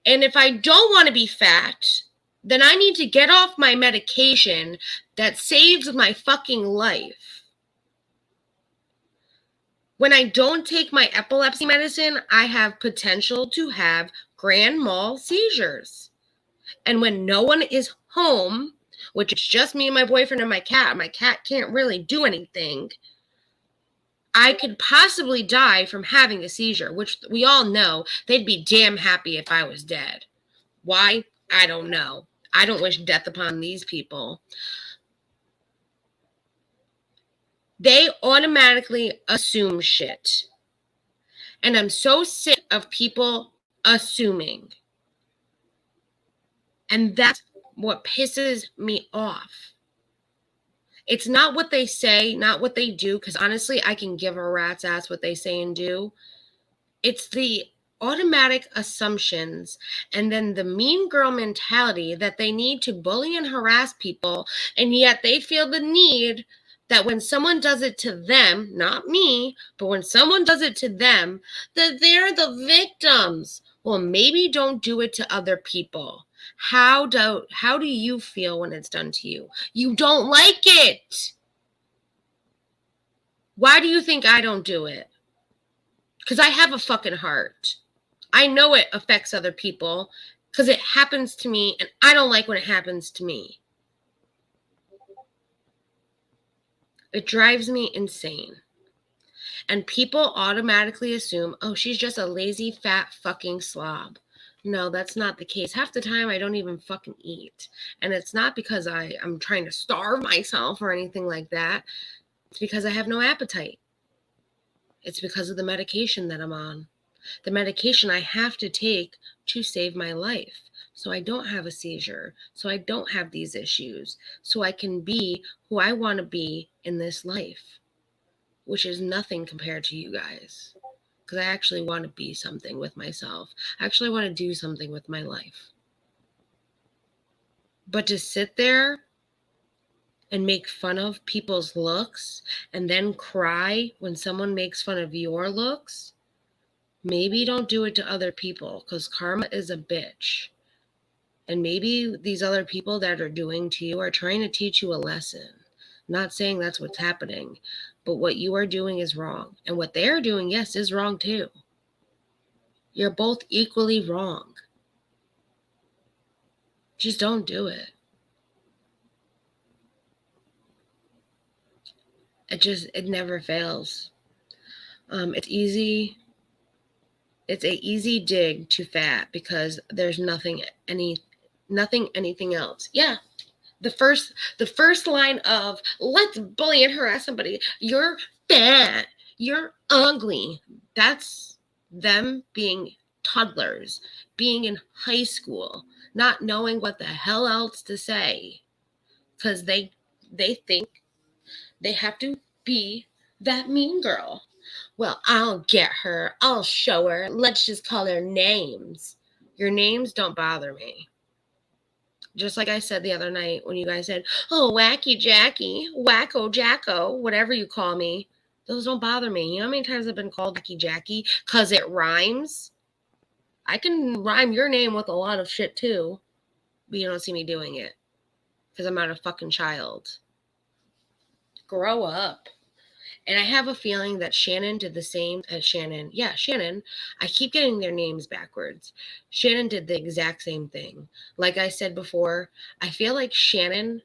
And if I don't want to be fat, then I need to get off my medication that saves my fucking life. When I don't take my epilepsy medicine, I have potential to have grand mal seizures. And when no one is home, which is just me and my boyfriend and my cat can't really do anything, I could possibly die from having a seizure, which we all know they'd be damn happy if I was dead. Why? I don't know. I don't wish death upon these people. They automatically assume shit. And I'm so sick of people assuming. And that's what pisses me off. It's not what they say, not what they do, because honestly, I can give a rat's ass what they say and do. It's the automatic assumptions and then the mean girl mentality that they need to bully and harass people, and yet they feel the need that when someone does it to them, not me, but when someone does it to them, that they're the victims. Well, maybe don't do it to other people. How do you feel when it's done to you? You don't like it. Why do you think I don't do it? Because I have a fucking heart. I know it affects other people because it happens to me, and I don't like when it happens to me. It drives me insane. And people automatically assume, oh, she's just a lazy, fat fucking slob. No, that's not the case. Half the time I don't even fucking eat. And it's not because I'm trying to starve myself or anything like that. It's because I have no appetite. It's because of the medication that I'm on. The medication I have to take to save my life. So I don't have a seizure. So I don't have these issues. So I can be who I want to be in this life, which is nothing compared to you guys. Because I actually want to be something with myself. I actually want to do something with my life. But to sit there and make fun of people's looks and then cry when someone makes fun of your looks, maybe don't do it to other people, because karma is a bitch. And maybe these other people that are doing to you are trying to teach you a lesson. I'm not saying that's what's happening, but what you are doing is wrong. And what they're doing, yes, is wrong too. You're both equally wrong. Just don't do it. It never fails. It's easy. It's a easy dig to fat because there's nothing anything else. Yeah. The first line of let's bully and harass somebody. You're fat. You're ugly. That's them being toddlers, being in high school, not knowing what the hell else to say. Because they think they have to be that mean girl. Well, I'll get her. I'll show her. Let's just call her names. Your names don't bother me. Just like I said the other night when you guys said, oh, Wacky Jackie, Wacko Jacko, whatever you call me. Those don't bother me. You know how many times I've been called Wacky Jackie? Because it rhymes. I can rhyme your name with a lot of shit too. But you don't see me doing it. Because I'm not a fucking child. Grow up. And I have a feeling that Shannon did the same as Shannon. Yeah, Shannon. I keep getting their names backwards. Shannon did the exact same thing. Like I said before, I feel like Shannon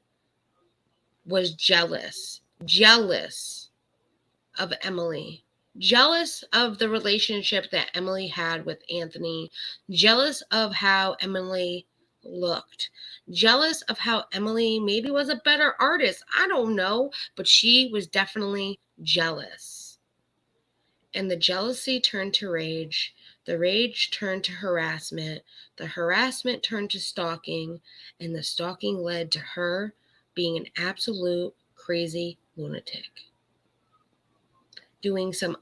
was jealous of Emily. Jealous of the relationship that Emily had with Anthony. Jealous of how Emily looked. Jealous of how Emily maybe was a better artist. I don't know, but she was definitely jealous. And the jealousy turned to rage. The rage turned to harassment. The harassment turned to stalking. And the stalking led to her being an absolute crazy lunatic. Doing some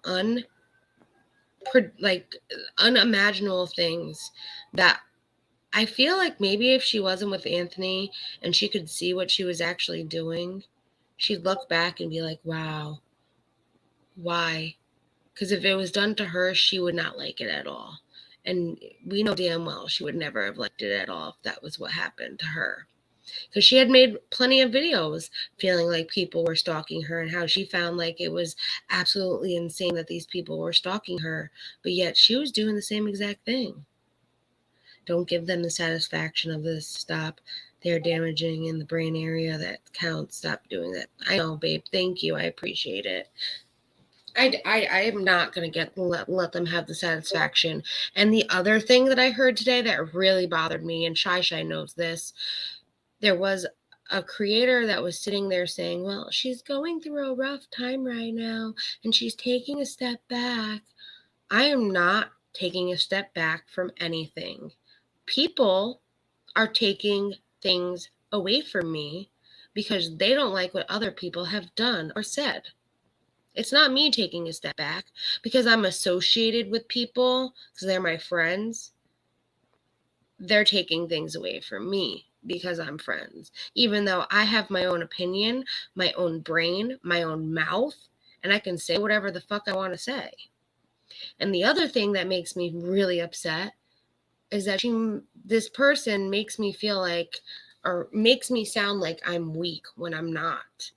unimaginable things that I feel like maybe if she wasn't with Anthony and she could see what she was actually doing, she'd look back and be like, wow, why? Because if it was done to her, she would not like it at all. And we know damn well she would never have liked it at all if that was what happened to her. Because she had made plenty of videos feeling like people were stalking her and how she found like it was absolutely insane that these people were stalking her. But yet she was doing the same exact thing. Don't give them the satisfaction of this. Stop. They're damaging in the brain area that counts. Stop doing that. I know, babe. Thank you. I appreciate it. I am not going to let them have the satisfaction. And the other thing that I heard today that really bothered me, and Shy knows this, there was a creator that was sitting there saying, well, she's going through a rough time right now, and she's taking a step back. I am not taking a step back from anything. People are taking things away from me because they don't like what other people have done or said. It's not me taking a step back because I'm associated with people because they're my friends. They're taking things away from me because I'm friends. Even though I have my own opinion, my own brain, my own mouth, and I can say whatever the fuck I want to say. And the other thing that makes me really upset is that this person makes me feel like, or makes me sound like I'm weak when I'm not.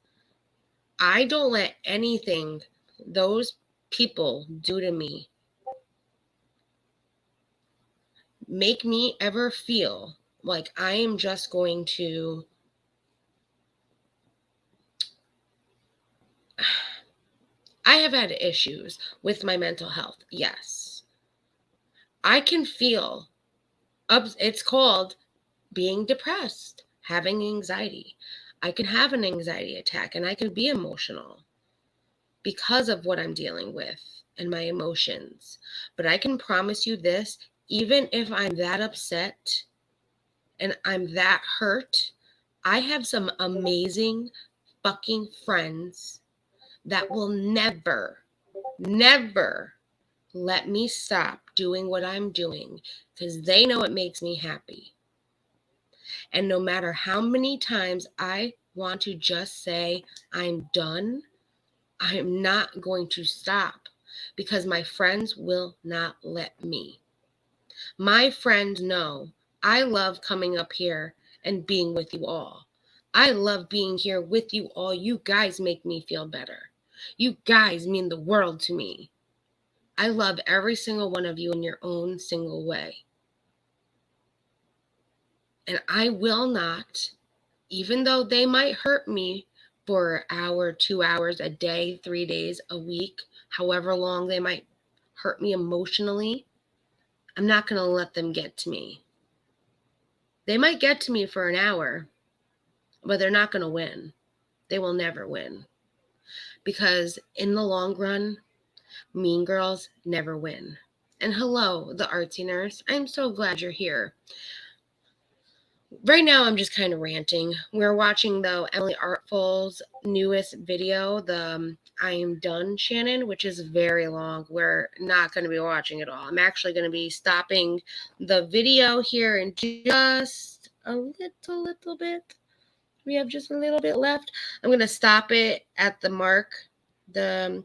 I don't let anything those people do to me make me ever feel like I am just going to I have had issues with my mental health. Yes. I can feel It's called being depressed, having anxiety. I can have an anxiety attack and I can be emotional because of what I'm dealing with and my emotions. But I can promise you this, even if I'm that upset and I'm that hurt, I have some amazing fucking friends that will never, never let me stop doing what I'm doing because they know it makes me happy. And no matter how many times I want to just say, I'm done, I'm not going to stop because my friends will not let me. My friends know I love coming up here and being with you all. I love being here with you all. You guys make me feel better. You guys mean the world to me. I love every single one of you in your own single way. And I will not, even though they might hurt me for an hour, 2 hours a day, 3 days a week, however long they might hurt me emotionally, I'm not going to let them get to me. They might get to me for an hour, but they're not going to win. They will never win. Because in the long run, mean girls never win. And hello, the artsy nurse. I'm so glad you're here. Right now, I'm just kind of ranting. We're watching, though, Emily Artful's newest video, the I Am Done, Shannon, which is very long. We're not going to be watching it all. I'm actually going to be stopping the video here in just a little bit. We have just a little bit left. I'm going to stop it at the mark, the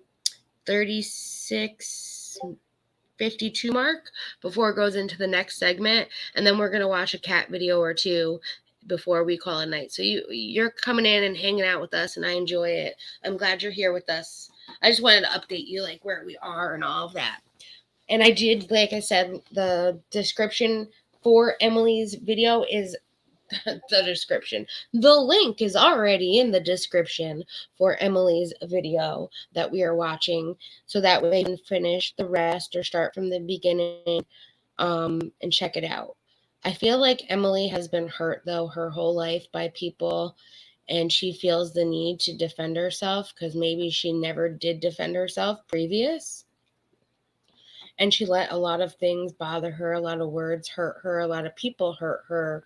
36:52 mark before it goes into the next segment, and then we're going to watch a cat video or two before we call it night. So you're coming in and hanging out with us, and I enjoy it. I'm glad you're here with us. I just wanted to update you like where we are and all of that. And I did, like I said, the description for Emily's video is the description. The link is already in the description for Emily's video that we are watching, so that way you can finish the rest or start from the beginning and check it out. I feel like Emily has been hurt, though, her whole life by people, and she feels the need to defend herself because maybe she never did defend herself previous. And she let a lot of things bother her, a lot of words hurt her, a lot of people hurt her.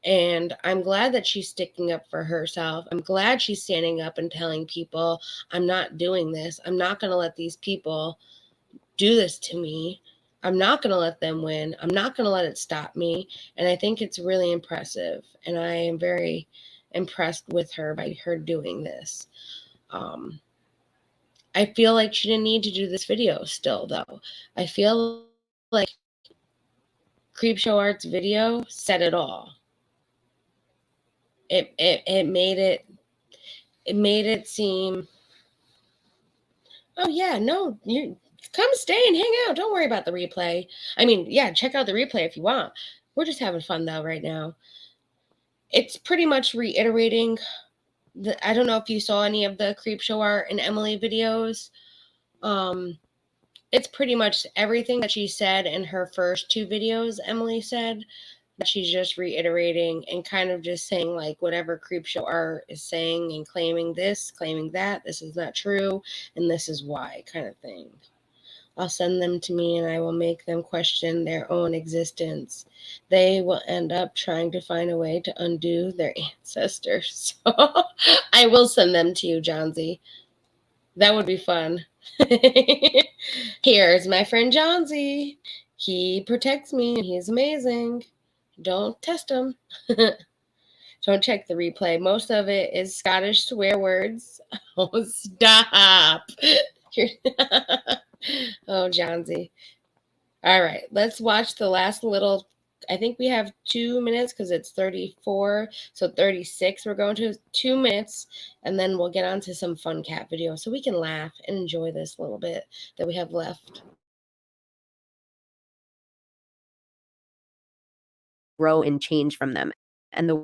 And I'm glad that she's sticking up for herself. I'm glad she's standing up and telling people, I'm not doing this. I'm not going to let these people do this to me. I'm not going to let them win. I'm not going to let it stop me. And I think it's really impressive. And I am very impressed with her by her doing this. I feel like she didn't need to do this video still, though. I feel like Creepshow Art's video said it all. It made it seem, oh yeah, no, you come stay and hang out. Don't worry about the replay. I mean, yeah, check out the replay if you want. We're just having fun though right now. It's pretty much reiterating I don't know if you saw any of the Creepshow Art and Emily videos. It's pretty much everything that she said in her first 2 videos, Emily said. She's just reiterating and kind of just saying like whatever Creepshow Art is saying and claiming this, claiming that, this is not true, and this is why, kind of thing. I'll send them to me and I will make them question their own existence. They will end up trying to find a way to undo their ancestors. So I will send them to you, Johnsy. That would be fun. Here's my friend Johnsy. He protects me and he's amazing. Don't test him. Don't check the replay. Most of it is Scottish swear words. Oh, stop. Oh, Johnsy. All right, let's watch the last little. I think we have 2 minutes because it's 34. So 36, we're going to 2 minutes. And then we'll get on to some fun cat videos so we can laugh and enjoy this little bit that we have left. Grow and change from them. And the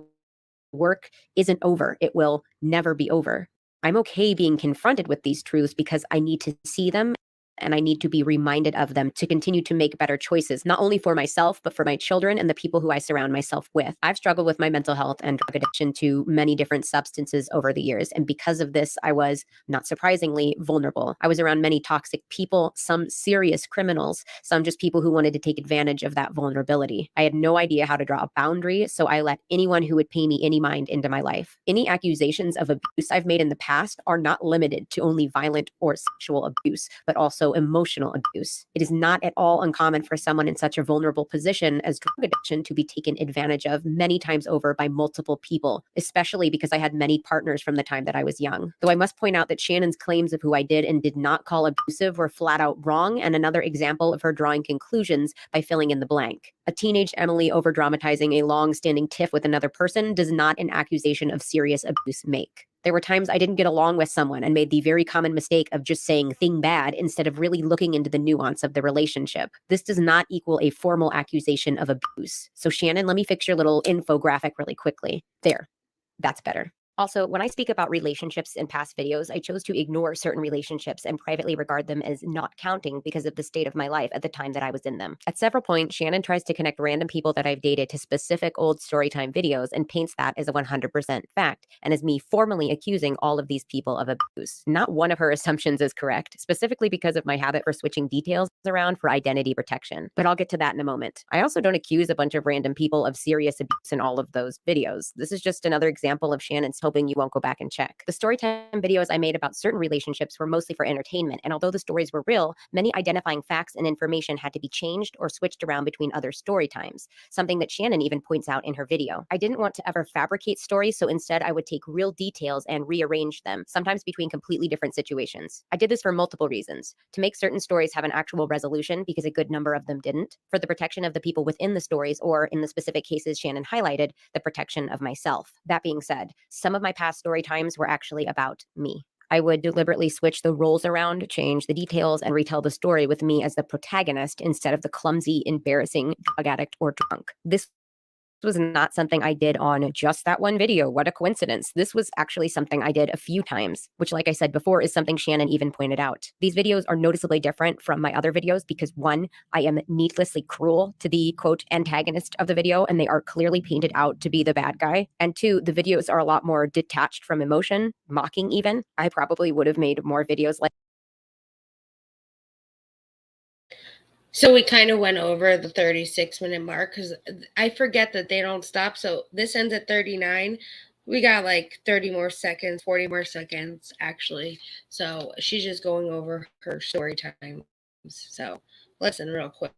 work isn't over. It will never be over. I'm okay being confronted with these truths because I need to see them and I need to be reminded of them to continue to make better choices, not only for myself, but for my children and the people who I surround myself with. I've struggled with my mental health and drug addiction to many different substances over the years. And because of this, I was, not surprisingly, vulnerable. I was around many toxic people, some serious criminals, some just people who wanted to take advantage of that vulnerability. I had no idea how to draw a boundary, so I let anyone who would pay me any mind into my life. Any accusations of abuse I've made in the past are not limited to only violent or sexual abuse, but also emotional abuse. It is not at all uncommon for someone in such a vulnerable position as drug addiction to be taken advantage of many times over by multiple people, especially because I had many partners from the time that I was young. Though I must point out that Shannon's claims of who I did and did not call abusive were flat out wrong, and another example of her drawing conclusions by filling in the blank. A teenage Emily over-dramatizing a long-standing tiff with another person does not an accusation of serious abuse make. There were times I didn't get along with someone and made the very common mistake of just saying thing bad instead of really looking into the nuance of the relationship. This does not equal a formal accusation of abuse. So Shannon, let me fix your little infographic really quickly. There, that's better. Also, when I speak about relationships in past videos, I chose to ignore certain relationships and privately regard them as not counting because of the state of my life at the time that I was in them. At several points, Shannon tries to connect random people that I've dated to specific old storytime videos and paints that as a 100% fact, and as me formally accusing all of these people of abuse. Not one of her assumptions is correct, specifically because of my habit for switching details around for identity protection. But I'll get to that in a moment. I also don't accuse a bunch of random people of serious abuse in all of those videos. This is just another example of Shannon's hoping you won't go back and check. The storytime videos I made about certain relationships were mostly for entertainment, and although the stories were real, many identifying facts and information had to be changed or switched around between other story times, something that Shannon even points out in her video. I didn't want to ever fabricate stories, so instead I would take real details and rearrange them, sometimes between completely different situations. I did this for multiple reasons: to make certain stories have an actual resolution, because a good number of them didn't, for the protection of the people within the stories, or in the specific cases Shannon highlighted, the protection of myself. That being said, some of my past story times were actually about me. I would deliberately switch the roles around, change the details, and retell the story with me as the protagonist instead of the clumsy, embarrassing drug addict or drunk. This was not something I did on just that one video. What a coincidence. This was actually something I did a few times, which, like I said before, is something Shannon even pointed out. These videos are noticeably different from my other videos because, one, I am needlessly cruel to the, quote, antagonist of the video, and they are clearly painted out to be the bad guy. And two, the videos are a lot more detached from emotion, mocking even. I probably would have made more videos like So we kind of went over the 36-minute mark because I forget that they don't stop. So this ends at 39. We got like 30 more seconds, 40 more seconds, actually. So she's just going over her story times. So listen real quick.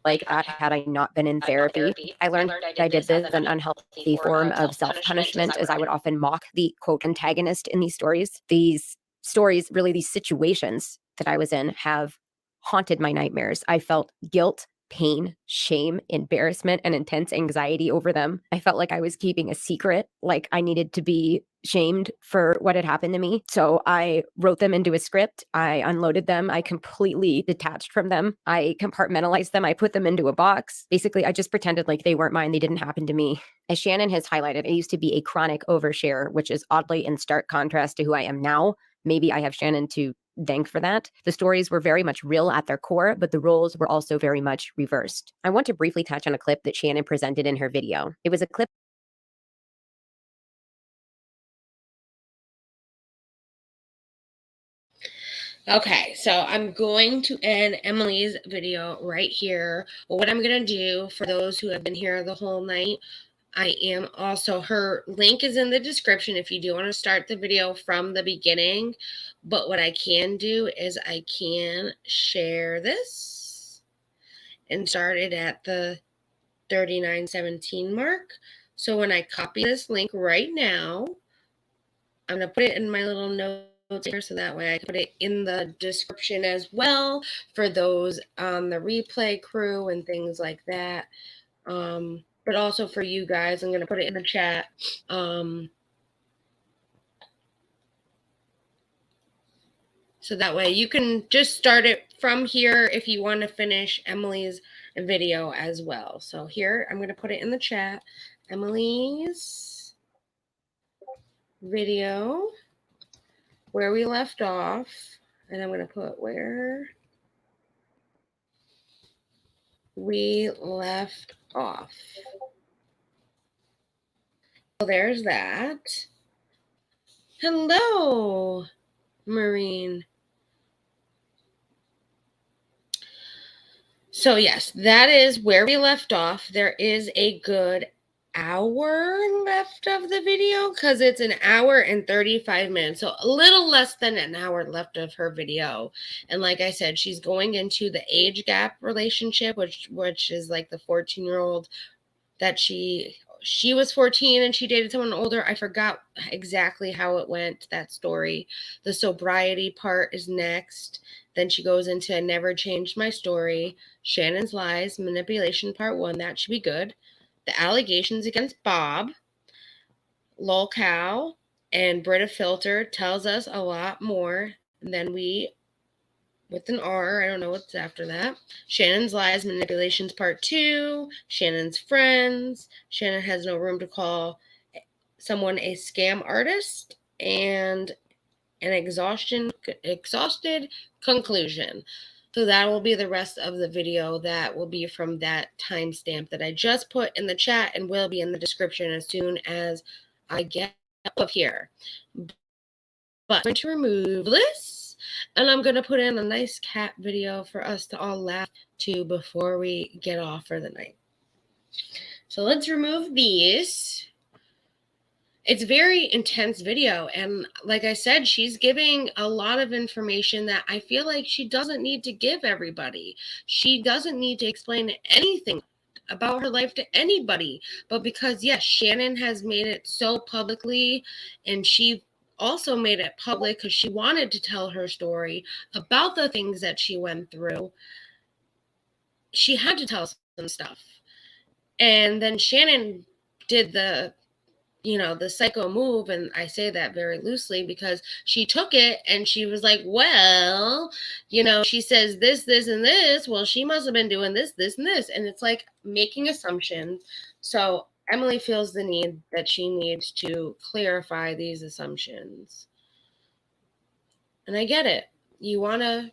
like that had I not been in therapy. I learned I did this as an unhealthy form of self-punishment, as I would often mock the, quote, antagonist in these stories. These stories, really these situations that I was in, have haunted my nightmares. I felt guilt, pain, shame, embarrassment, and intense anxiety over them. I felt like I was keeping a secret, like I needed to be shamed for what had happened to me. So I wrote them into a script. I unloaded them. I completely detached from them. I compartmentalized them. I put them into a box. Basically, I just pretended like they weren't mine. They didn't happen to me. As Shannon has highlighted, I used to be a chronic overshare, which is oddly in stark contrast to who I am now. Maybe I have Shannon to thank for that. The stories were very much real at their core, but the roles were also very much reversed. I want to briefly touch on a clip that Shannon presented in her video. It was a clip. Okay, so I'm going to end Emily's video right here. But what I'm going to do for those who have been here the whole night, I am also, her link is in the description if you do want to start the video from the beginning. But what I can do is I can share this and start it at the 39:17 mark. So when I copy this link right now, I'm going to put it in my little notes here so that way I can put it in the description as well for those on the replay crew and things like that. But also for you guys, I'm going to put it in the chat. So that way you can just start it from here if you want to finish Emily's video as well. So here, I'm going to put it in the chat. Emily's video where we left off, and I'm going to put where we left off. So there's that. Hello, Marine. So yes, that is where we left off. There is a good hour left of the video because it's an hour and 35 minutes. So a little less than an hour left of her video. And like I said, she's going into the age gap relationship, which is like the 14-year-old that she was 14 and she dated someone older. I forgot exactly how it went, that story. The sobriety part is next. Then she goes into Never Changed My Story, Shannon's Lies, Manipulation Part 1. That should be good. The allegations against Bob, Lol Cow, and Brita Filter tells us a lot more than we, with an R, I don't know what's after that. Shannon's Lies, Manipulations Part 2, Shannon's Friends, Shannon has no room to call someone a scam artist, and an exhausted conclusion. So that will be the rest of the video. That will be from that timestamp that I just put in the chat and will be in the description as soon as I get up here. But I'm going to remove this, and I'm going to put in a nice cat video for us to all laugh to before we get off for the night. So let's remove these. It's a very intense video, and like I said, she's giving a lot of information that I feel like she doesn't need to give everybody. She doesn't need to explain anything about her life to anybody, but because, yes, Shannon has made it so publicly, and she also made it public because she wanted to tell her story about the things that she went through. She had to tell some stuff. And then Shannon did the psycho move, and I say that very loosely because she took it and she was like, well, she says this, and this, well, she must have been doing this, and this, and it's like making assumptions. So Emily feels the need that she needs to clarify these assumptions. And I get it. You wanna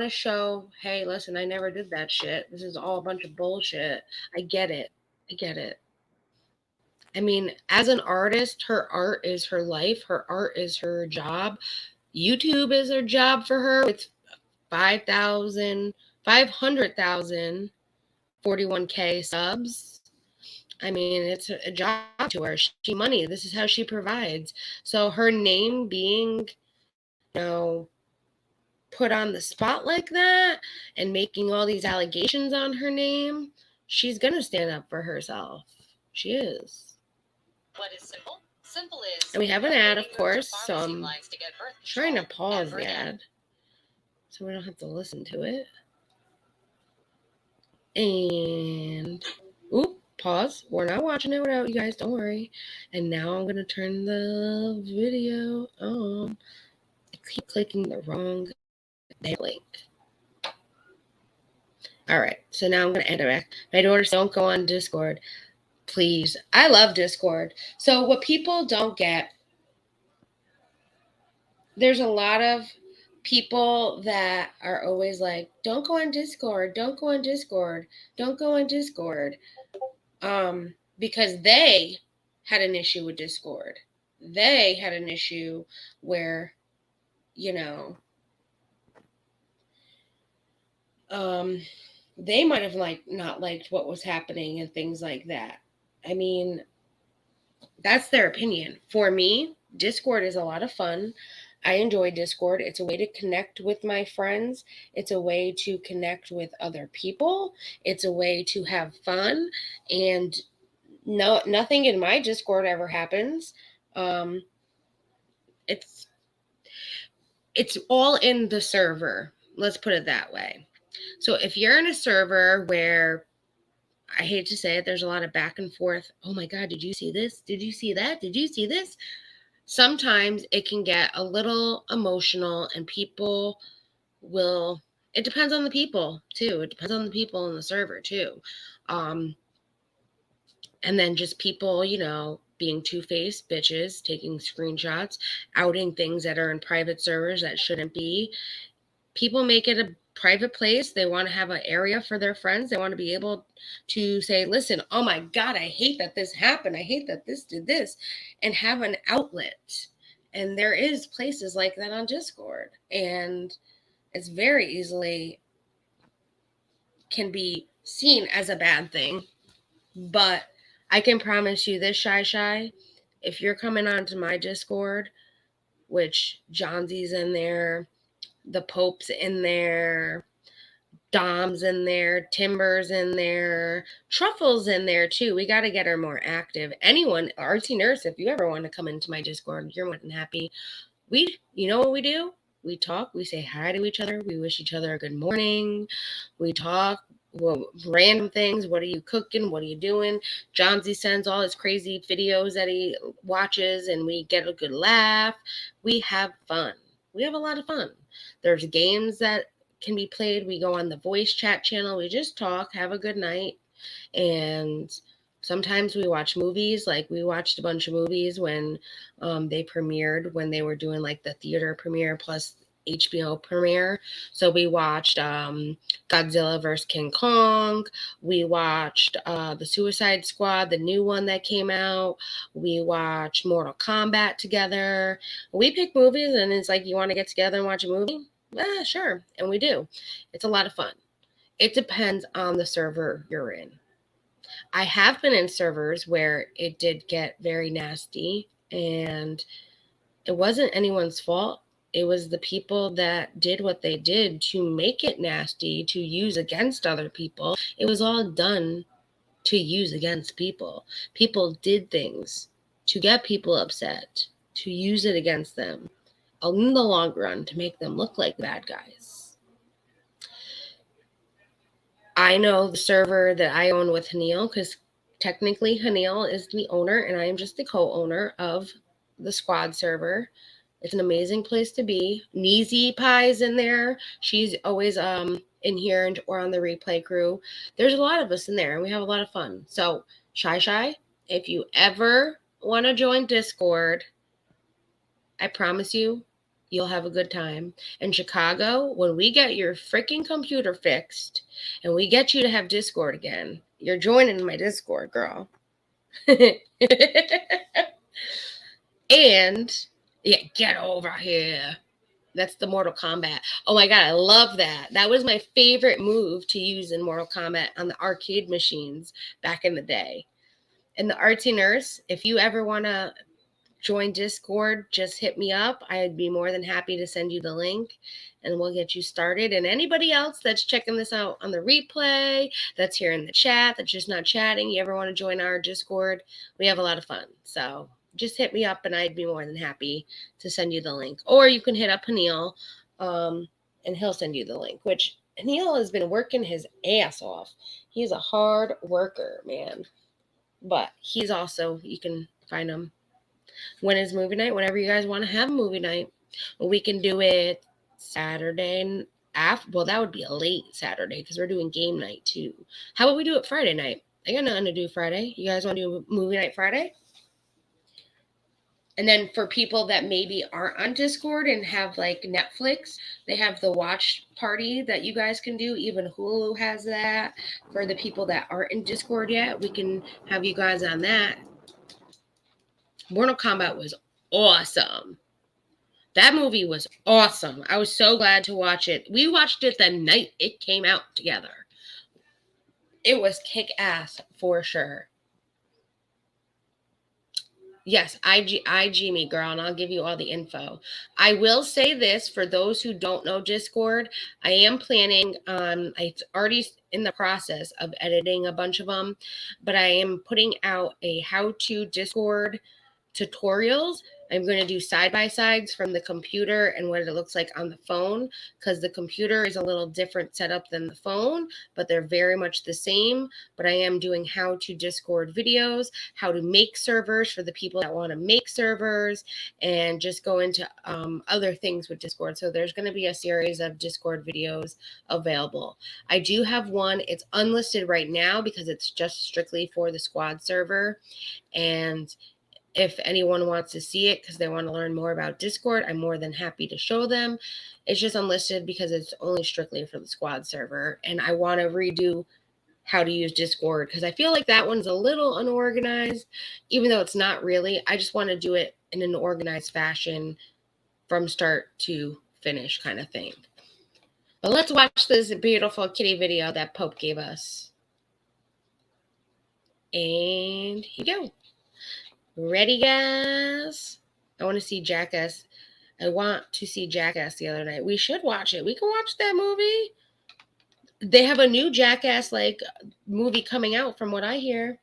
show, hey, listen, I never did that shit. This is all a bunch of bullshit. I get it. I mean, as an artist, her art is her life. Her art is her job. YouTube is her job for her with 500,000, 41K subs. I mean, it's a job to her. She money. This is how she provides. So her name being, put on the spot like that and making all these allegations on her name, she's going to stand up for herself. She is. What is simple? Simple is. And we have an ad, of course, so I'm trying to pause the ad so we don't have to listen to it. And, pause. We're not watching it without you guys, don't worry. And now I'm going to turn the video on. I keep clicking the wrong link. All right, so now I'm going to end it back. My daughters don't go on Discord. Please. I love Discord. So what people don't get, there's a lot of people that are always like, don't go on Discord, don't go on Discord, don't go on Discord. Because they had an issue with Discord. They had an issue where, they might have not liked what was happening and things like that. I mean, that's their opinion. For me, Discord is a lot of fun. I enjoy Discord. It's a way to connect with my friends. It's a way to connect with other people. It's a way to have fun. And nothing in my Discord ever happens. It's all in the server. Let's put it that way. So if you're in a server where, I hate to say it, there's a lot of back and forth. Oh my God, did you see this? Did you see that? Did you see this? Sometimes it can get a little emotional and people will, it depends on the people too. It depends on the people in the server too. And then just people, being two-faced bitches, taking screenshots, outing things that are in private servers that shouldn't be. People make it a private place. They want to have an area for their friends. They want to be able to say, listen, oh my God, I hate that this happened. I hate that this did this, and have an outlet. And there is places like that on Discord. And it's very easily can be seen as a bad thing. But I can promise you this, Shy, if you're coming onto my Discord, which Johnsy's in there, the Pope's in there, Dom's in there, Timber's in there, Truffle's in there too. We got to get her more active. Anyone, RT Nurse, if you ever want to come into my Discord, you're more than happy. You know what we do? We talk, we say hi to each other, we wish each other a good morning, we talk, well, random things. What are you cooking? What are you doing? Johnsy sends all his crazy videos that he watches, and we get a good laugh. We have fun. We have a lot of fun. There's games that can be played. We go on the voice chat channel. We just talk, have a good night. And sometimes we watch movies. Like we watched a bunch of movies when they premiered, when they were doing like the theater premiere plus HBO premiere. So we watched Godzilla vs. King Kong. We watched the Suicide Squad, the new one that came out. We watched Mortal Kombat together. We pick movies, and it's like, you want to get together and watch a movie? Sure. And we do. It's a lot of fun. It depends on the server you're in. I have been in servers where it did get very nasty, and it wasn't anyone's fault. It was the people that did what they did to make it nasty, to use against other people. It was all done to use against people. People did things to get people upset, to use it against them in the long run, to make them look like bad guys. I know the server that I own with Hanil, because technically Hanil is the owner and I am just the co-owner of the squad server. It's an amazing place to be. Neezy Pie's in there. She's always in here or on the replay crew. There's a lot of us in there, and we have a lot of fun. So, Shy, if you ever want to join Discord, I promise you, you'll have a good time. In Chicago, when we get your freaking computer fixed and we get you to have Discord again, you're joining my Discord, girl. And yeah, get over here. That's the Mortal Kombat. Oh my God, I love that. That was my favorite move to use in Mortal Kombat on the arcade machines back in the day. And the RT Nurse, if you ever want to join Discord, just hit me up. I'd be more than happy to send you the link and we'll get you started. And anybody else that's checking this out on the replay, that's here in the chat, that's just not chatting, you ever want to join our Discord, we have a lot of fun. So just hit me up and I'd be more than happy to send you the link. Or you can hit up Hanil and he'll send you the link, which Hanil has been working his ass off. He's a hard worker, man. But he's also, you can find him. When is movie night? Whenever you guys want to have a movie night. We can do it Saturday after. Well, that would be a late Saturday because we're doing game night too. How about we do it Friday night? I got nothing to do Friday. You guys want to do a movie night Friday? And then for people that maybe aren't on Discord and have like Netflix, they have the watch party that you guys can do. Even Hulu has that. For the people that aren't in Discord yet, we can have you guys on that. Mortal Kombat was awesome. That movie was awesome. I was so glad to watch it. We watched it the night it came out together. It was kick-ass for sure. Yes, IG me, girl, and I'll give you all the info. I will say this for those who don't know Discord. I am planning on, it's already in the process of editing a bunch of them, but I am putting out a how-to Discord tutorials. I'm going to do side-by-sides from the computer and what it looks like on the phone, because the computer is a little different setup than the phone, but they're very much the same. But I am doing how to Discord videos, how to make servers for the people that want to make servers, and just go into other things with Discord. So there's going to be a series of Discord videos available. I do have one. It's unlisted right now because it's just strictly for the squad server. And If anyone wants to see it because they want to learn more about Discord, I'm more than happy to show them. It's just unlisted because it's only strictly for the squad server. And I want to redo how to use Discord because I feel like that one's a little unorganized, even though it's not really. I just want to do it in an organized fashion from start to finish kind of thing. But let's watch this beautiful kitty video that Pope gave us. And here you go. Ready, guys? I want to see Jackass. I want to see Jackass the other night. We should watch it. We can watch that movie. They have a new Jackass like movie coming out from what I hear.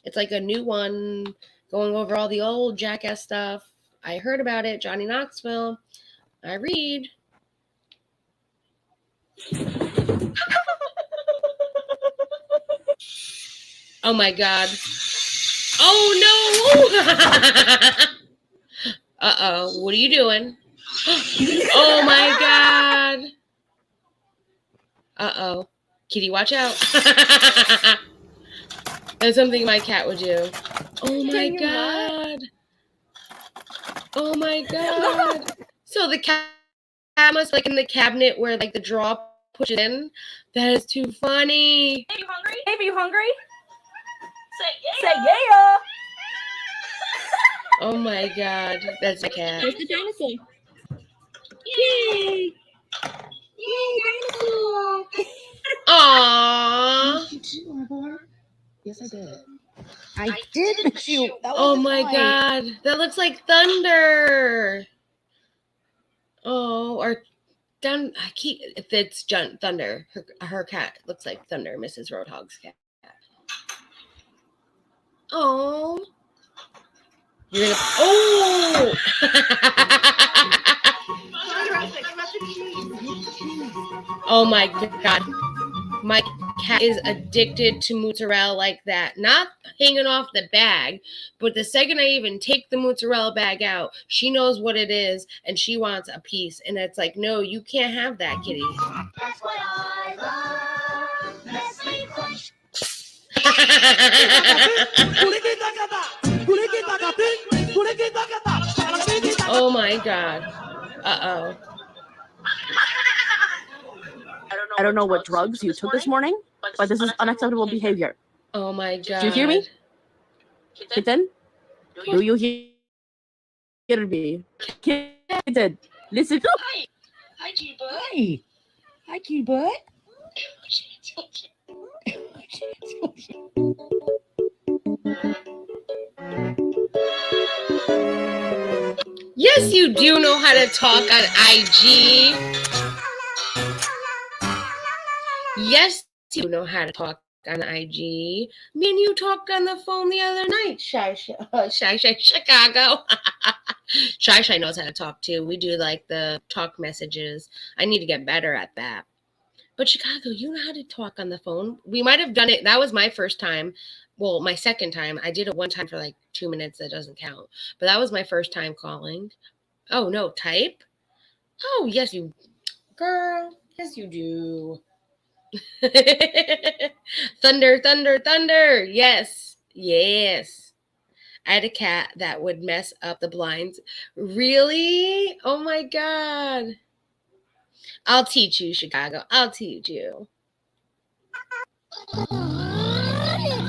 It's like a new one going over all the old Jackass stuff. I heard about it. Johnny Knoxville. I read. Oh my God. Oh no. Uh-oh. What are you doing? Oh my God. Uh-oh. Kitty, watch out. That's something my cat would do. Oh my God. Oh my God. So the cat must like in the cabinet where like the drawer pushes in. That is too funny. Hey, you hungry? Hey, you hungry? Say yeah. Oh my God. That's my cat. Where's the dinosaur? Yay! Yay, dinosaur! Aww. Yes, I did. I did shoot. Oh my God. That looks like thunder. Oh, or if it's Thunder, her cat looks like Thunder, Mrs. Roadhog's cat. Oh. You're gonna, oh. Oh my God. My cat is addicted to mozzarella like that. Not hanging off the bag, but the second I even take the mozzarella bag out, she knows what it is and she wants a piece. And it's like, no, you can't have that, kitty. That's what I love. Let's make push. Oh my God. Uh-oh. I don't know what drugs you took this morning, but this is unacceptable behavior. Oh my God. Do you hear me? Kitten? Do you hear me? Kitten, listen. Hi. Hi, G-Bud. Hi. Hi, cute butt. Yes, you do know how to talk on IG. Yes, you know how to talk on IG. Me and you talked on the phone the other night. Shy Chicago. Shy knows how to talk too. We do like the talk messages. I need to get better at that. But Chicago, you know how to talk on the phone. We might have done it. That was my first time. Well, my second time. I did it one time for like 2 minutes. That doesn't count. But that was my first time calling. Oh, no, type? Oh, yes, you. Girl, yes, you do. Thunder, thunder, thunder. Yes, yes. I had a cat that would mess up the blinds. Really? Oh, my God. I'll teach you, Chicago. I'll teach you.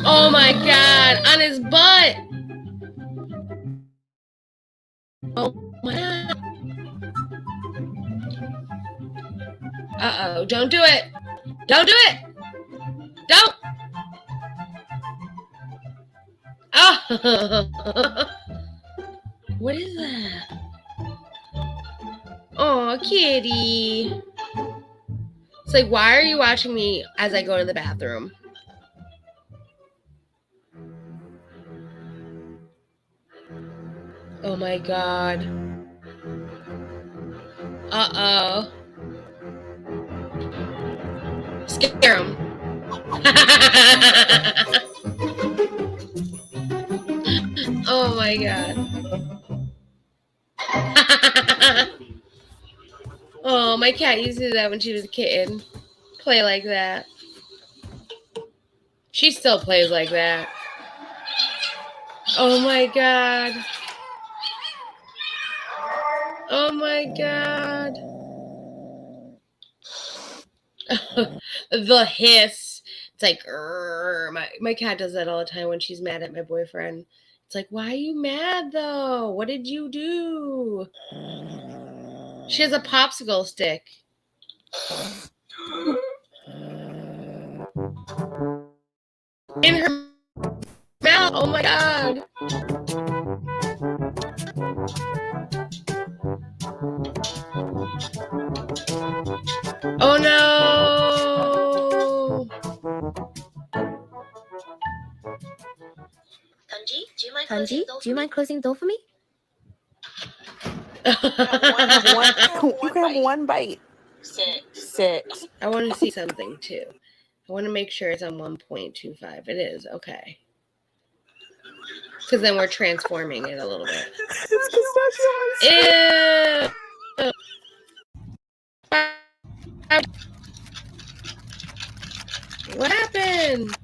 Oh my God, on his butt. Oh my God. Uh-oh, don't do it. Don't do it. Don't. Oh. What is that? Oh, kitty. It's like, why are you watching me as I go to the bathroom? Oh my God. Uh-oh. Scare him. Oh my God. Oh, my cat used to do that when she was a kitten. Play like that. She still plays like that. Oh my god. Oh my god. The hiss. It's like, my cat does that all the time when she's mad at my boyfriend. It's like, why are you mad though? What did you do? She has a popsicle stick. In her mouth. Oh my god. Oh no. Kanji, do you mind closing the door for me? You can have one bite. 6. I want to see something too. I want to make sure it's on 1.25. It is. Okay. Because then we're transforming it a little bit. Ew. What happened?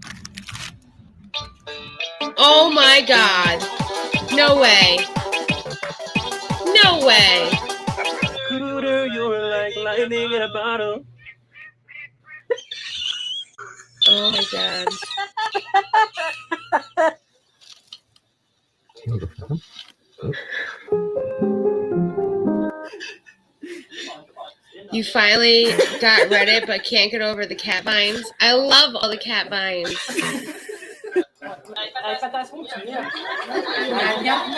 Oh my god. No way. No way. Cooter, you're like lightning in a bottle. Oh my god. You finally got Reddit but can't get over the cat vines. I love all the cat vines.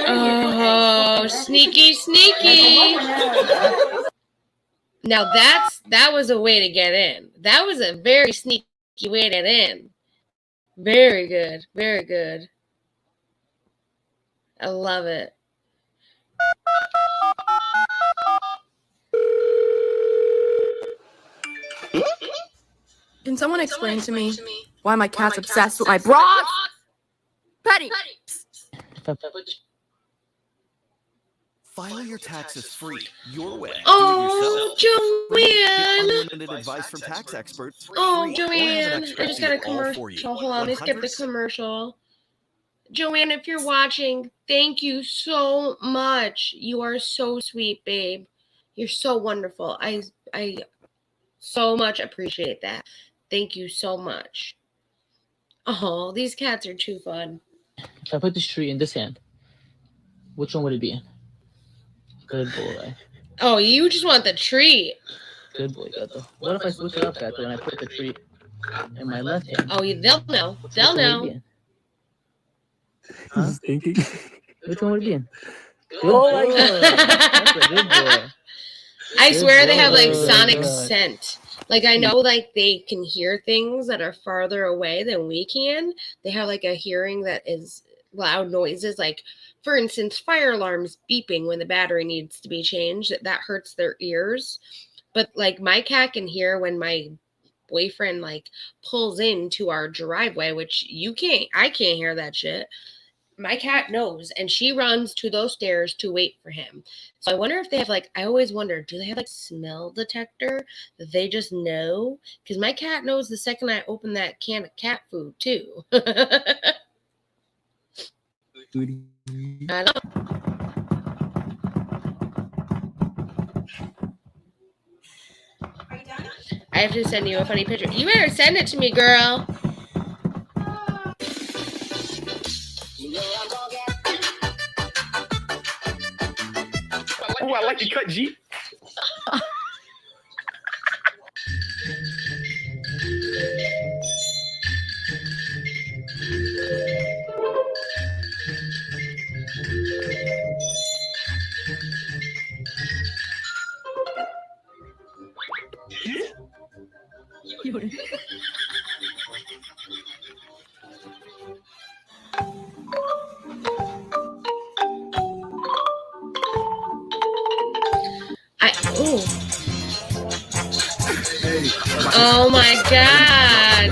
Oh, sneaky, sneaky. Now that was a way to get in. That was a very sneaky way to get in. Very good. Very good. I love it. Can someone explain to me why my cat's obsessed with my bras? Petty. File your taxes free, your way. Oh, Do it yourself. Joanne. Get unlimited advice from tax experts. Oh, free, or have an Joanne. expert I just do got a it all for you. commercial. Hold on, let me skip the 100 commercial. Joanne, if you're watching, thank you so much. You are so sweet, babe. You're so wonderful. I so much appreciate that. Thank you so much. Oh, these cats are too fun. If I put this tree in this hand, which one would it be in? Good boy. Oh, you just want the treat. Good boy, Gato. What if I switch it up, Gato, and I put the tree in my left hand? Oh, they'll know. They'll Which one would it be know. in? Huh? Which one would it be in? Oh my god! That's a good boy. I Good swear they have like boy. sonic scent. Like I know like they can hear things that are farther away than we can. They have like a hearing that is loud noises. Like for instance, fire alarms beeping when the battery needs to be changed. That hurts their ears. But like my cat can hear when my boyfriend like pulls into our driveway, which I can't hear that shit. My cat knows, and she runs to those stairs to wait for him. So I wonder if they have like, I always wonder, do they have like smell detector that they just know? Because my cat knows the second I open that can of cat food too. I don't. I have to send you a funny picture. You better send it to me, girl. Oh, I like your cut, G. Oh my god.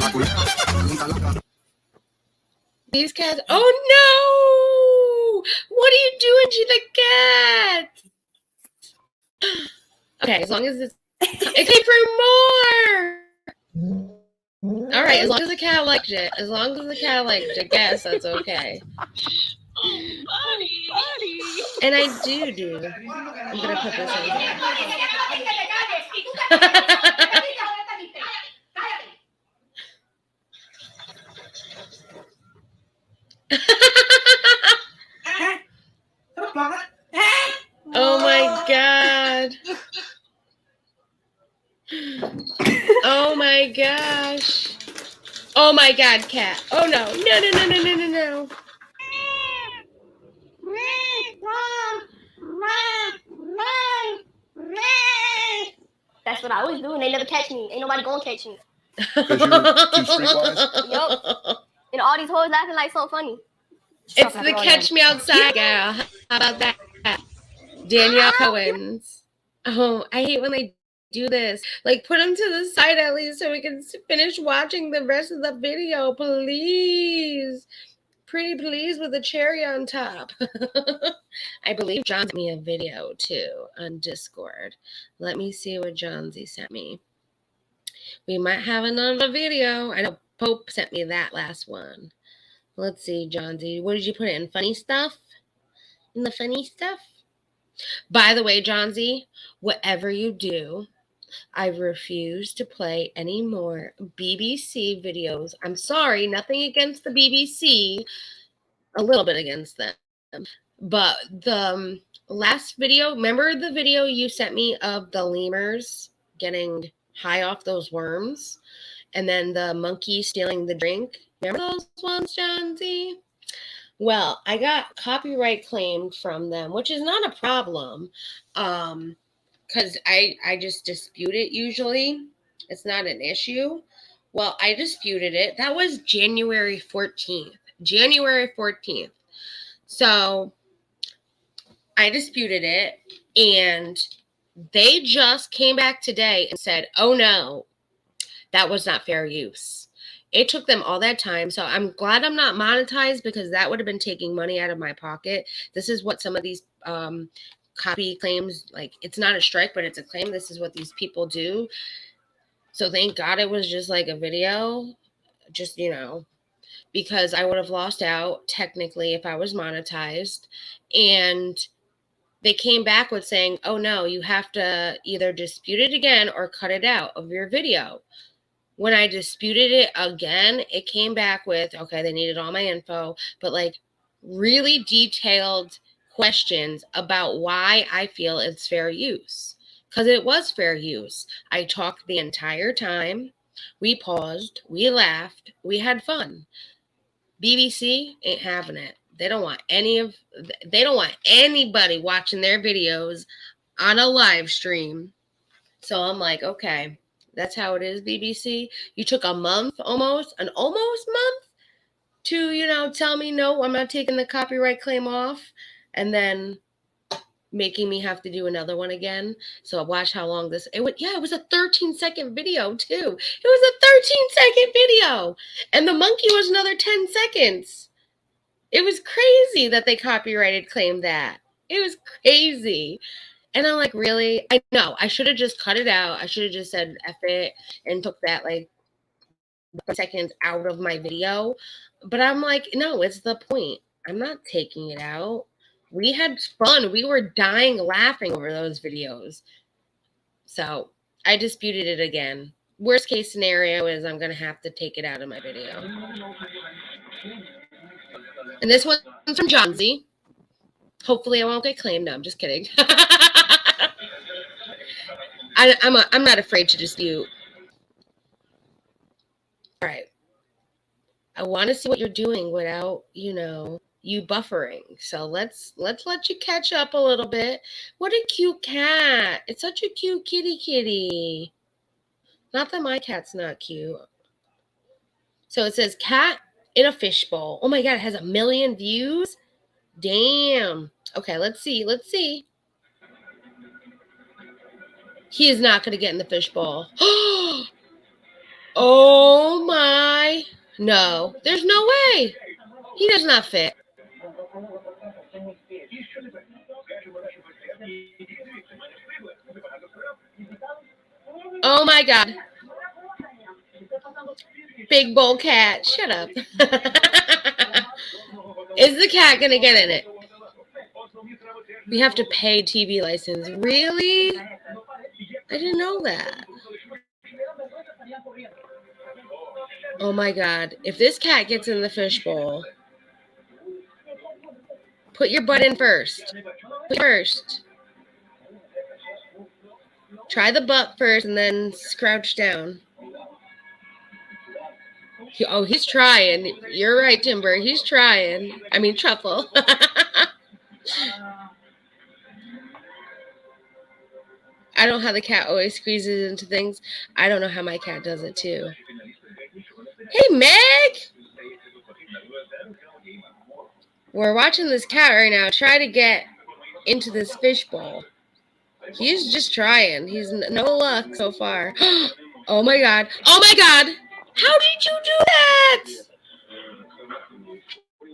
These cats. Oh no! What are you doing to the cat? Okay, as long as it came for more. All right, as long as the cat liked it. As long as the cat liked it, I guess that's okay. And I do. I'm gonna put this in here. Oh my god. Oh my gosh. Oh my god, cat. Oh no. No. That's what I always do, and they never catch me. Ain't nobody gonna catch me. Because you're too streetwise? Yup. And all these hoes acting like so funny. It's the Catch Me Outside gal. How about that? Danielle Cohen's. Oh, I hate when they do this. Like, put them to the side at least so we can finish watching the rest of the video, please. Pretty please with a cherry on top. I believe John sent me a video too on Discord. Let me see what Johnsy sent me. We might have another video. I know Pope sent me that last one. Let's see, Johnsy. What did you put in? Funny stuff? In the funny stuff? By the way, Johnsy, whatever you do, I refuse to play any more BBC videos. I'm sorry, nothing against the BBC. A little bit against them. But the last video, remember the video you sent me of the lemurs getting high off those worms? And then the monkey stealing the drink? Remember those ones, Johnsy? Well, I got copyright claimed from them, which is not a problem. Because I just dispute it usually. It's not an issue. Well, I disputed it. That was January 14th. January 14th. So I disputed it, and they just came back today and said, oh no, that was not fair use. It took them all that time. So I'm glad I'm not monetized, because that would have been taking money out of my pocket. This is what some of these copy claims, like, it's not a strike, but it's a claim. This is what these people do. So thank God it was just like a video, just, you know, because I would have lost out technically if I was monetized. And they came back with saying, oh no, you have to either dispute it again or cut it out of your video. When I disputed it again, it came back with, okay, they needed all my info, but like really detailed questions about why I feel it's fair use. Because it was fair use. I talked the entire time. We paused. We laughed. We had fun. BBC ain't having it. They don't want anybody watching their videos on a live stream. So I'm like, okay, that's how it is, BBC. You took a month almost month to, you know, tell me, no, I'm not taking the copyright claim off, and then making me have to do another one again. So watch how long this, it was a 13-second video too. It was a 13-second video. And the monkey was another 10 seconds. It was crazy that they copyrighted claimed that. It was crazy. And I'm like, really? I know. I should have just cut it out. I should have just said F it and took that like seconds out of my video. But I'm like, no, it's the point. I'm not taking it out. We had fun. We were dying laughing over those videos. So I disputed it again. Worst case scenario is I'm going to have to take it out of my video. And this one's from Johnsy. Hopefully I won't get claimed. No, I'm just kidding. I'm not afraid to dispute. All right. I want to see what you're doing without, you know, you buffering. So let's let you catch up a little bit. What a cute cat. It's such a cute kitty. Not that my cat's not cute. So it says cat in a fishbowl. Oh my God, it has 1 million views. Damn. Okay, let's see. He is not going to get in the fishbowl. Oh my. No, there's no way. He does not fit. Oh my God. Big bowl cat. Shut up. Is the cat gonna get in it? We have to pay TV license. Really? I didn't know that. Oh my god. If this cat gets in the fishbowl, put your butt in first. Put first. Try the butt first and then crouch down. Oh, he's trying. You're right, Timber. He's trying. I mean, Truffle. I don't know how the cat always squeezes into things. I don't know how my cat does it, too. Hey, Meg! We're watching this cat right now try to get into this fishbowl. He's just trying. He's no luck so far. Oh, my God. Oh, my God! How did you do that?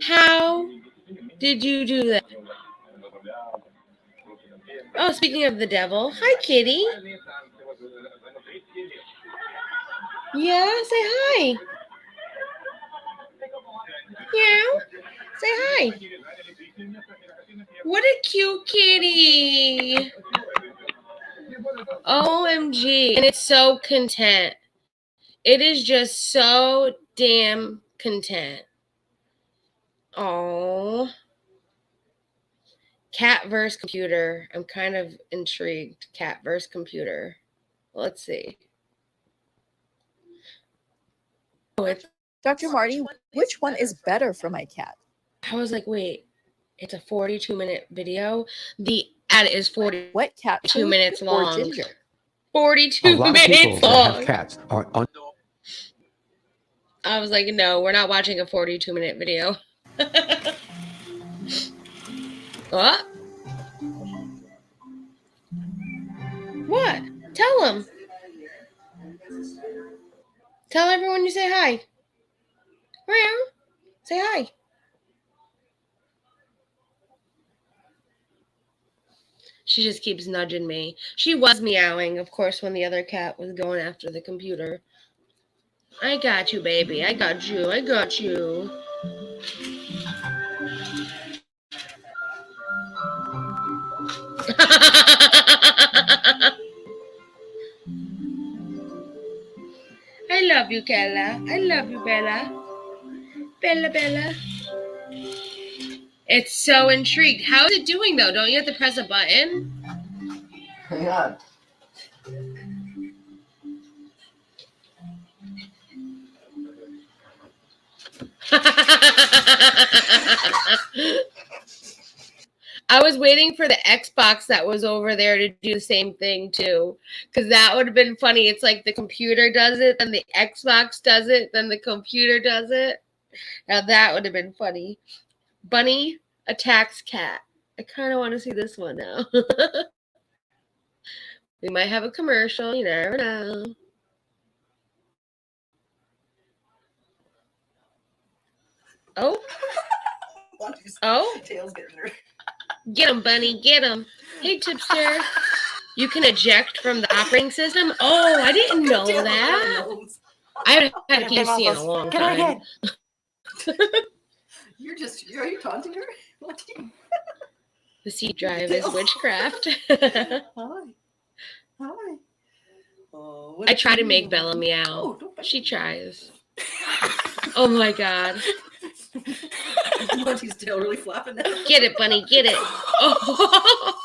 How did you do that? Oh, speaking of the devil. Hi, kitty. Yeah, say hi. Yeah, say hi. What a cute kitty. OMG. And it's so content. It is just so damn content. Oh. Cat versus computer. I'm kind of intrigued. Cat versus computer. Let's see. Oh, it's Dr. Marty, which one is better for my cat? I was like, wait, it's a 42-minute video. The ad is 42 Wet cat minutes or long. ginger? 42 lot of minutes people that have long. cats are on. I was like, no, we're not watching a 42-minute video. What? What? Tell them. Tell everyone you say hi. Meow. Say hi. She just keeps nudging me. She was meowing, of course, when the other cat was going after the computer. I got you, baby. I got you. I got you. I love you, Kella. I love you, Bella. Bella, Bella. It's so intrigued. How is it doing, though? Don't you have to press a button? Hang on. I was waiting for the Xbox that was over there to do the same thing too, because that would have been funny. It's like the computer does it, then the Xbox does it, then the computer does it. Now that would have been funny. Bunny attacks cat. I kind of want to see this one now. We might have a commercial. You never know. Oh. Oh. Tail's getting her. Get him, Bunny. Get him. Hey, Tipster. You can eject from the operating system? Oh, I didn't know that. I haven't had a PC in a long time. Are you taunting her? What do you... The C drive is witchcraft. Hi. Hi. Oh, I try to make Bella meow. She tries. Oh my god. Bunty's tail really flapping now. Get it, Bunny, get it. Oh.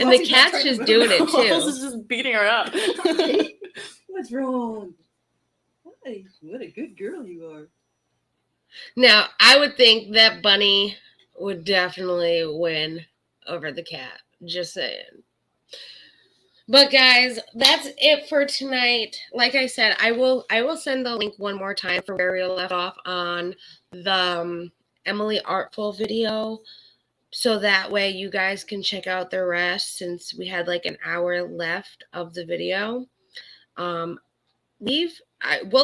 And the cat's just doing it too. This is just beating her up. What's wrong? Hi, what a good girl you are. Now, I would think that Bunny would definitely win over the cat. Just saying. But guys, that's it for tonight. Like I said, I will send the link one more time for where we left off on the Emily Artful video. So that way you guys can check out the rest, since we had like an hour left of the video. We'll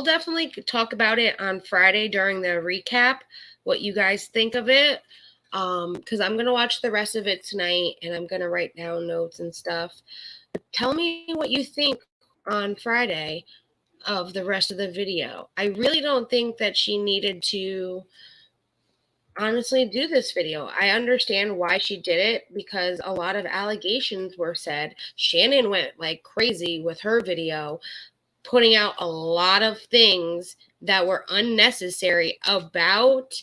definitely talk about it on Friday during the recap, what you guys think of it. Because I'm going to watch the rest of it tonight, and I'm going to write down notes and stuff. Tell me what you think on Friday of the rest of the video. I really don't think that she needed to honestly do this video. I understand why she did it because a lot of allegations were said. Shannon went like crazy with her video, putting out a lot of things that were unnecessary about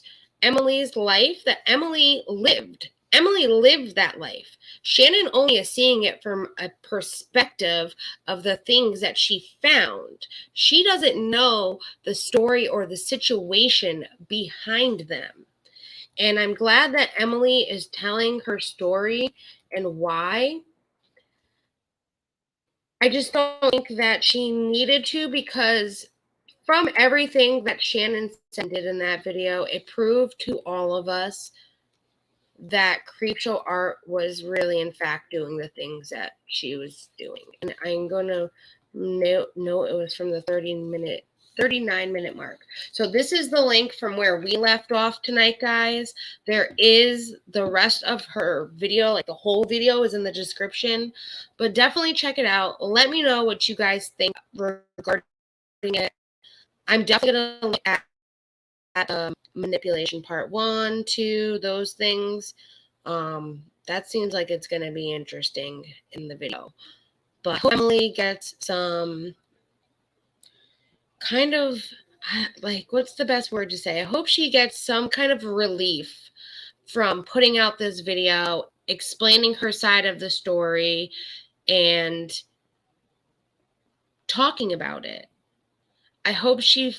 Emily's life that Emily lived. Emily lived that life. Shannon only is seeing it from a perspective of the things that she found. She doesn't know the story or the situation behind them. And I'm glad that Emily is telling her story and why. I just don't think that she needed to, because from everything that Shannon did in that video, it proved to all of us that Creepshow Art was really, in fact, doing the things that she was doing. And I'm going to note it was from the 39-minute mark. So this is the link from where we left off tonight, guys. There is the rest of her video, like the whole video is in the description, but definitely check it out. Let me know what you guys think regarding it. I'm definitely going to look at manipulation part 1, 2, those things. That seems like it's going to be interesting in the video. But Emily gets some kind of, like, what's the best word to say? I hope she gets some kind of relief from putting out this video, explaining her side of the story, and talking about it. I hope she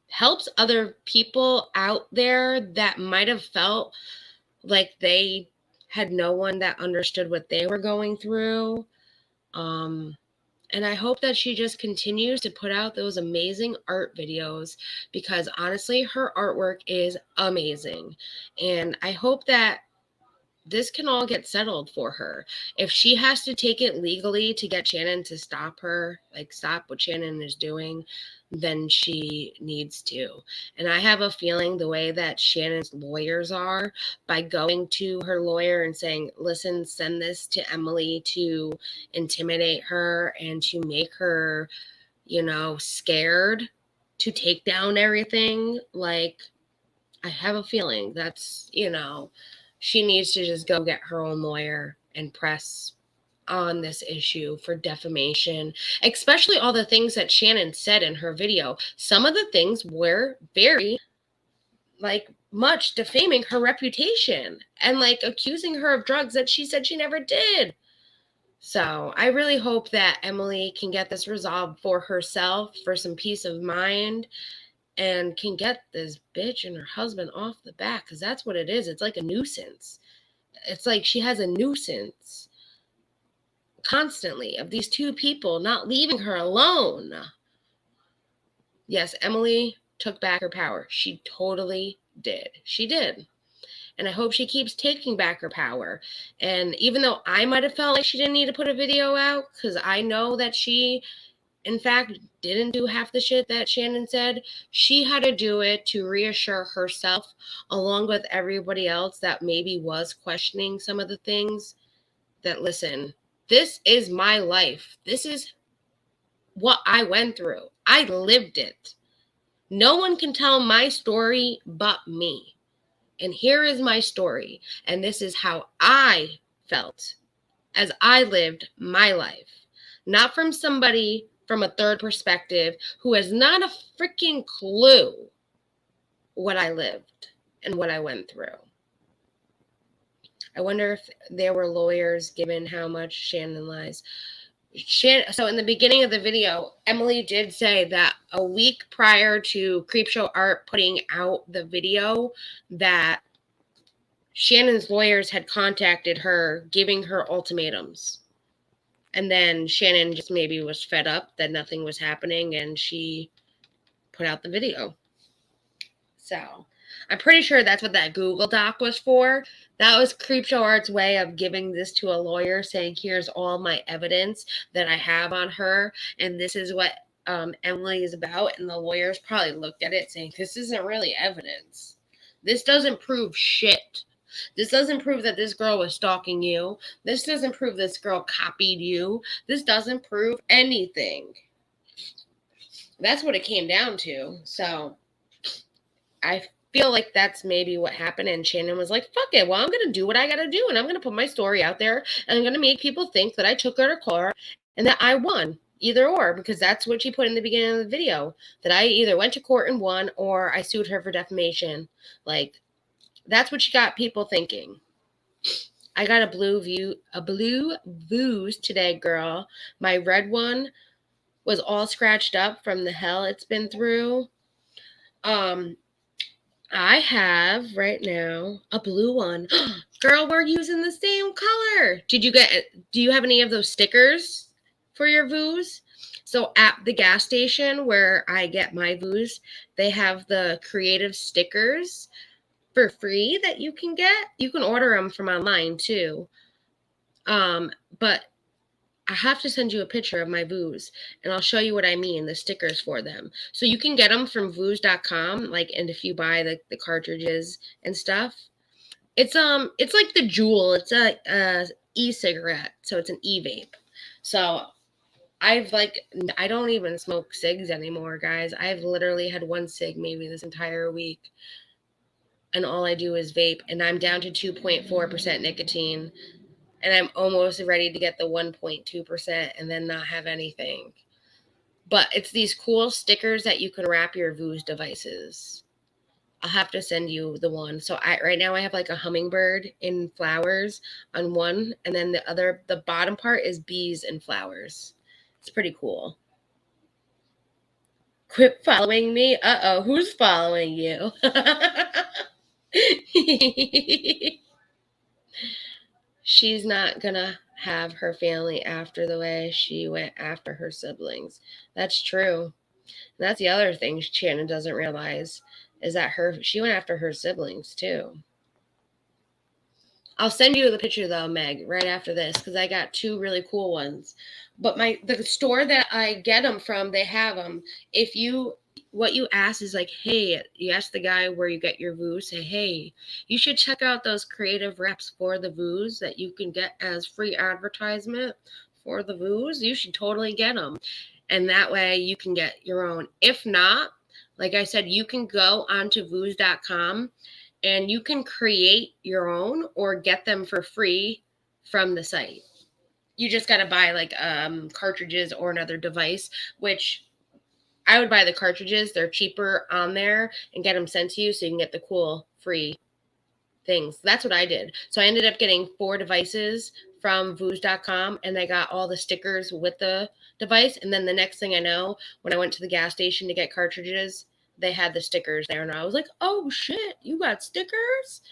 helps other people out there that might have felt like they had no one that understood what they were going through. And I hope that she just continues to put out those amazing art videos, because honestly, her artwork is amazing. And I hope that this can all get settled for her. If she has to take it legally to get Shannon to stop her, like stop what Shannon is doing, then she needs to. And I have a feeling the way that Shannon's lawyers are, by going to her lawyer and saying, listen, send this to Emily to intimidate her and to make her, you know, scared to take down everything. Like, I have a feeling that's, you know, she needs to just go get her own lawyer and press on this issue for defamation, especially all the things that Shannon said in her video. Some of the things were very, like, much defaming her reputation and, like, accusing her of drugs that she said she never did. So I really hope that Emily can get this resolved for herself, for some peace of mind, and can get this bitch and her husband off the back, because that's what it is. It's like a nuisance. It's like she has a nuisance constantly of these two people not leaving her alone. Yes, Emily took back her power. She totally did. She did. And I hope she keeps taking back her power. And even though I might have felt like she didn't need to put a video out, because I know that she, in fact, didn't do half the shit that Shannon said, she had to do it to reassure herself, along with everybody else that maybe was questioning some of the things, that, listen, this is my life. This is what I went through. I lived it. No one can tell my story but me. And here is my story. And this is how I felt as I lived my life. Not from somebody from a third perspective who has not a freaking clue what I lived and what I went through. I wonder if there were lawyers given how much Shannon lies. So in the beginning of the video, Emily did say that a week prior to Creepshow Art putting out the video, that Shannon's lawyers had contacted her, giving her ultimatums. And then Shannon just maybe was fed up that nothing was happening, and she put out the video. So I'm pretty sure that's what that Google Doc was for. That was Creepshow Art's way of giving this to a lawyer, saying, here's all my evidence that I have on her, and this is what Emily is about. And the lawyers probably looked at it saying, this isn't really evidence. This doesn't prove shit. This doesn't prove that this girl was stalking you. This doesn't prove this girl copied you. This doesn't prove anything. That's what it came down to. So I feel like that's maybe what happened. And Shannon was like, fuck it. Well, I'm going to do what I got to do. And I'm going to put my story out there. And I'm going to make people think that I took her to court and that I won. Either or, because that's what she put in the beginning of the video. That I either went to court and won or I sued her for defamation. Like, that's what she got people thinking. I got a blue Vooz today, girl. My red one was all scratched up from the hell it's been through. I have right now a blue one. Girl, we're using the same color. Do you have any of those stickers for your Vooz? So at the gas station where I get my Vooz, they have the creative stickers for free that you can get. You can order them from online too. But I have to send you a picture of my Vooz, and I'll show you what I mean, the stickers for them. So you can get them from Vooz.com, like, and if you buy the cartridges and stuff, it's like the Juul. It's a e-cigarette, so it's an e-vape. So I don't even smoke cigs anymore, guys. I've literally had one cig maybe this entire week, and all I do is vape, and I'm down to 2.4% nicotine. And I'm almost ready to get the 1.2% and then not have anything. But it's these cool stickers that you can wrap your Vooz devices. I'll have to send you the one. So right now I have like a hummingbird in flowers on one. And then the bottom part is bees and flowers. It's pretty cool. Quit following me. Uh-oh, who's following you? She's not gonna have her family after the way she went after her siblings. That's true. And that's the other thing Shannon doesn't realize is that she went after her siblings too. I'll send you the picture though, Meg, right after this, because I got two really cool ones. But the store that I get them from, they have them. What you ask is like, hey, you ask the guy where you get your Vooz, say, hey, you should check out those creative reps for the Vooz that you can get as free advertisement for the Vooz. You should totally get them. And that way you can get your own. If not, like I said, you can go onto Vooz.com and you can create your own or get them for free from the site. You just got to buy like cartridges or another device, which I would buy the cartridges. They're cheaper on there and get them sent to you so you can get the cool free things. That's what I did. So I ended up getting 4 devices from Vooz.com and I got all the stickers with the device. And then the next thing I know, when I went to the gas station to get cartridges, they had the stickers there. And I was like, oh shit, you got stickers?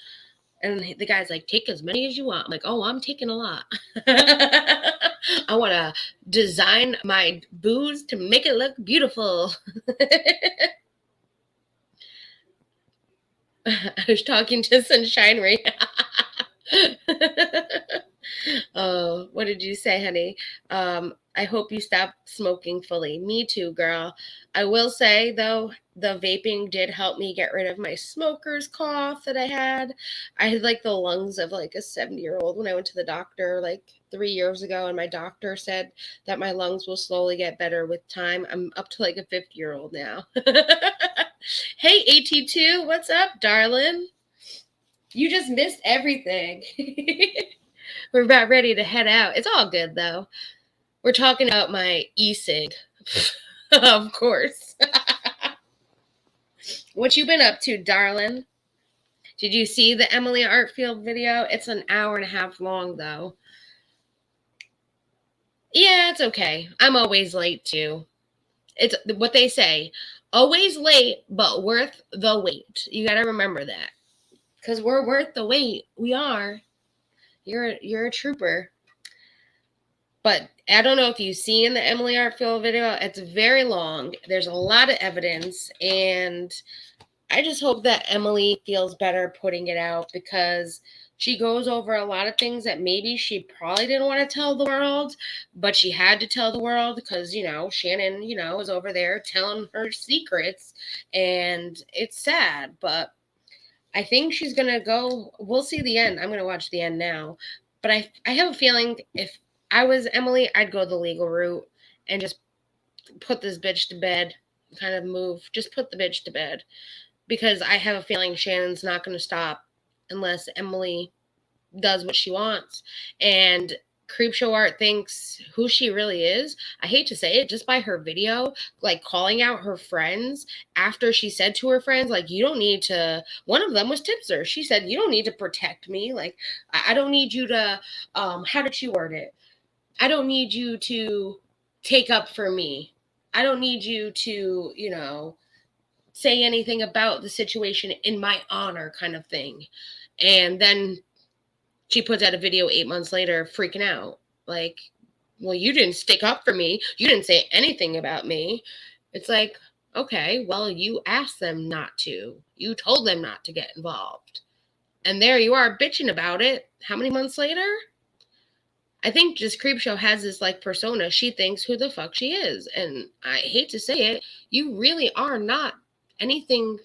And the guy's like, take as many as you want. I'm like, oh, I'm taking a lot. I want to design my Vooz to make it look beautiful. I was talking to Sunshinery. Oh, what did you say, honey? I hope you stop smoking fully. Me too, girl. I will say, though, the vaping did help me get rid of my smoker's cough that I had. I had like the lungs of like a 70-year-old when I went to the doctor like 3 years ago, and my doctor said that my lungs will slowly get better with time. I'm up to like a 50-year-old now. Hey, AT2, what's up, darling? You just missed everything. We're about ready to head out. It's all good, though. We're talking about my e-cig, of course. What you been up to, darling? Did you see the Emily Artfield video? It's an hour and a half long, though. Yeah, it's okay. I'm always late, too. It's what they say. Always late, but worth the wait. You got to remember that. Because we're worth the wait. We are. You're a trooper. But I don't know if you've seen the Emily Artfield video. It's very long. There's a lot of evidence. And I just hope that Emily feels better putting it out because she goes over a lot of things that maybe she probably didn't want to tell the world, but she had to tell the world because, Shannon, was over there telling her secrets. And it's sad, but I think she's going to go. We'll see the end. I'm going to watch the end now. But I have a feeling if I was Emily, I'd go the legal route and just put this bitch to bed, kind of move. Just put the bitch to bed because I have a feeling Shannon's not going to stop unless Emily does what she wants. And Creepshow Art thinks who she really is. I hate to say it, just by her video, like calling out her friends after she said to her friends, like, you don't need to, one of them was Tipster. She said, you don't need to protect me. Like, I don't need you to, how did she word it? I don't need you to take up for me. I don't need you to, you know, say anything about the situation in my honor kind of thing. And then she puts out a video 8 months later freaking out. Like, well, you didn't stick up for me. You didn't say anything about me. It's like, okay, well, you asked them not to. You told them not to get involved. And there you are bitching about it. How many months later? I think just Creepshow has this like persona. She thinks who the fuck she is. And I hate to say it, you really are not anything.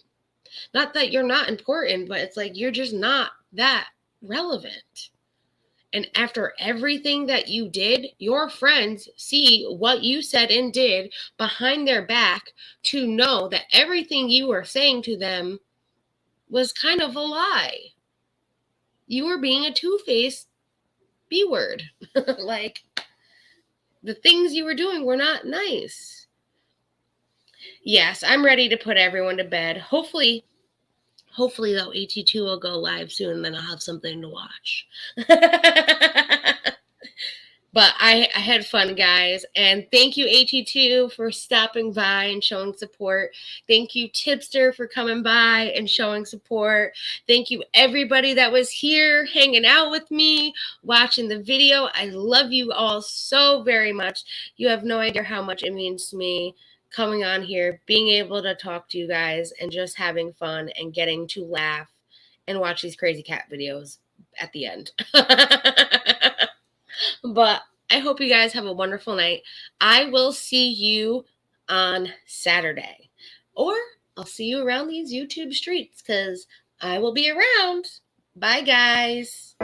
Not that you're not important, but it's like you're just not that relevant. And after everything that you did, your friends see what you said and did behind their back to know that everything you were saying to them was kind of a lie. You were being a two-faced B-word. Like, the things you were doing were not nice. Yes, I'm ready to put everyone to bed. Hopefully though, AT2 will go live soon, and then I'll have something to watch. But I had fun, guys. And thank you, AT2, for stopping by and showing support. Thank you, Tipster, for coming by and showing support. Thank you, everybody that was here hanging out with me, watching the video. I love you all so very much. You have no idea how much it means to me coming on here, being able to talk to you guys, and just having fun and getting to laugh and watch these crazy cat videos at the end. But I hope you guys have a wonderful night. I will see you on Saturday. Or I'll see you around these YouTube streets because I will be around. Bye, guys.